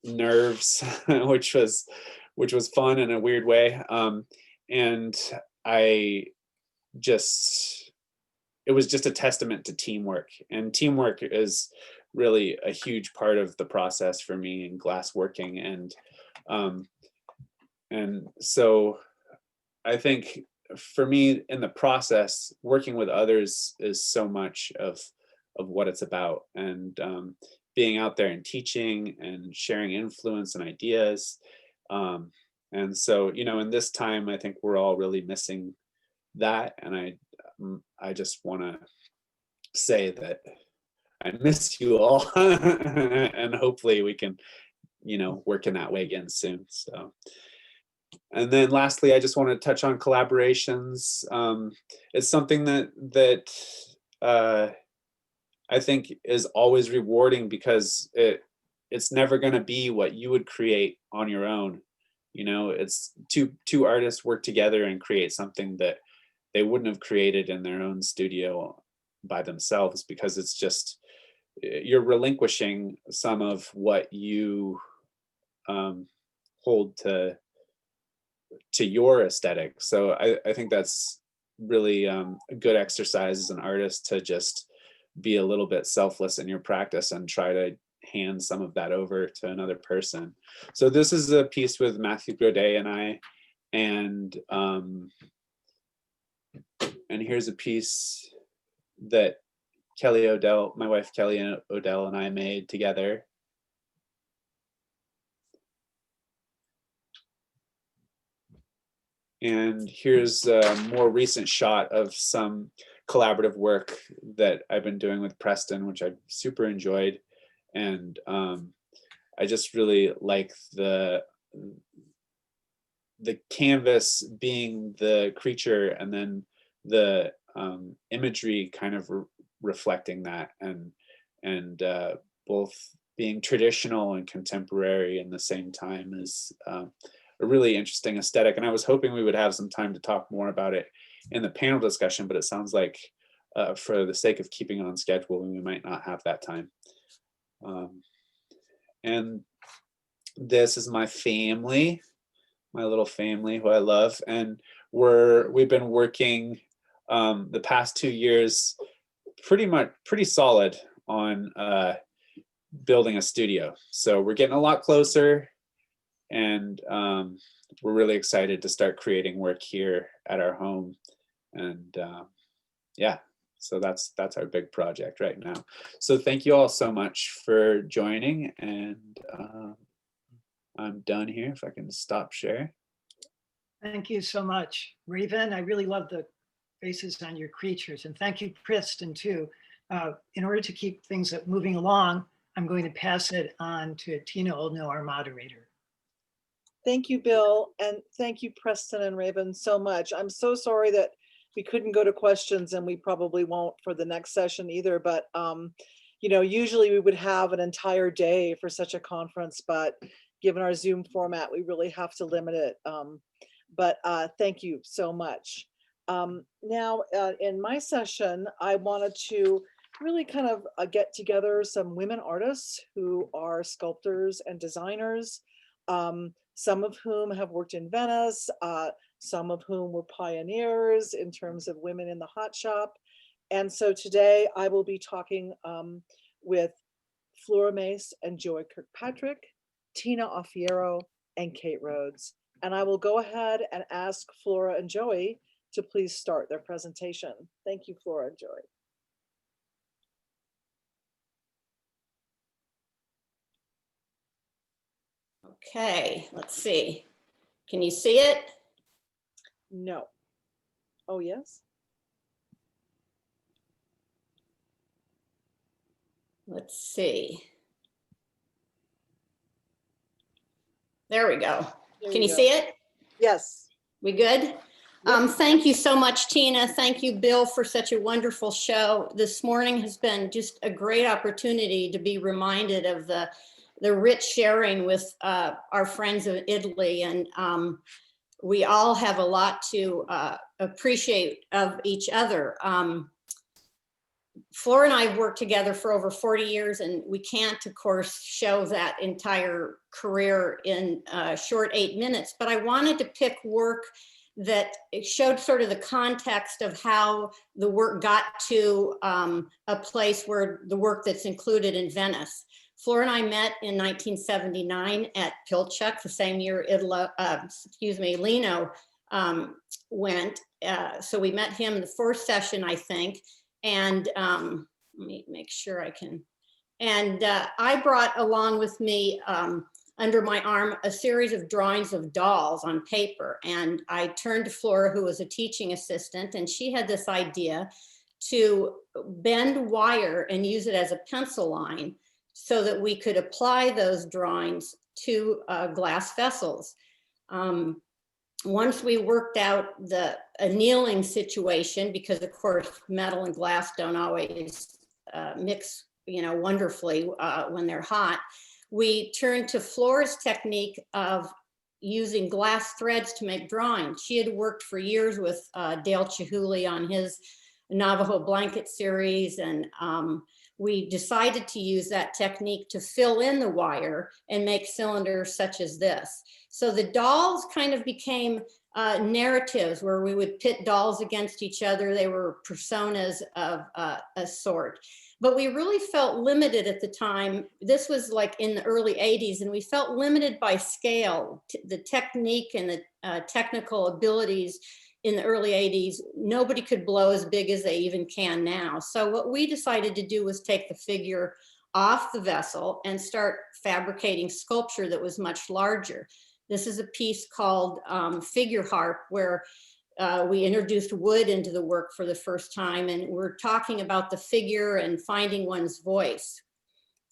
Speaker 11: nerves, which was fun in a weird way. And it was just a testament to teamwork, and teamwork is really a huge part of the process for me in glass working. And so I think for me in the process, working with others is so much of what it's about. And being out there and teaching and sharing influence and ideas. And so, in this time, I think we're all really missing that. And I just want to say that I miss you all, and hopefully we can, work in that way again soon. So, and then lastly, I just want to touch on collaborations. It's something that I think is always rewarding, because it's never going to be what you would create on your own. It's two artists work together and create something that they wouldn't have created in their own studio by themselves, because it's just, you're relinquishing some of what you hold to your aesthetic. So I think that's really a good exercise as an artist, to just be a little bit selfless in your practice and try to hand some of that over to another person. So this is a piece with Matthew Godet and I, and here's a piece that Kelly Odell, my wife Kelly Odell, and I made together. And here's a more recent shot of some collaborative work that I've been doing with Preston, which I super enjoyed. And I just really like the canvas being the creature, and then the imagery kind of reflecting that, and both being traditional and contemporary in the same time is a really interesting aesthetic. And I was hoping we would have some time to talk more about it in the panel discussion, but it sounds like for the sake of keeping on schedule, we might not have that time. And this is my family, my little family who I love, and we've been working the past 2 years pretty solid on building a studio. So we're getting a lot closer, and we're really excited to start creating work here at our home. And yeah, so that's our big project right now. So thank you all so much for joining, and I'm done here. If I can stop sharing.
Speaker 4: Thank you so much, Raven. I really love the faces on your creatures, and thank you, Preston, too. In order to keep things moving along, I'm going to pass it on to Tina Oldknow, our moderator.
Speaker 3: Thank you, Bill, and thank you, Preston and Raven, so much. I'm so sorry that we couldn't go to questions, and we probably won't for the next session either, but you know, usually we would have an entire day for such a conference, but given our Zoom format, we really have to limit it. But thank you so much. Now, in my session, I wanted to really kind of get together some women artists who are sculptors and designers, some of whom have worked in Venice, some of whom were pioneers in terms of women in the hot shop. And so today I will be talking with Flora Mace and Joy Kirkpatrick, Tina Offiero, and Kate Rhodes. And I will go ahead and ask Flora and Joey to please start their presentation. Thank you, Flora and Joy.
Speaker 12: Okay, let's see. Can you see it?
Speaker 3: No. Oh, yes?
Speaker 12: Let's see. There we go. Can you see it?
Speaker 3: Yes.
Speaker 12: We good? Thank you so much, Tina. Thank you, Bill, for such a wonderful show. This morning has been just a great opportunity to be reminded of the rich sharing with our friends of Italy. And we all have a lot to appreciate of each other. Flora and I have worked together for over 40 years, and we can't, of course, show that entire career in a short 8 minutes, but I wanted to pick work that it showed sort of the context of how the work got to a place where the work that's included in Venice. Flora and I met in 1979 at Pilchuck, the same year Lino went. So we met him in the first session, I think. And let me make sure I can. And I brought along with me under my arm a series of drawings of dolls on paper. And I turned to Flora, who was a teaching assistant, and she had this idea to bend wire and use it as a pencil line so that we could apply those drawings to glass vessels. Once we worked out the annealing situation, because of course metal and glass don't always mix, you know, wonderfully when they're hot, we turned to Flora's technique of using glass threads to make drawings. She had worked for years with Dale Chihuly on his Navajo blanket series, and we decided to use that technique to fill in the wire and make cylinders such as this. So the dolls kind of became narratives where we would pit dolls against each other. They were personas of a sort. But we really felt limited at the time. This was like in the early 80s, and we felt limited by scale. The technique and the technical abilities in the early 80s, nobody could blow as big as they even can now. So what we decided to do was take the figure off the vessel and start fabricating sculpture that was much larger. This is a piece called Figure Harp, where we introduced wood into the work for the first time, and we're talking about the figure and finding one's voice.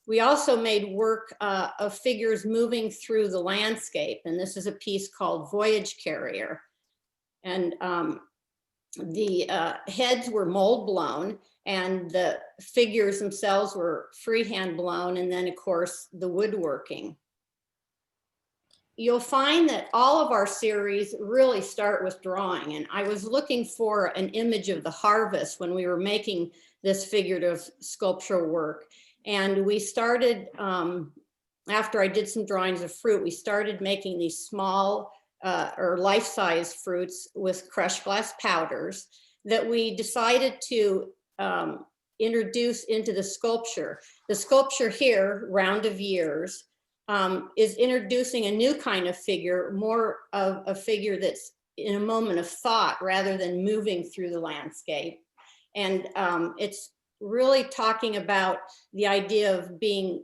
Speaker 12: We also made work of figures moving through the landscape, and this is a piece called Voyage Carrier. And the heads were mold blown, and the figures themselves were freehand blown, and then of course the woodworking. You'll find that all of our series really start with drawing, and I was looking for an image of the harvest when we were making this figurative sculptural work. And we started, after I did some drawings of fruit, we started making these small or life-size fruits with crushed glass powders that we decided to introduce into the sculpture. The sculpture here, Round of Years, is introducing a new kind of figure, more of a figure that's in a moment of thought rather than moving through the landscape. And it's really talking about the idea of being,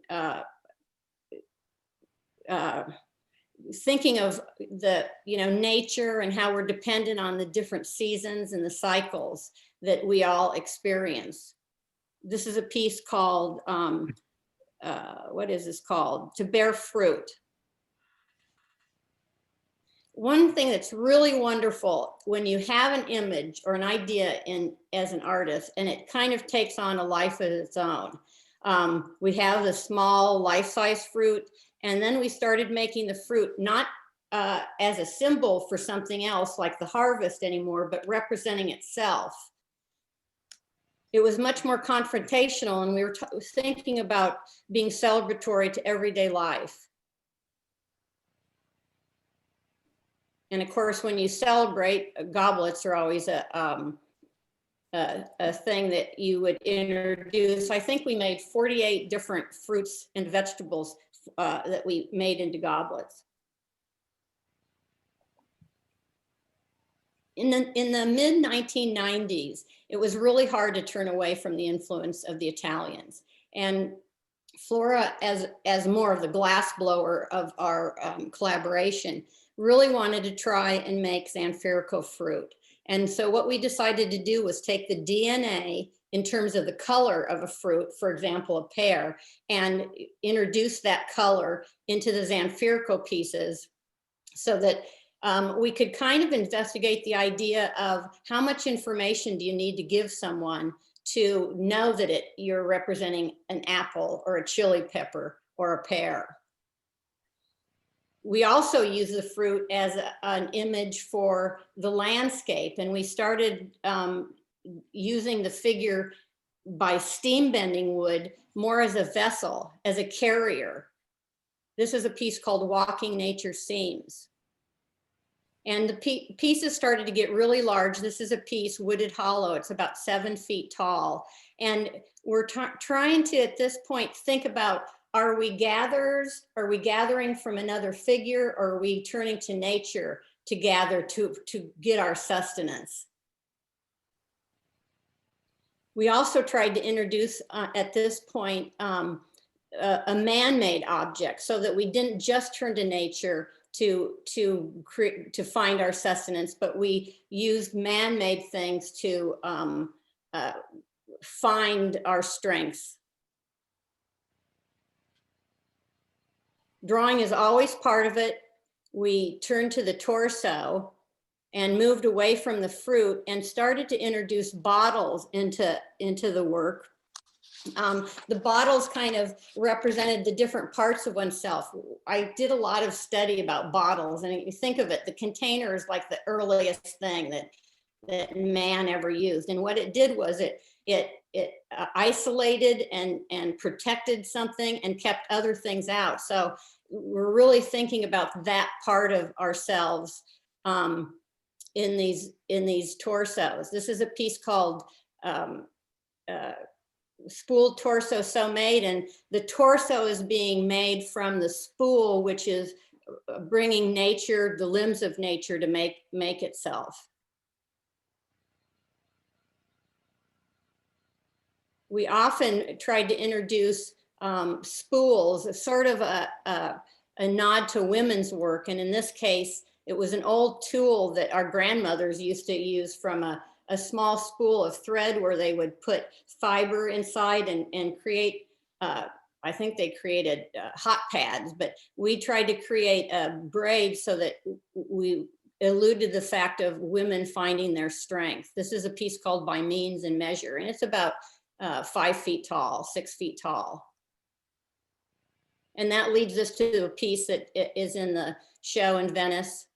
Speaker 12: thinking of the, you know, nature and how we're dependent on the different seasons and the cycles that we all experience. This is a piece called, what is this called? To Bear Fruit. one thing that's really wonderful when you have an image or an idea as an artist, and it kind of takes on a life of its own. We have the small life-size fruit, and then we started making the fruit not as a symbol for something else like the harvest anymore, but representing itself. It was much more confrontational, and we were thinking about being celebratory to everyday life. And of course, when you celebrate, goblets are always a thing that you would introduce. I think we made 48 different fruits and vegetables that we made into goblets. In the mid 1990s, it was really hard to turn away from the influence of the Italians. And Flora, as more of the glass blower of our collaboration, really wanted to try and make Zanfirico fruit. And so what we decided to do was take the DNA in terms of the color of a fruit, for example, a pear, and introduce that color into the Zanfirico pieces so that we could kind of investigate the idea of how much information do you need to give someone to know that you're representing an apple or a chili pepper or a pear. We also use the fruit as an image for the landscape, and we started using the figure by steam bending wood more as a vessel, as a carrier. This is a piece called Walking Nature Seams. And the pieces started to get really large. This is a piece, wooded hollow. It's about 7 feet tall. And we're trying to, at this point, think about, are we gatherers? Are we gathering from another figure? Or are we turning to nature to gather to get our sustenance? We also tried to introduce, at this point, a man-made object so that we didn't just turn to nature to find our sustenance, but we used man-made things to find our strengths. Drawing is always part of it. We turned to the torso and moved away from the fruit and started to introduce bottles into the work. The bottles kind of represented the different parts of oneself. I did a lot of study about bottles, and you think of it, the container is like the earliest thing that man ever used. And what it did was it isolated and protected something and kept other things out. So we're really thinking about that part of ourselves in these torsos. This is a piece called Spool Torso So Made, and the torso is being made from the spool, which is bringing nature, the limbs of nature, to make itself. We often tried to introduce spools, sort of a nod to women's work, and in this case, it was an old tool that our grandmothers used to use from a small spool of thread where they would put fiber inside and create, I think they created hot pads, but we tried to create a braid so that we eluded the fact of women finding their strength. This is a piece called By Means and Measure, and it's about 5 feet tall, 6 feet tall. And that leads us to a piece that is in the show in Venice.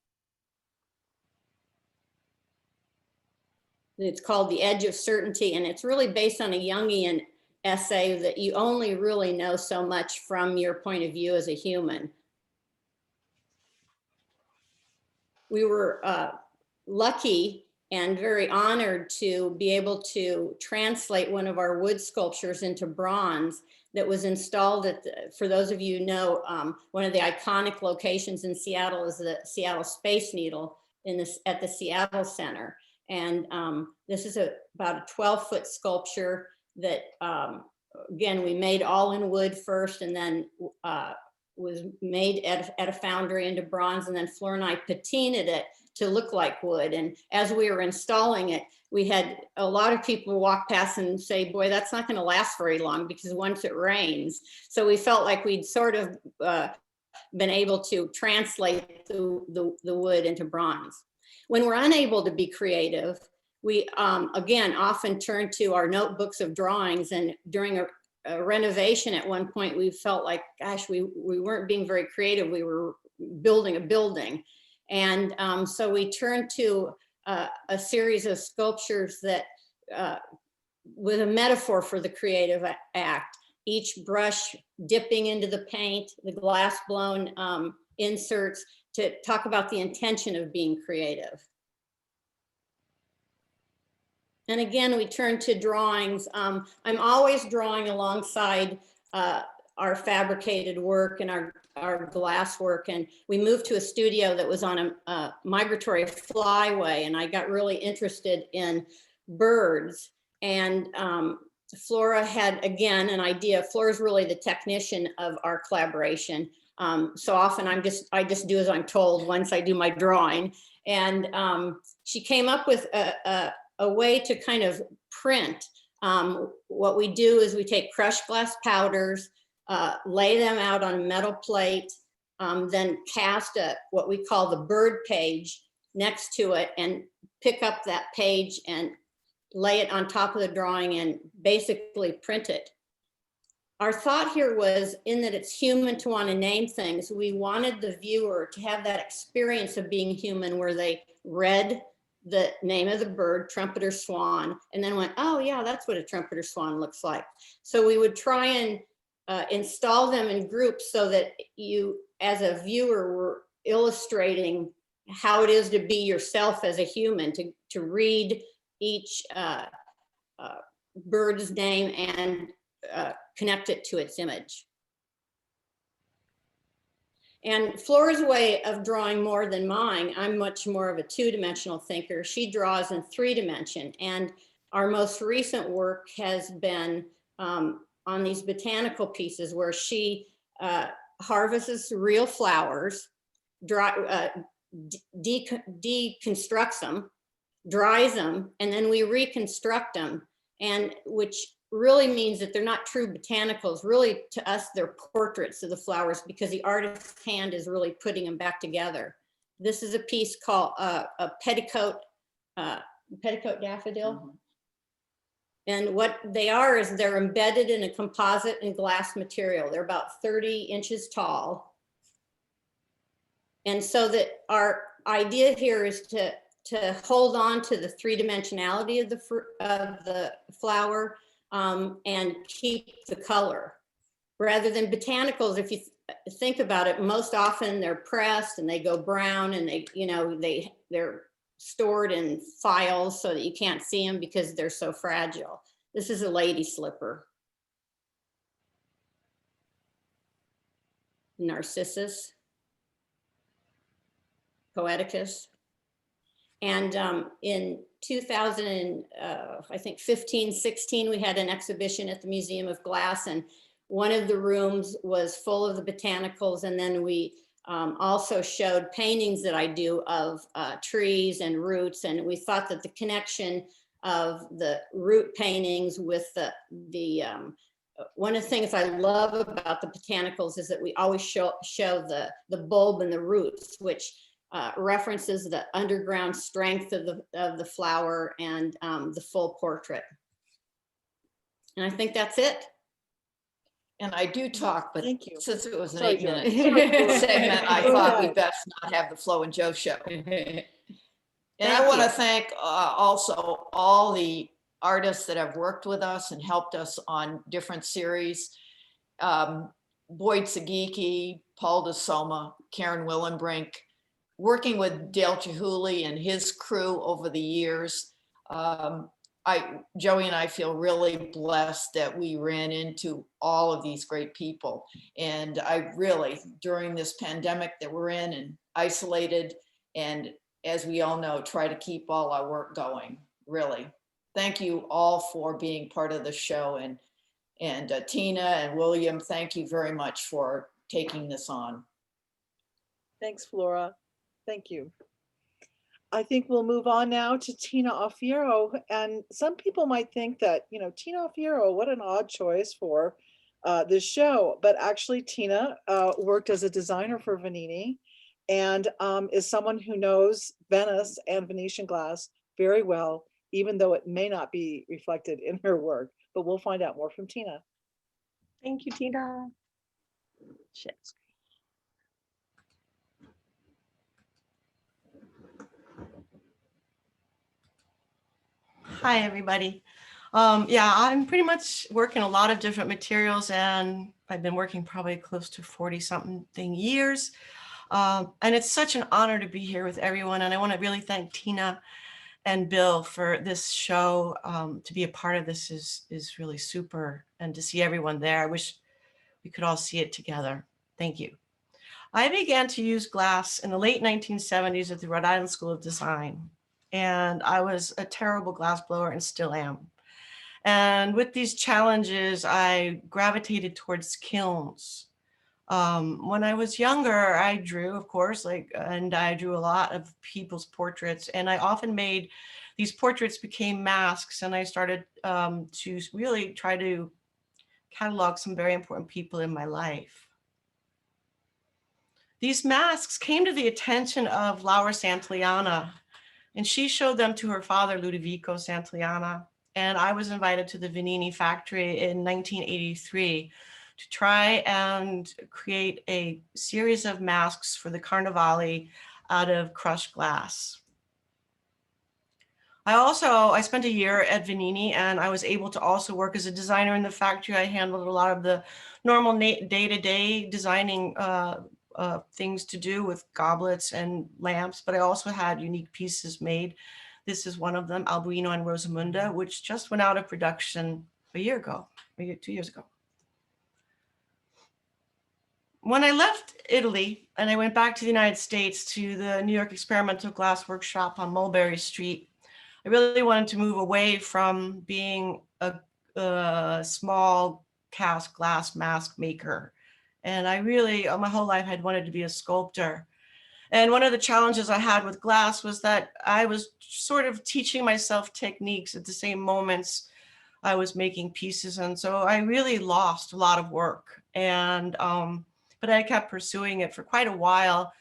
Speaker 12: It's called The Edge of Certainty, and it's really based on a Jungian essay that you only really know so much from your point of view as a human. We were lucky and very honored to be able to translate one of our wood sculptures into bronze that was installed at, for those of you who know, one of the iconic locations in Seattle is the Seattle Space Needle at the Seattle Center. And this is about a 12-foot sculpture that, again, we made all in wood first, and then was made at a foundry into bronze, and then Flora and I patinaed it to look like wood. And as we were installing it, we had a lot of people walk past and say, boy, that's not going to last very long because once it rains. So we felt like we'd sort of been able to translate the wood into bronze. When we're unable to be creative, we again often turn to our notebooks of drawings, and during a renovation at one point, we felt like, gosh, we weren't being very creative. We were building a building. And so we turned to a series of sculptures that, with a metaphor for the creative act, each brush dipping into the paint, the glass blown inserts, to talk about the intention of being creative. And again, we turn to drawings. I'm always drawing alongside our fabricated work and our glass work. And we moved to a studio that was on a migratory flyway, and I got really interested in birds. And Flora had, again, an idea. Flora's really the technician of our collaboration. So often I just do as I'm told once I do my drawing. And she came up with a way to kind of print. What we do is we take crushed glass powders, lay them out on a metal plate, then cast what we call the bird page next to it, and pick up that page and lay it on top of the drawing and basically print it. Our thought here was, in that it's human to want to name things, we wanted the viewer to have that experience of being human, where they read the name of the bird, trumpeter swan, and then went, oh yeah, that's what a trumpeter swan looks like. So we would try and install them in groups so that you, as a viewer, were illustrating how it is to be yourself as a human, to read each bird's name and connect it to its image. And Flora's way of drawing more than mine, I'm much more of a two-dimensional thinker. She draws in 3-dimension. And our most recent work has been on these botanical pieces, where she harvests real flowers, deconstructs them, dries them, and then we reconstruct them, and which really means that they're not true botanicals. Really, to us, they're portraits of the flowers, because the artist's hand is really putting them back together. This is a piece called a petticoat daffodil. Mm-hmm. And what they are is they're embedded in a composite and glass material. They're about 30 inches tall. And so that our idea here is to hold on to the 3-dimensionality of the flower, and keep the color. Rather than botanicals, if you think about it, most often they're pressed and they go brown, and they're stored in files so that you can't see them because they're so fragile. This is a lady slipper. Narcissus, Poeticus. And in 2015, 16, we had an exhibition at the Museum of Glass, and one of the rooms was full of the botanicals. And then we also showed paintings that I do of trees and roots. And we thought that the connection of the root paintings with one of the things I love about the botanicals is that we always show the bulb and the roots, which references the underground strength of the flower and the full portrait. And I think that's it.
Speaker 13: And I do talk, but
Speaker 3: Thank you.
Speaker 13: since it was an
Speaker 3: Sorry,
Speaker 13: 8-minute segment, I
Speaker 3: Go
Speaker 13: thought
Speaker 3: ahead.
Speaker 13: we best not have the Flo and Joe show. And
Speaker 3: Thank
Speaker 13: I want to
Speaker 3: you.
Speaker 13: thank also all the artists that have worked with us and helped us on different series. Boyd Sagiki, Paul DeSoma, Karen Willenbrink, working with Dale Chihuly and his crew over the years. Joey and I feel really blessed that we ran into all of these great people. And I really, during this pandemic that we're in and isolated, and as we all know, try to keep all our work going, really. Thank you all for being part of the show. And Tina and William, thank you very much for taking this on.
Speaker 3: Thanks, Flora. Thank you. I think we'll move on now to Tina Alfiero. And some people might think that, Tina Alfiero, what an odd choice for this show. But actually, Tina worked as a designer for Venini, and is someone who knows Venice and Venetian glass very well, even though it may not be reflected in her work. But we'll find out more from Tina.
Speaker 14: Thank you, Tina. Shit. Hi, everybody. Yeah, I'm pretty much working a lot of different materials, and I've been working probably close to 40-something years. And it's such an honor to be here with everyone. And I want to really thank Tina and Bill for this show. To be a part of this is really super, and to see everyone there. I wish we could all see it together. Thank you. I began to use glass in the late 1970s at the Rhode Island School of Design. And I was a terrible glass blower and still am. And with these challenges, I gravitated towards kilns. When I was younger, I drew, of course, and I drew a lot of people's portraits. And I often made these portraits became masks. And I started to really try to catalog some very important people in my life. These masks came to the attention of Laura Santillana, and she showed them to her father, Ludovico Santillana. And I was invited to the Venini factory in 1983 to try and create a series of masks for the Carnevale out of crushed glass. I spent a year at Venini, and I was able to also work as a designer in the factory. I handled a lot of the normal day-to-day designing things to do with goblets and lamps, but I also had unique pieces made. This is one of them, Albuino and Rosamunda, which just went out of production a year ago, 2 years ago. When I left Italy and I went back to the United States to the New York Experimental Glass Workshop on Mulberry Street, I really wanted to move away from being a small cast glass mask maker. And I really, my whole life, had wanted to be a sculptor. And one of the challenges I had with glass was that I was sort of teaching myself techniques at the same moments I was making pieces. And so I really lost a lot of work. And, but I kept pursuing it for quite a while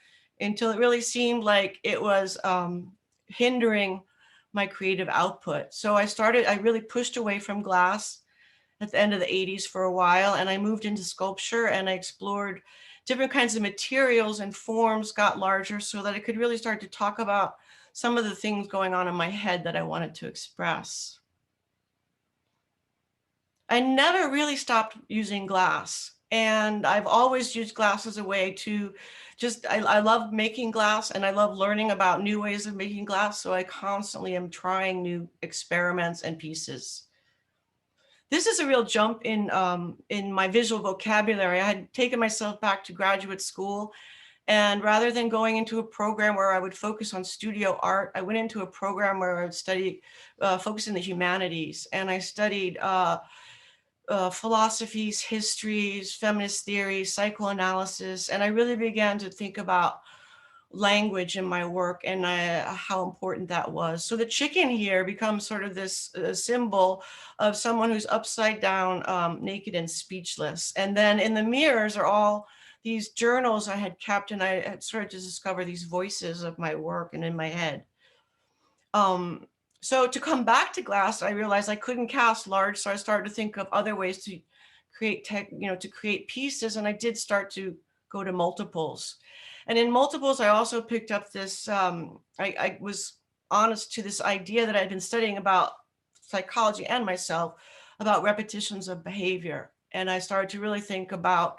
Speaker 14: until it really seemed like it was hindering my creative output. So I really pushed away from glass at the end of the 80s for a while, and I moved into sculpture, and I explored different kinds of materials and forms, got larger, so that I could really start to talk about some of the things going on in my head that I wanted to express. I never really stopped using glass, and I've always used glass as a way to I love making glass, and I love learning about new ways of making glass, so I constantly am trying new experiments and pieces. This is a real jump in my visual vocabulary. I had taken myself back to graduate school, and rather than going into a program where I would focus on studio art, I went into a program where I would study, focus in the humanities, and I studied philosophies, histories, feminist theories, psychoanalysis, and I really began to think about language in my work and how important that was. So the chicken here becomes sort of this symbol of someone who's upside down, naked and speechless. And then in the mirrors are all these journals I had kept, and I had started to discover these voices of my work and in my head. So to come back to glass, I realized I couldn't cast large, so I started to think of other ways to create to create pieces, and I did start to go to multiples. And in multiples, I also picked up this, I was honest to this idea that I'd been studying about psychology and myself, about repetitions of behavior. And I started to really think about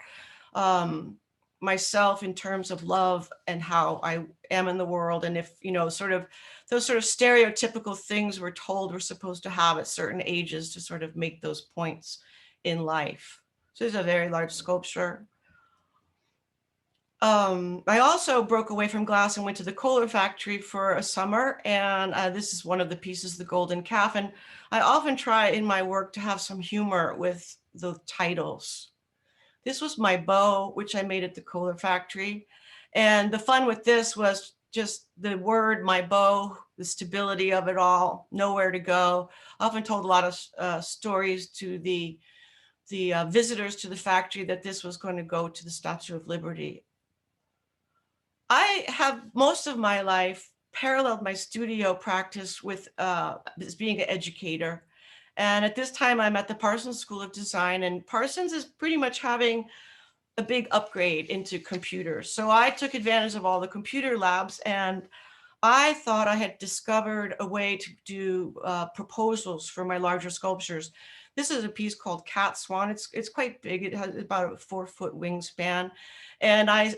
Speaker 14: myself in terms of love and how I am in the world. And if, sort of those sort of stereotypical things we're told we're supposed to have at certain ages to sort of make those points in life. So this is a very large sculpture. I also broke away from glass and went to the Kohler factory for a summer. And this is one of the pieces, the Golden Calf. And I often try in my work to have some humor with the titles. This was my bow, which I made at the Kohler factory. And the fun with this was just the word, my bow, the stability of it all, nowhere to go. I often told a lot of stories to the visitors to the factory that this was going to go to the Statue of Liberty. I have most of my life paralleled my studio practice with as being an educator. And at this time, I'm at the Parsons School of Design, and Parsons is pretty much having a big upgrade into computers. So I took advantage of all the computer labs, and I thought I had discovered a way to do proposals for my larger sculptures. This is a piece called Cat Swan. It's quite big. It has about a 4-foot wingspan. And I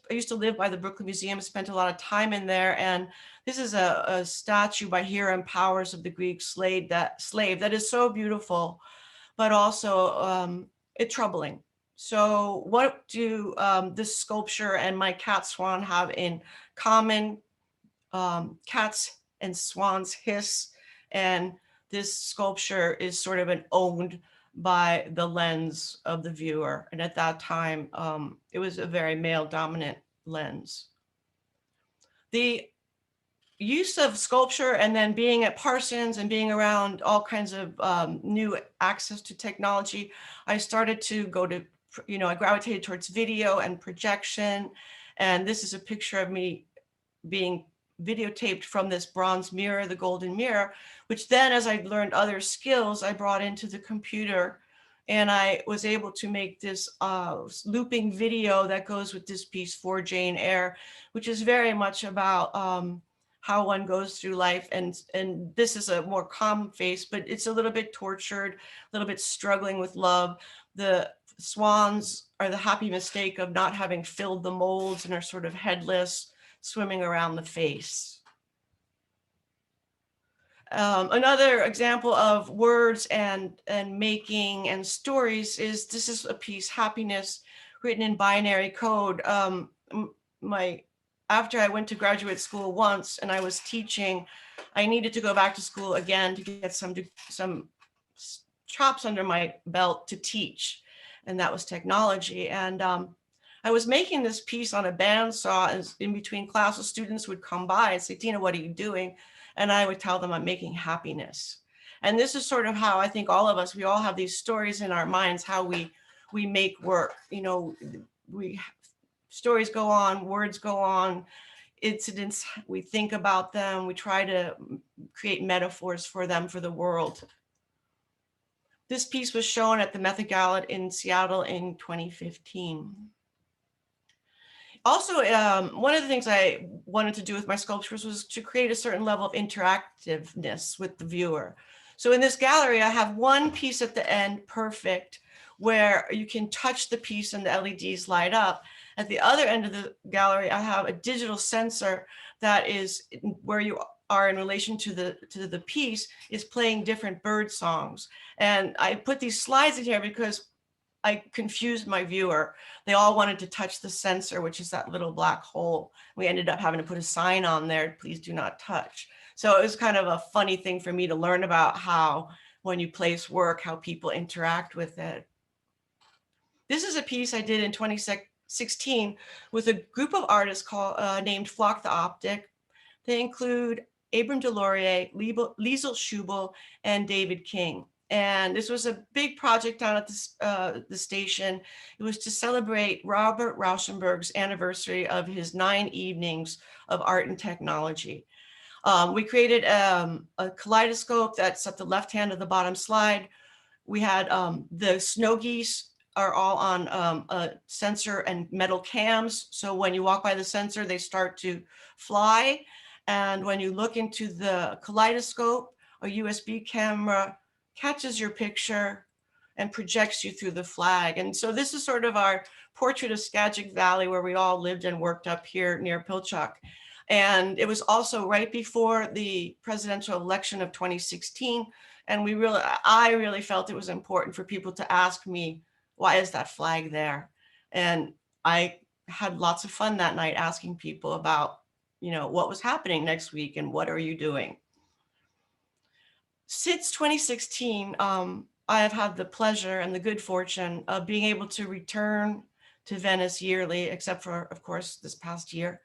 Speaker 14: used to live by the Brooklyn Museum, spent a lot of time in there. And this is a statue by Hiram Powers of the Greek slave that is so beautiful, but also it's troubling. So what do this sculpture and my cat swan have in common? Cats and swans hiss, and this sculpture is sort of owned by the lens of the viewer. And at that time, it was a very male dominant lens. The use of sculpture and then being at Parsons and being around all kinds of new access to technology, I started to go to, I gravitated towards video and projection. And this is a picture of me being videotaped from this bronze mirror, the golden mirror, which then as I learned other skills, I brought into the computer, and I was able to make this looping video that goes with this piece for Jane Eyre, which is very much about how one goes through life. And this is a more calm face, but it's a little bit tortured, a little bit struggling with love. The swans are the happy mistake of not having filled the molds and are sort of headless, swimming around the face. Another example of words and making and stories is, this is a piece, Happiness, written in binary code. After I went to graduate school once and I was teaching, I needed to go back to school again to get some chops under my belt to teach. And that was technology. And I was making this piece on a bandsaw, and in between classes, students would come by and say, Tina, what are you doing? And I would tell them I'm making happiness. And this is sort of how I think all of us, we all have these stories in our minds, how we make work. Stories go on, words go on, incidents, we think about them, we try to create metaphors for them for the world. This piece was shown at the Method Gala in Seattle in 2015. Also, one of the things I wanted to do with my sculptures was to create a certain level of interactiveness with the viewer. So in this gallery, I have one piece at the end, perfect, where you can touch the piece and the LEDs light up. At the other end of the gallery, I have a digital sensor that is where you are in relation to the piece is playing different bird songs. And I put these slides in here because I confused my viewer. They all wanted to touch the sensor, which is that little black hole. We ended up having to put a sign on there, please do not touch. So it was kind of a funny thing for me to learn about how, when you place work, how people interact with it. This is a piece I did in 2016 with a group of artists named Flock the Optic. They include Abram Delorier, Liesl Schubel, and David King. And this was a big project down at the station. It was to celebrate Robert Rauschenberg's anniversary of his 9 evenings of art and technology. We created a kaleidoscope that's at the left hand of the bottom slide. We had the snow geese are all on a sensor and metal cams. So when you walk by the sensor, they start to fly. And when you look into the kaleidoscope, a USB camera catches your picture and projects you through the flag. And so this is sort of our portrait of Skagit Valley, where we all lived and worked up here near Pilchuck. And it was also right before the presidential election of 2016. And I really felt it was important for people to ask me, why is that flag there? And I had lots of fun that night asking people about, what was happening next week and what are you doing? Since 2016, I have had the pleasure and the good fortune of being able to return to Venice yearly, except for, of course, this past year.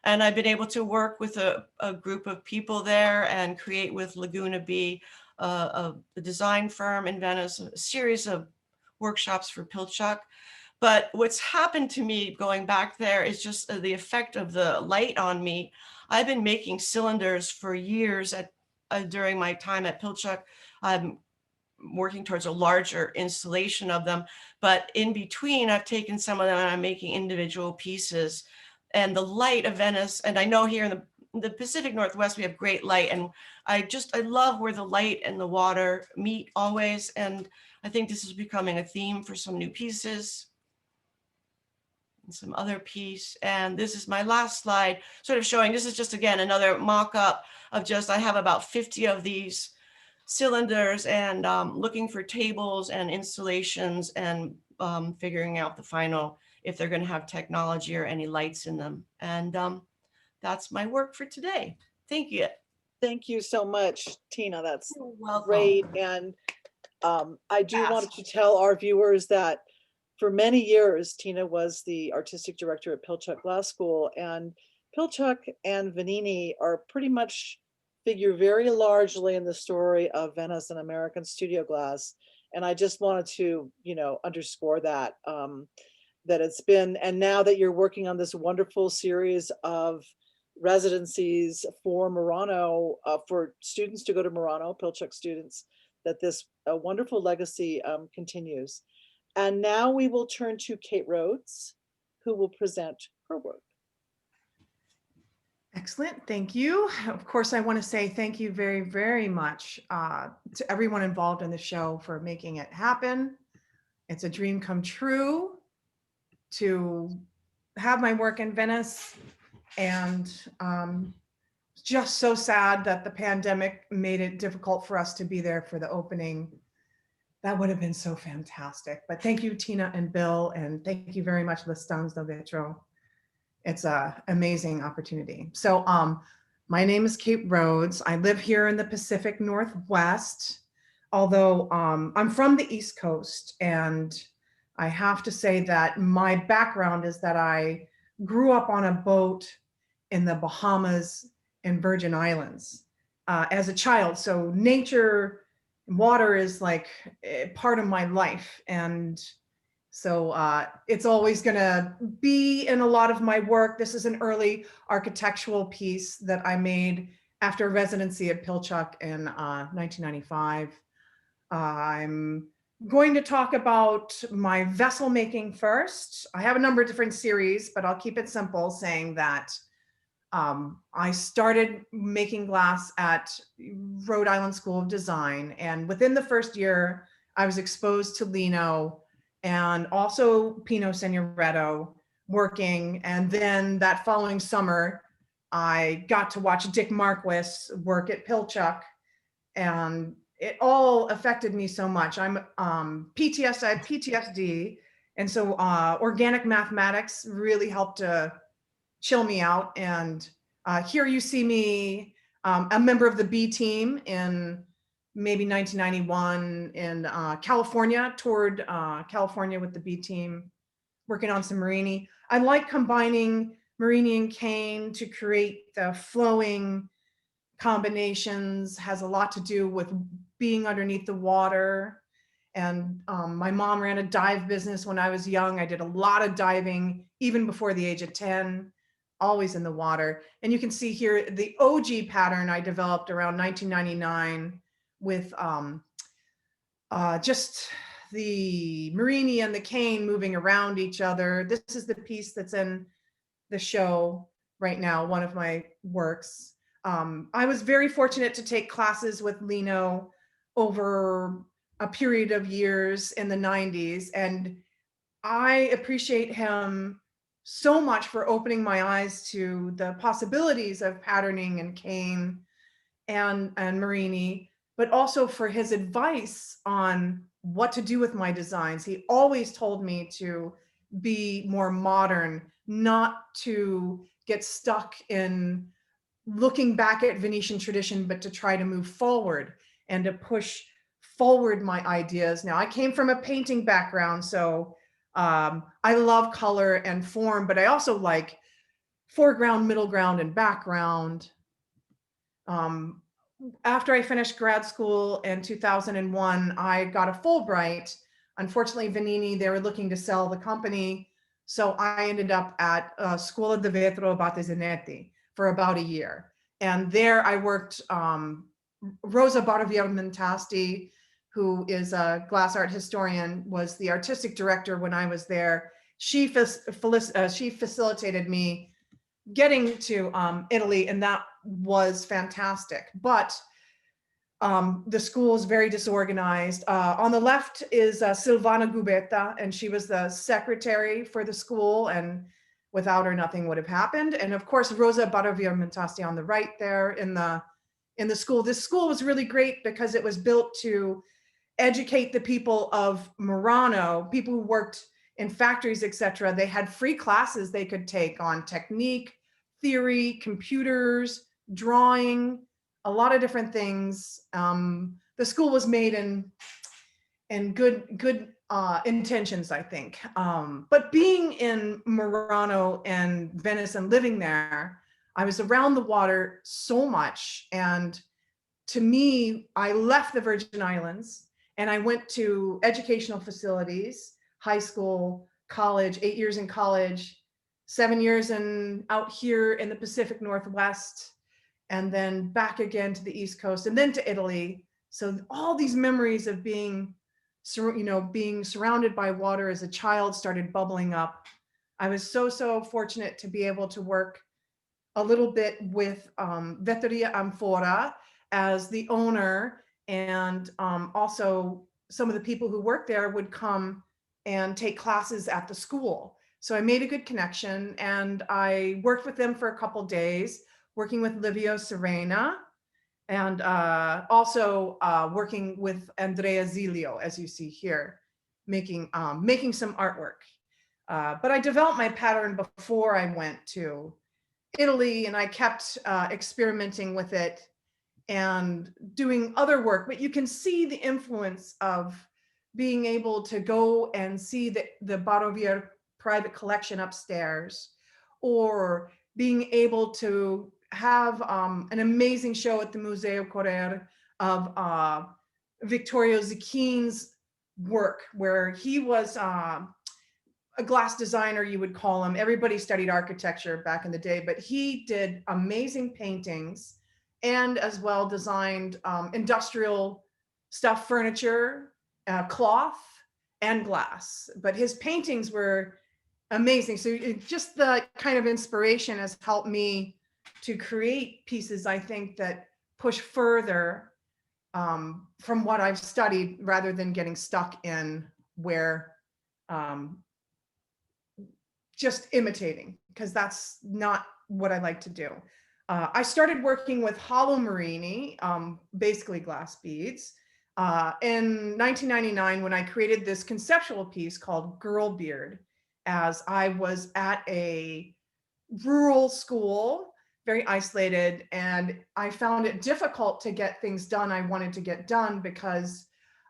Speaker 14: And I've been able to work with a group of people there and create with Laguna, a design firm in Venice, a series of workshops for Pilchuck. But what's happened to me going back there is just the effect of the light on me. I've been making cylinders for years during my time at Pilchuck. I'm working towards a larger installation of them, but in between I've taken some of them and I'm making individual pieces. And the light of Venice, and I know here in the Pacific Northwest we have great light, and I love where the light and the water meet always, and I think this is becoming a theme for some new pieces. Some other piece, and this is my last slide, sort of showing, this is just again another mock-up of just, I have about 50 of these cylinders, and looking for tables and installations, and figuring out the final, if they're going to have technology or any lights in them. And that's my work for today. Thank you.
Speaker 3: Thank you so much, Tina. That's
Speaker 14: You're welcome.
Speaker 3: great. And I do want to tell our viewers that for many years, Tina was the artistic director at Pilchuck Glass School, and Pilchuck and Venini are pretty much figure very largely in the story of Venice and American studio glass. And I just wanted to, underscore that, that it's been, and now that you're working on this wonderful series of residencies for Morano, for students to go to Morano, Pilchuck students, that this wonderful legacy continues. And now we will turn to Kate Rhodes, who will present her work.
Speaker 15: Excellent, thank you. Of course, I want to say thank you very, very much to everyone involved in the show for making it happen. It's a dream come true to have my work in Venice, and just so sad that the pandemic made it difficult for us to be there for the opening. That would have been so fantastic. But thank you, Tina and Bill, and thank you very much, Les Stones de Vitro. It's an amazing opportunity. So my name is Kate Rhodes. I live here in the Pacific Northwest, although I'm from the East Coast. And I have to say that my background is that I grew up on a boat in the Bahamas and Virgin Islands as a child. So nature, water is like part of my life. And so it's always gonna be in a lot of my work. This is an early architectural piece that I made after residency at Pilchuck in 1995. I'm going to talk about my vessel making first. I have a number of different series, but I'll keep it simple, saying that I started making glass at Rhode Island School of Design. And within the first year, I was exposed to Lino and also Pinot Signoretto working. And then that following summer, I got to watch Dick Marquess work at Pilchuck, and it all affected me so much. I'm I had PTSD. And so organic mathematics really helped to chill me out. And here you see me, a member of the B team in maybe 1991 in California, toured California with the B team, working on some Marini. I like combining Marini and cane to create the flowing combinations, has a lot to do with being underneath the water. And my mom ran a dive business when I was young. I did a lot of diving, even before the age of 10, always in the water. And you can see here the OG pattern I developed around 1999 with just the Marini and the cane moving around each other. This is the piece that's in the show right now, one of my works. I was very fortunate to take classes with Lino over a period of years in the 90s. And I appreciate him so much for opening my eyes to the possibilities of patterning and cane and Marini, but also for his advice on what to do with my designs. He always told me to be more modern, not to get stuck in looking back at Venetian tradition, but to try to move forward and to push forward my ideas. Now, I came from a painting background, so I love color and form, but I also like foreground, middle ground, and background. After I finished grad school in 2001, I got a Fulbright Unfortunately, Venini, they were looking to sell the company. So I ended up at Scuola di Vetro Battisanetti for about a year. And there I worked, Rosa Barbier-Mentasti, who is a glass art historian, was the artistic director when I was there. She facilitated me getting to Italy, and that was fantastic. But the school is very disorganized. On the left is Silvana Gubetta, and she was the secretary for the school, and without her, nothing would have happened. And of course, Rosa Barbier-Mentasti on the right there in the school. This school was really great because it was built to educate the people of Morano, people who worked in factories, etc. They had free classes they could take on technique, theory, computers, drawing, a lot of different things. The school was made in good intentions, I think. But being in Morano and Venice and living there, I was around the water so much. And to me, I left the Virgin Islands and I went to educational facilities, high school, college, 8 years in college, 7 years out here in the Pacific Northwest, and then back again to the East Coast and then to Italy. So all these memories of being surrounded by water as a child started bubbling up. I was so fortunate to be able to work a little bit with Vetteria Amphora as the owner, and also some of the people who work there would come and take classes at the school. So I made a good connection, and I worked with them for a couple days, working with Livio Serena, and also working with Andrea Zilio, as you see here, making some artwork. But I developed my pattern before I went to Italy, and I kept experimenting with it and doing other work. But you can see the influence of being able to go and see the Barovier private collection upstairs, or being able to have an amazing show at the Museo Correr of Vittorio Zucchin's work, where he was a glass designer, you would call him. Everybody studied architecture back in the day, but he did amazing paintings and as well designed industrial stuff, furniture, cloth, and glass. But his paintings were amazing. So just the kind of inspiration has helped me to create pieces, I think, that push further from what I've studied, rather than getting stuck in where just imitating, because that's not what I like to do. I started working with hollow Marini, basically glass beads, in 1999 when I created this conceptual piece called Girl Beard, as I was at a rural school, very isolated, and I found it difficult to get things done I wanted to get done because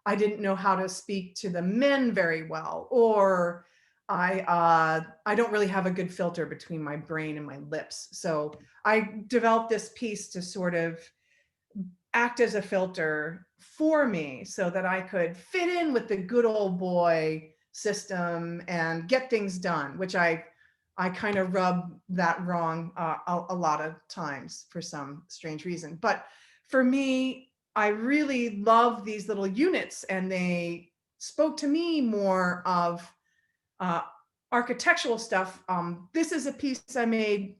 Speaker 15: I didn't know how to speak to the men very well, or I don't really have a good filter between my brain and my lips. So I developed this piece to sort of act as a filter for me so that I could fit in with the good old boy system and get things done, which I kind of rub that wrong a lot of times for some strange reason. But for me, I really love these little units, and they spoke to me more of architectural stuff. This is a piece I made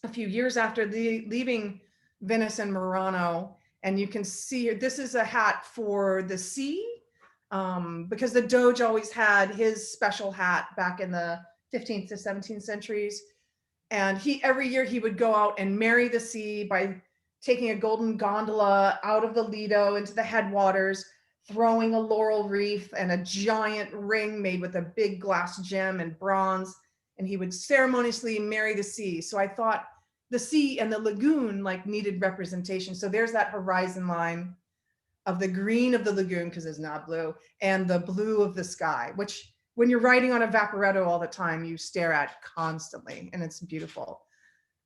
Speaker 15: a few years after leaving Venice and Morano. And you can see here, this is a hat for the sea, because the Doge always had his special hat back in the 15th to 17th centuries. And every year he would go out and marry the sea by taking a golden gondola out of the Lido into the headwaters, throwing a laurel wreath and a giant ring made with a big glass gem and bronze. And he would ceremoniously marry the sea. So I thought the sea and the lagoon needed representation. So there's that horizon line of the green of the lagoon, because it's not blue, and the blue of the sky, which when you're writing on a Vaporetto all the time, you stare at constantly, and it's beautiful.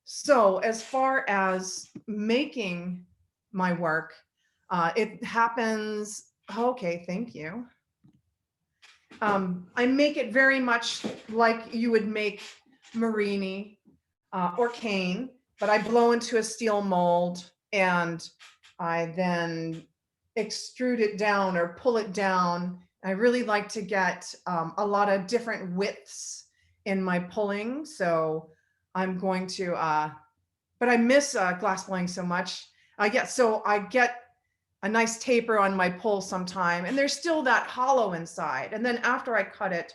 Speaker 15: So as far as making my work, it happens, okay, thank you. I make it very much like you would make Marini or cane, but I blow into a steel mold and I then extrude it down or pull it down. I really like to get a lot of different widths in my pulling. So I'm going to, but I miss glass blowing so much. So I get a nice taper on my pull sometime, and there's still that hollow inside. And then after I cut it,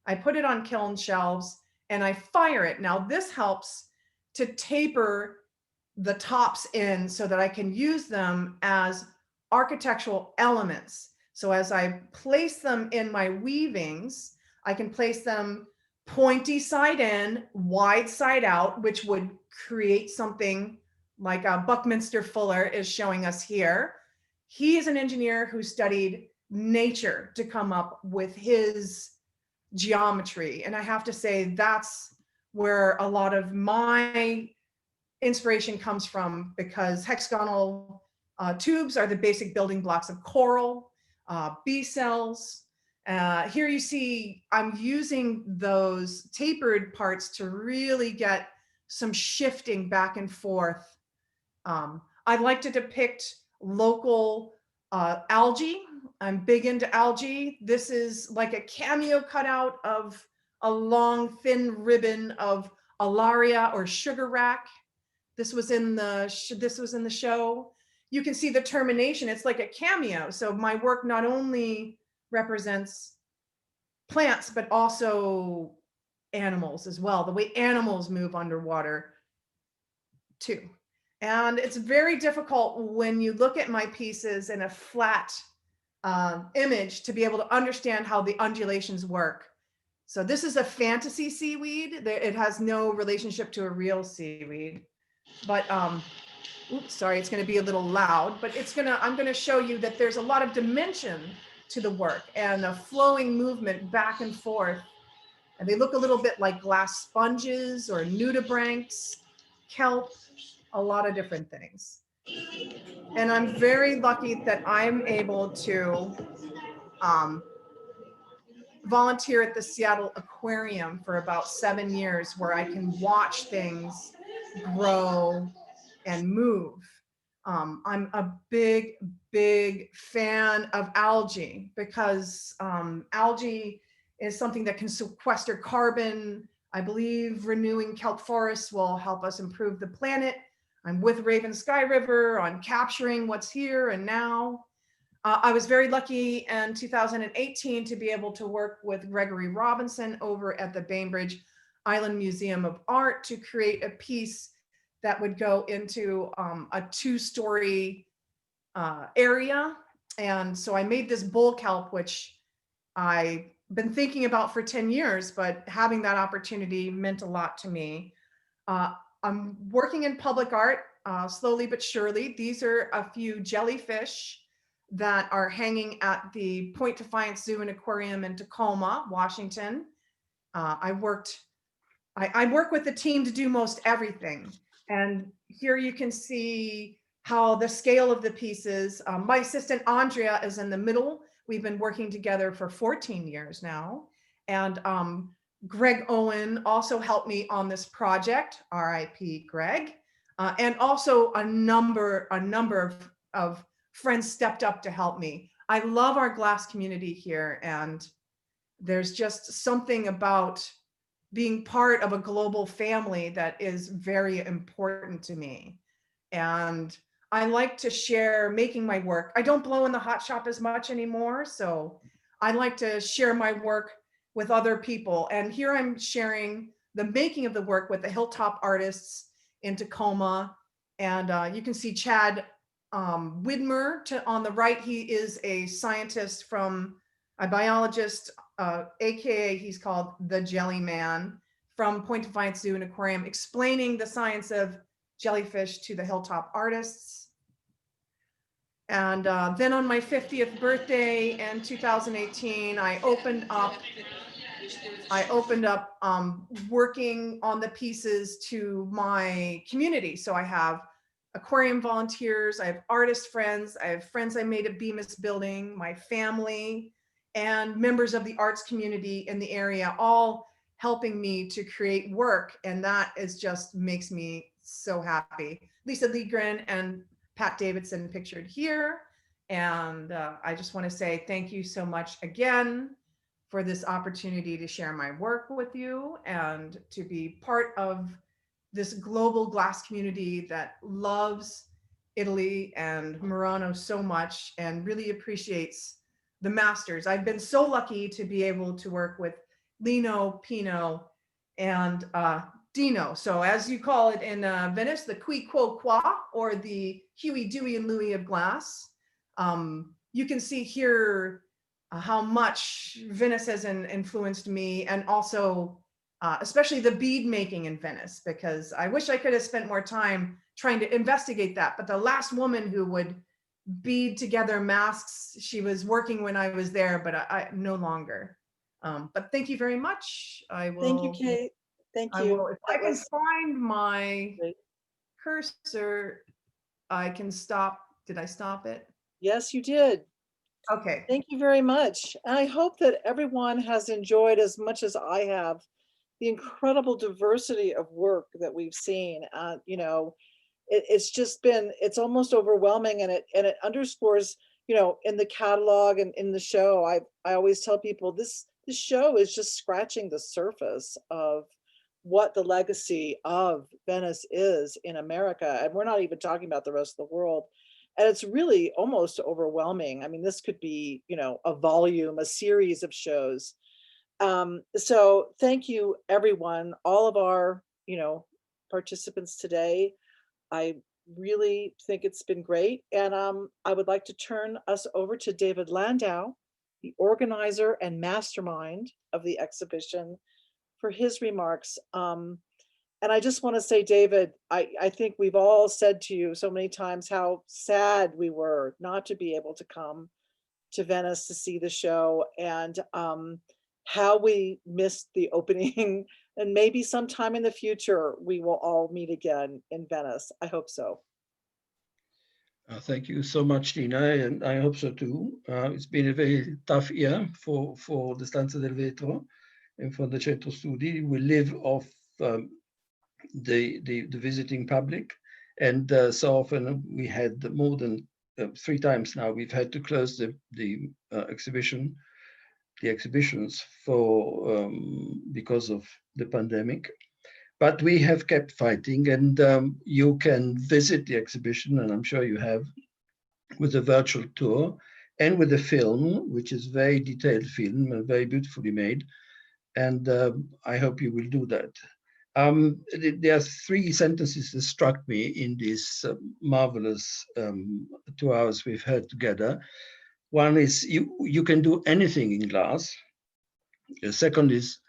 Speaker 15: I put it on kiln shelves and I fire it. Now this helps to taper the tops in so that I can use them as architectural elements. So as I place them in my weavings, I can place them pointy side in, wide side out, which would create something like Buckminster Fuller is showing us here. He is an engineer who studied nature to come up with his geometry. And I have to say, that's where a lot of my inspiration comes from, because hexagonal tubes are the basic building blocks of coral, bee cells. Here you see, I'm using those tapered parts to really get some shifting back and forth. I like to depict local algae. I'm big into algae. This is like a cameo cutout of a long thin ribbon of alaria or sugar rack. This was in the show. You can see the termination. It's like a cameo. So my work not only represents plants, but also animals as well. The way animals move underwater too. And it's very difficult when you look at my pieces in a flat image to be able to understand how the undulations work. So this is a fantasy seaweed. It has no relationship to a real seaweed. But oops, sorry, it's going to be a little loud, but I'm going to show you that there's a lot of dimension to the work and a flowing movement back and forth. And they look a little bit like glass sponges or nudibranchs, kelp, a lot of different things. And I'm very lucky that I'm able to volunteer at the Seattle Aquarium for about 7 years, where I can watch things grow and move. I'm a big, big fan of algae, because algae is something that can sequester carbon. I believe renewing kelp forests will help us improve the planet. I'm with Raven Sky River on capturing what's here and now. I was very lucky in 2018 to be able to work with Gregory Robinson over at the Bainbridge Island Museum of Art to create a piece that would go into a 2-story area. And so I made this bull kelp, which I've been thinking about for 10 years, but having that opportunity meant a lot to me. I'm working in public art slowly but surely. These are a few jellyfish that are hanging at the Point Defiance Zoo and Aquarium in Tacoma, Washington. I work with the team to do most everything. And here you can see how the scale of the pieces. My assistant Andrea is in the middle. We've been working together for 14 years now. And Greg Owen also helped me on this project, RIP Greg. And also a number of friends stepped up to help me. I love our glass community here, and there's just something about being part of a global family that is very important to me. And I like to share making my work. I don't blow in the hot shop as much anymore, so I like to share my work with other people. And here I'm sharing the making of the work with the Hilltop artists in Tacoma. And you can see Chad Widmer on the right. He is a scientist a biologist, AKA he's called the Jelly Man, from Point Defiance Zoo and Aquarium, explaining the science of jellyfish to the Hilltop artists. And then on my 50th birthday in 2018, I opened up working on the pieces to my community. So I have aquarium volunteers, I have artist friends, I have friends I made at Bemis Building, my family, and members of the arts community in the area, all helping me to create work. And that is just makes me so happy. Lisa Liegren and Pat Davidson pictured here. And I just want to say thank you so much again for this opportunity to share my work with you and to be part of this global glass community that loves Italy and Morano so much and really appreciates the masters. I've been so lucky to be able to work with Lino, Pino, and Dino. So as you call it in Venice, the qui quo qua, or the Huey, Dewey, and Louie of glass. You can see here how much Venice has influenced me, and also especially the bead making in Venice, because I wish I could have spent more time trying to investigate that. But the last woman who would bead together masks, she was working when I was there, but I no longer. But thank you very much. I will.
Speaker 3: Thank you, Kate. Thank you.
Speaker 15: If I can find my cursor, I can stop. Did I stop it?
Speaker 3: Yes, you did.
Speaker 15: Okay.
Speaker 3: Thank you very much. And I hope that everyone has enjoyed as much as I have the incredible diversity of work that we've seen. You know, it's just been, it's almost overwhelming, and it underscores, you know, in the catalog and in the show, I always tell people this show is just scratching the surface of what the legacy of Venice is in America. And we're not even talking about the rest of the world. And it's really almost overwhelming. I mean, this could be, you know, a volume, a series of shows. So thank you, everyone, all of our, you know, participants today. I really think it's been great. And I would like to turn us over to David Landau, the organizer and mastermind of the exhibition, for his remarks. And I just want to say, David, I think we've all said to you so many times how sad we were not to be able to come to Venice to see the show, and how we missed the opening. And maybe sometime in the future, we will all meet again in Venice. I hope so.
Speaker 1: Thank you so much, Tina, and I hope so too. It's been a very tough year for the Stanza del Vetro and for the Centro Studi. We live off the visiting public, and so often we had more than 3 times now we've had to close the exhibitions for because of the pandemic. But we have kept fighting, and you can visit the exhibition, and I'm sure you have, with a virtual tour and with a film, which is very detailed film and very beautifully made. And I hope you will do that. There are 3 sentences that struck me in this marvelous 2 hours we've had together. One is you can do anything in glass. The second is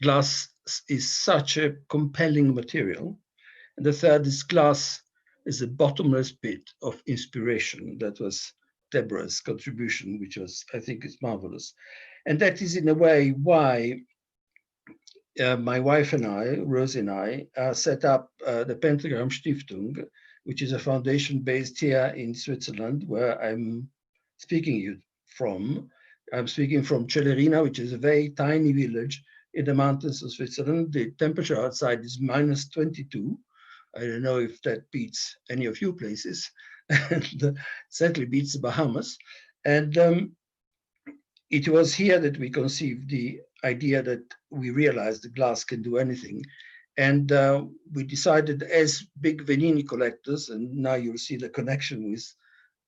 Speaker 1: glass is such a compelling material. And the third is glass is a bottomless pit of inspiration. That was Deborah's contribution, which was, I think, is marvelous. And that is in a way why my wife and I, Rose and I, set up the Pentagram Stiftung, which is a foundation based here in Switzerland, where I'm speaking you from. I'm speaking from Celerina, which is a very tiny village in the mountains of Switzerland. The temperature outside is -22. I don't know if that beats any of you places, and certainly beats the Bahamas. And it was here that we conceived the idea that we realized the glass can do anything. And we decided, as big Venini collectors, and now you'll see the connection with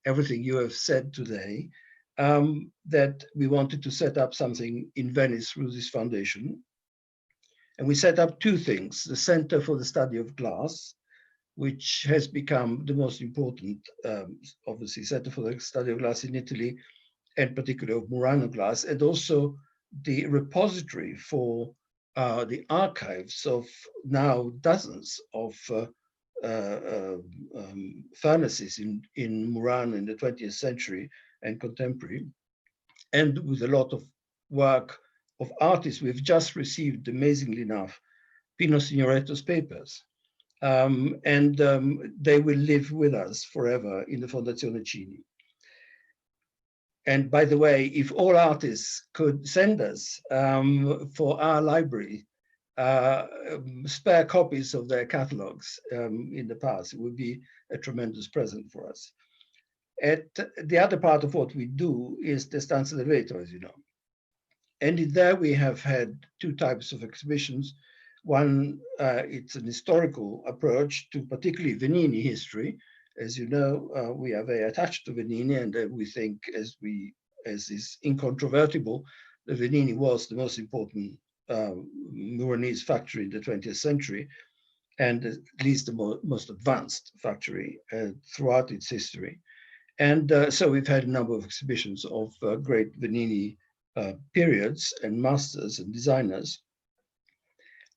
Speaker 1: everything you have said today, that we wanted to set up something in Venice through this foundation. And we set up 2 things: the Center for the Study of Glass, which has become the most important, obviously, Center for the Study of Glass in Italy, and particularly of Murano glass, and also the repository for the archives of now dozens of furnaces in Murano in the 20th century and contemporary, and with a lot of work of artists. We've just received, amazingly enough, Pino Signoretto's papers, and they will live with us forever in the Fondazione Cini. And by the way, if all artists could send us for our library spare copies of their catalogs in the past, it would be a tremendous present for us. The other part of what we do is the Stanza del Vetro, as you know. And in there we have had two types of exhibitions. One, it's an historical approach to particularly Venini history. As you know, we are very attached to Venini, and we think, as is incontrovertible, that Venini was the most important Milanese factory in the 20th century, and at least the most advanced factory throughout its history. And so we've had a number of exhibitions of great Venini periods and masters and designers.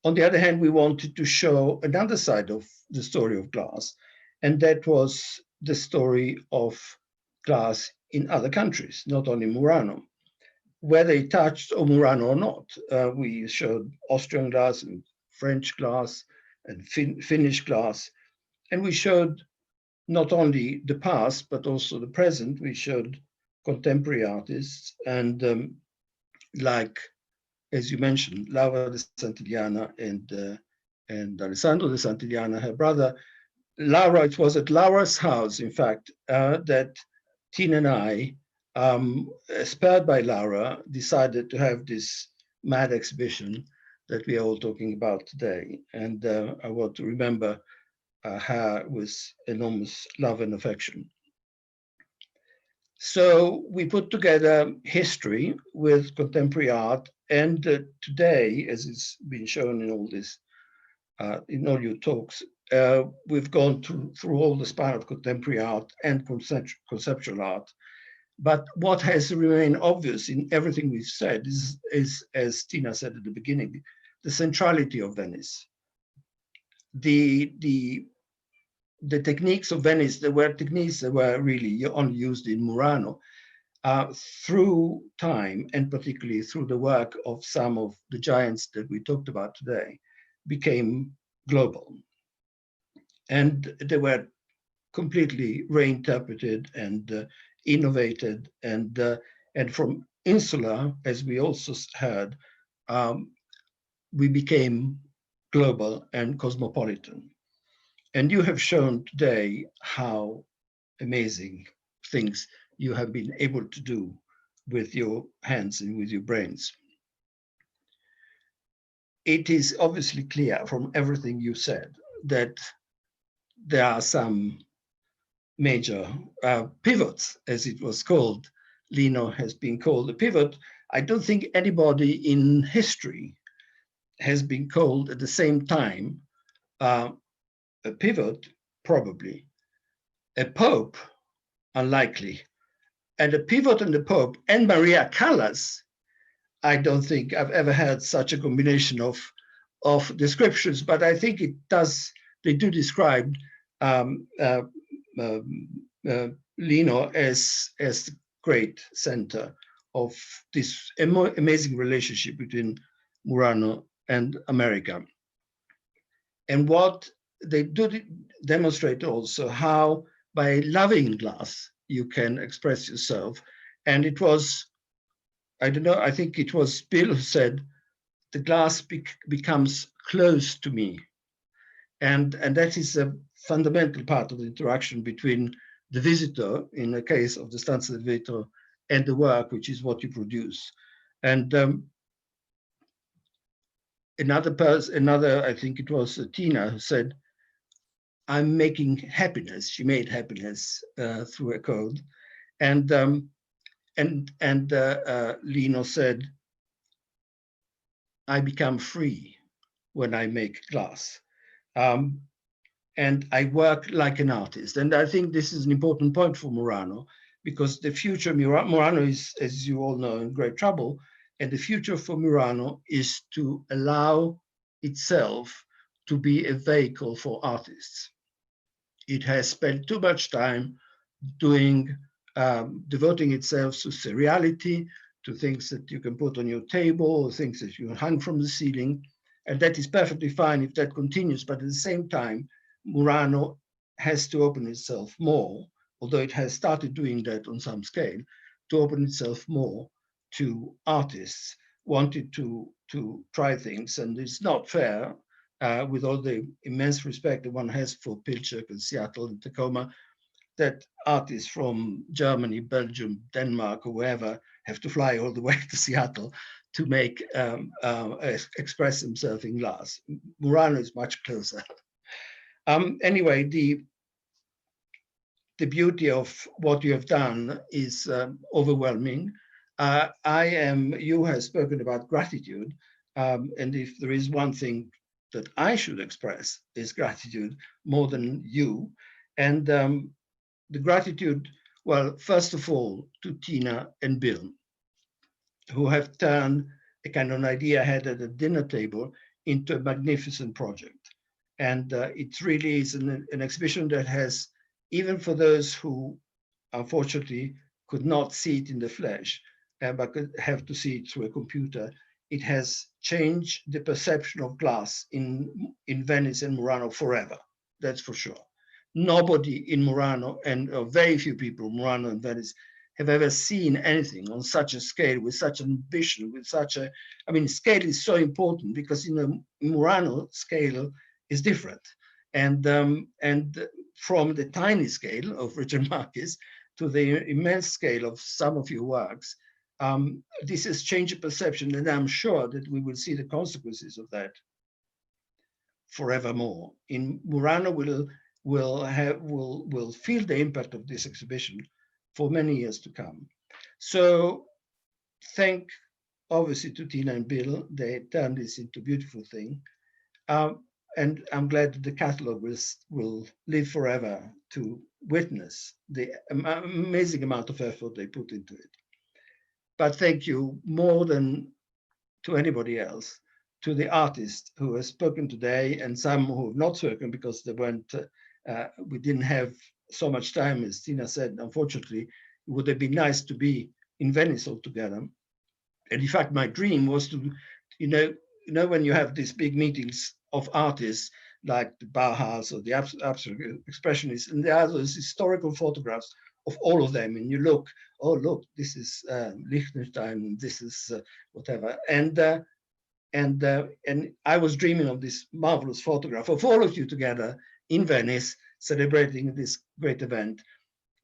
Speaker 1: On the other hand, we wanted to show another side of the story of glass, and that was the story of glass in other countries, not only Murano. Whether it touched on Murano or not, we showed Austrian glass and French glass and Finnish glass, and we showed not only the past, but also the present. We showed contemporary artists, and like, as you mentioned, Laura de Santillana and Alessandro de Santillana, her brother. Laura, it was at Laura's house, in fact, that Tina and I, spurred by Laura, decided to have this mad exhibition that we are all talking about today. And I want to remember her with enormous love and affection. So we put together history with contemporary art, and today, as it's been shown in all this, in all your talks, we've gone through all the span of contemporary art and conceptual art. But what has remained obvious in everything we've said is, as Tina said at the beginning, the centrality of Venice. The techniques of Venice, there were techniques that were really only used in Murano, through time, and particularly through the work of some of the giants that we talked about today, became global. And they were completely reinterpreted and innovated, and from insular, as we also heard, we became global and cosmopolitan. And you have shown today how amazing things you have been able to do with your hands and with your brains. It is obviously clear from everything you said that there are some major pivots, as it was called. Lino has been called a pivot. I don't think anybody in history has been called at the same time a pivot, probably, a pope, unlikely, and a pivot and a pope and Maria Callas. I don't think I've ever had such a combination of descriptions, but I think it does. They do describe Lino as the great center of this amazing relationship between Murano and America. And what they do demonstrate also how by loving glass you can express yourself. And it was, I don't know, I think it was Bill who said, the glass becomes close to me. And that is a fundamental part of the interaction between the visitor, in the case of the Stanza del Vetro, and the work, which is what you produce. And another, I think it was Tina, who said, I'm making happiness. She made happiness through a code. And Lino said, I become free when I make glass. And I work like an artist. And I think this is an important point for Morano, because the future, Morano is, as you all know, in great trouble. And the future for Morano is to allow itself to be a vehicle for artists. It has spent too much time devoting itself to seriality, to things that you can put on your table, or things that you hang from the ceiling. And that is perfectly fine if that continues. But at the same time, Morano has to open itself more, although it has started doing that on some scale, to open itself more to artists wanted to try things. And it's not fair, with all the immense respect that one has for Pilchuck and Seattle and Tacoma, that artists from Germany, Belgium, Denmark, or wherever have to fly all the way to Seattle to make express themselves in glass. Morano is much closer. Anyway, the beauty of what you have done is overwhelming. You have spoken about gratitude, and if there is one thing that I should express is gratitude more than you. And the gratitude, well, first of all, to Tina and Bill, who have turned a kind of an idea I had at a dinner table into a magnificent project. And it really is an exhibition that has, even for those who unfortunately could not see it in the flesh, but could have to see it through a computer, it has changed the perception of glass in Venice and Morano forever. That's for sure. Nobody in Morano, and very few people in Morano and Venice, have ever seen anything on such a scale, with such an ambition, with such a, I mean, scale is so important because in Morano, scale is different. And from the tiny scale of Richard Marquess to the immense scale of some of your works, this has changed the perception, and I'm sure that we will see the consequences of that forevermore. In Morano, will feel the impact of this exhibition for many years to come. So thank, obviously, to Tina and Bill. They turned this into a beautiful thing. And I'm glad that the catalog will live forever to witness the amazing amount of effort they put into it. But thank you more than to anybody else, to the artists who have spoken today, and some who have not spoken because they weren't, we didn't have so much time, as Tina said. Unfortunately, it would have been nice to be in Venice altogether. And in fact, my dream was to, you know, when you have these big meetings of artists like the Bauhaus or the abstract expressionists, and there are those historical photographs of all of them, and you look, oh look, this is Liechtenstein, this is whatever, and I was dreaming of this marvelous photograph of all of you together in Venice celebrating this great event.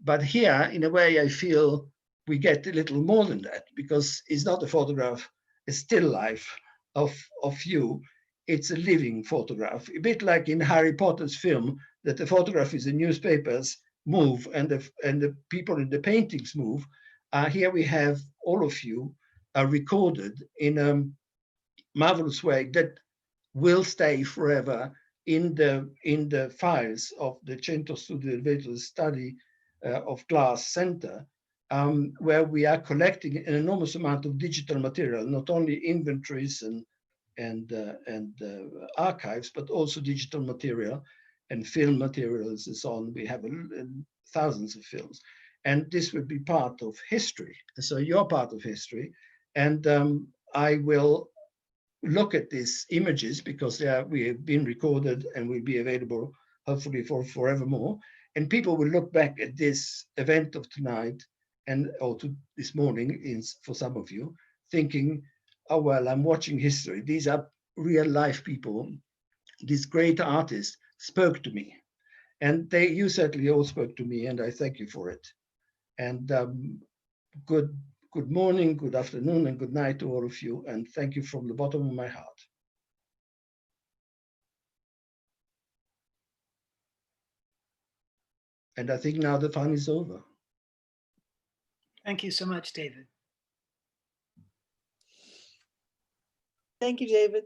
Speaker 1: But here, in a way, I feel we get a little more than that, because it's not a photograph, a still life of you. It's a living photograph, a bit like in Harry Potter's film, that the photograph is the newspapers move and the people in the paintings move. Here we have all of you recorded in a marvelous way that will stay forever in the files of the Centro Studi del Vetro Study of Glass Center, where we are collecting an enormous amount of digital material, not only inventories and archives, but also digital material and film materials and so on. We have thousands of films, and this will be part of history. So you're part of history, and I will look at these images because we have been recorded and will be available hopefully for forevermore. And people will look back at this event of tonight or to this morning, for some of you, thinking, oh, well, I'm watching history. These are real life people. These great artists spoke to me. And you certainly all spoke to me, and I thank you for it. And good morning, good afternoon, and good night to all of you. And thank you from the bottom of my heart. And I think now the fun is over.
Speaker 4: Thank you so much, David.
Speaker 3: Thank you, David.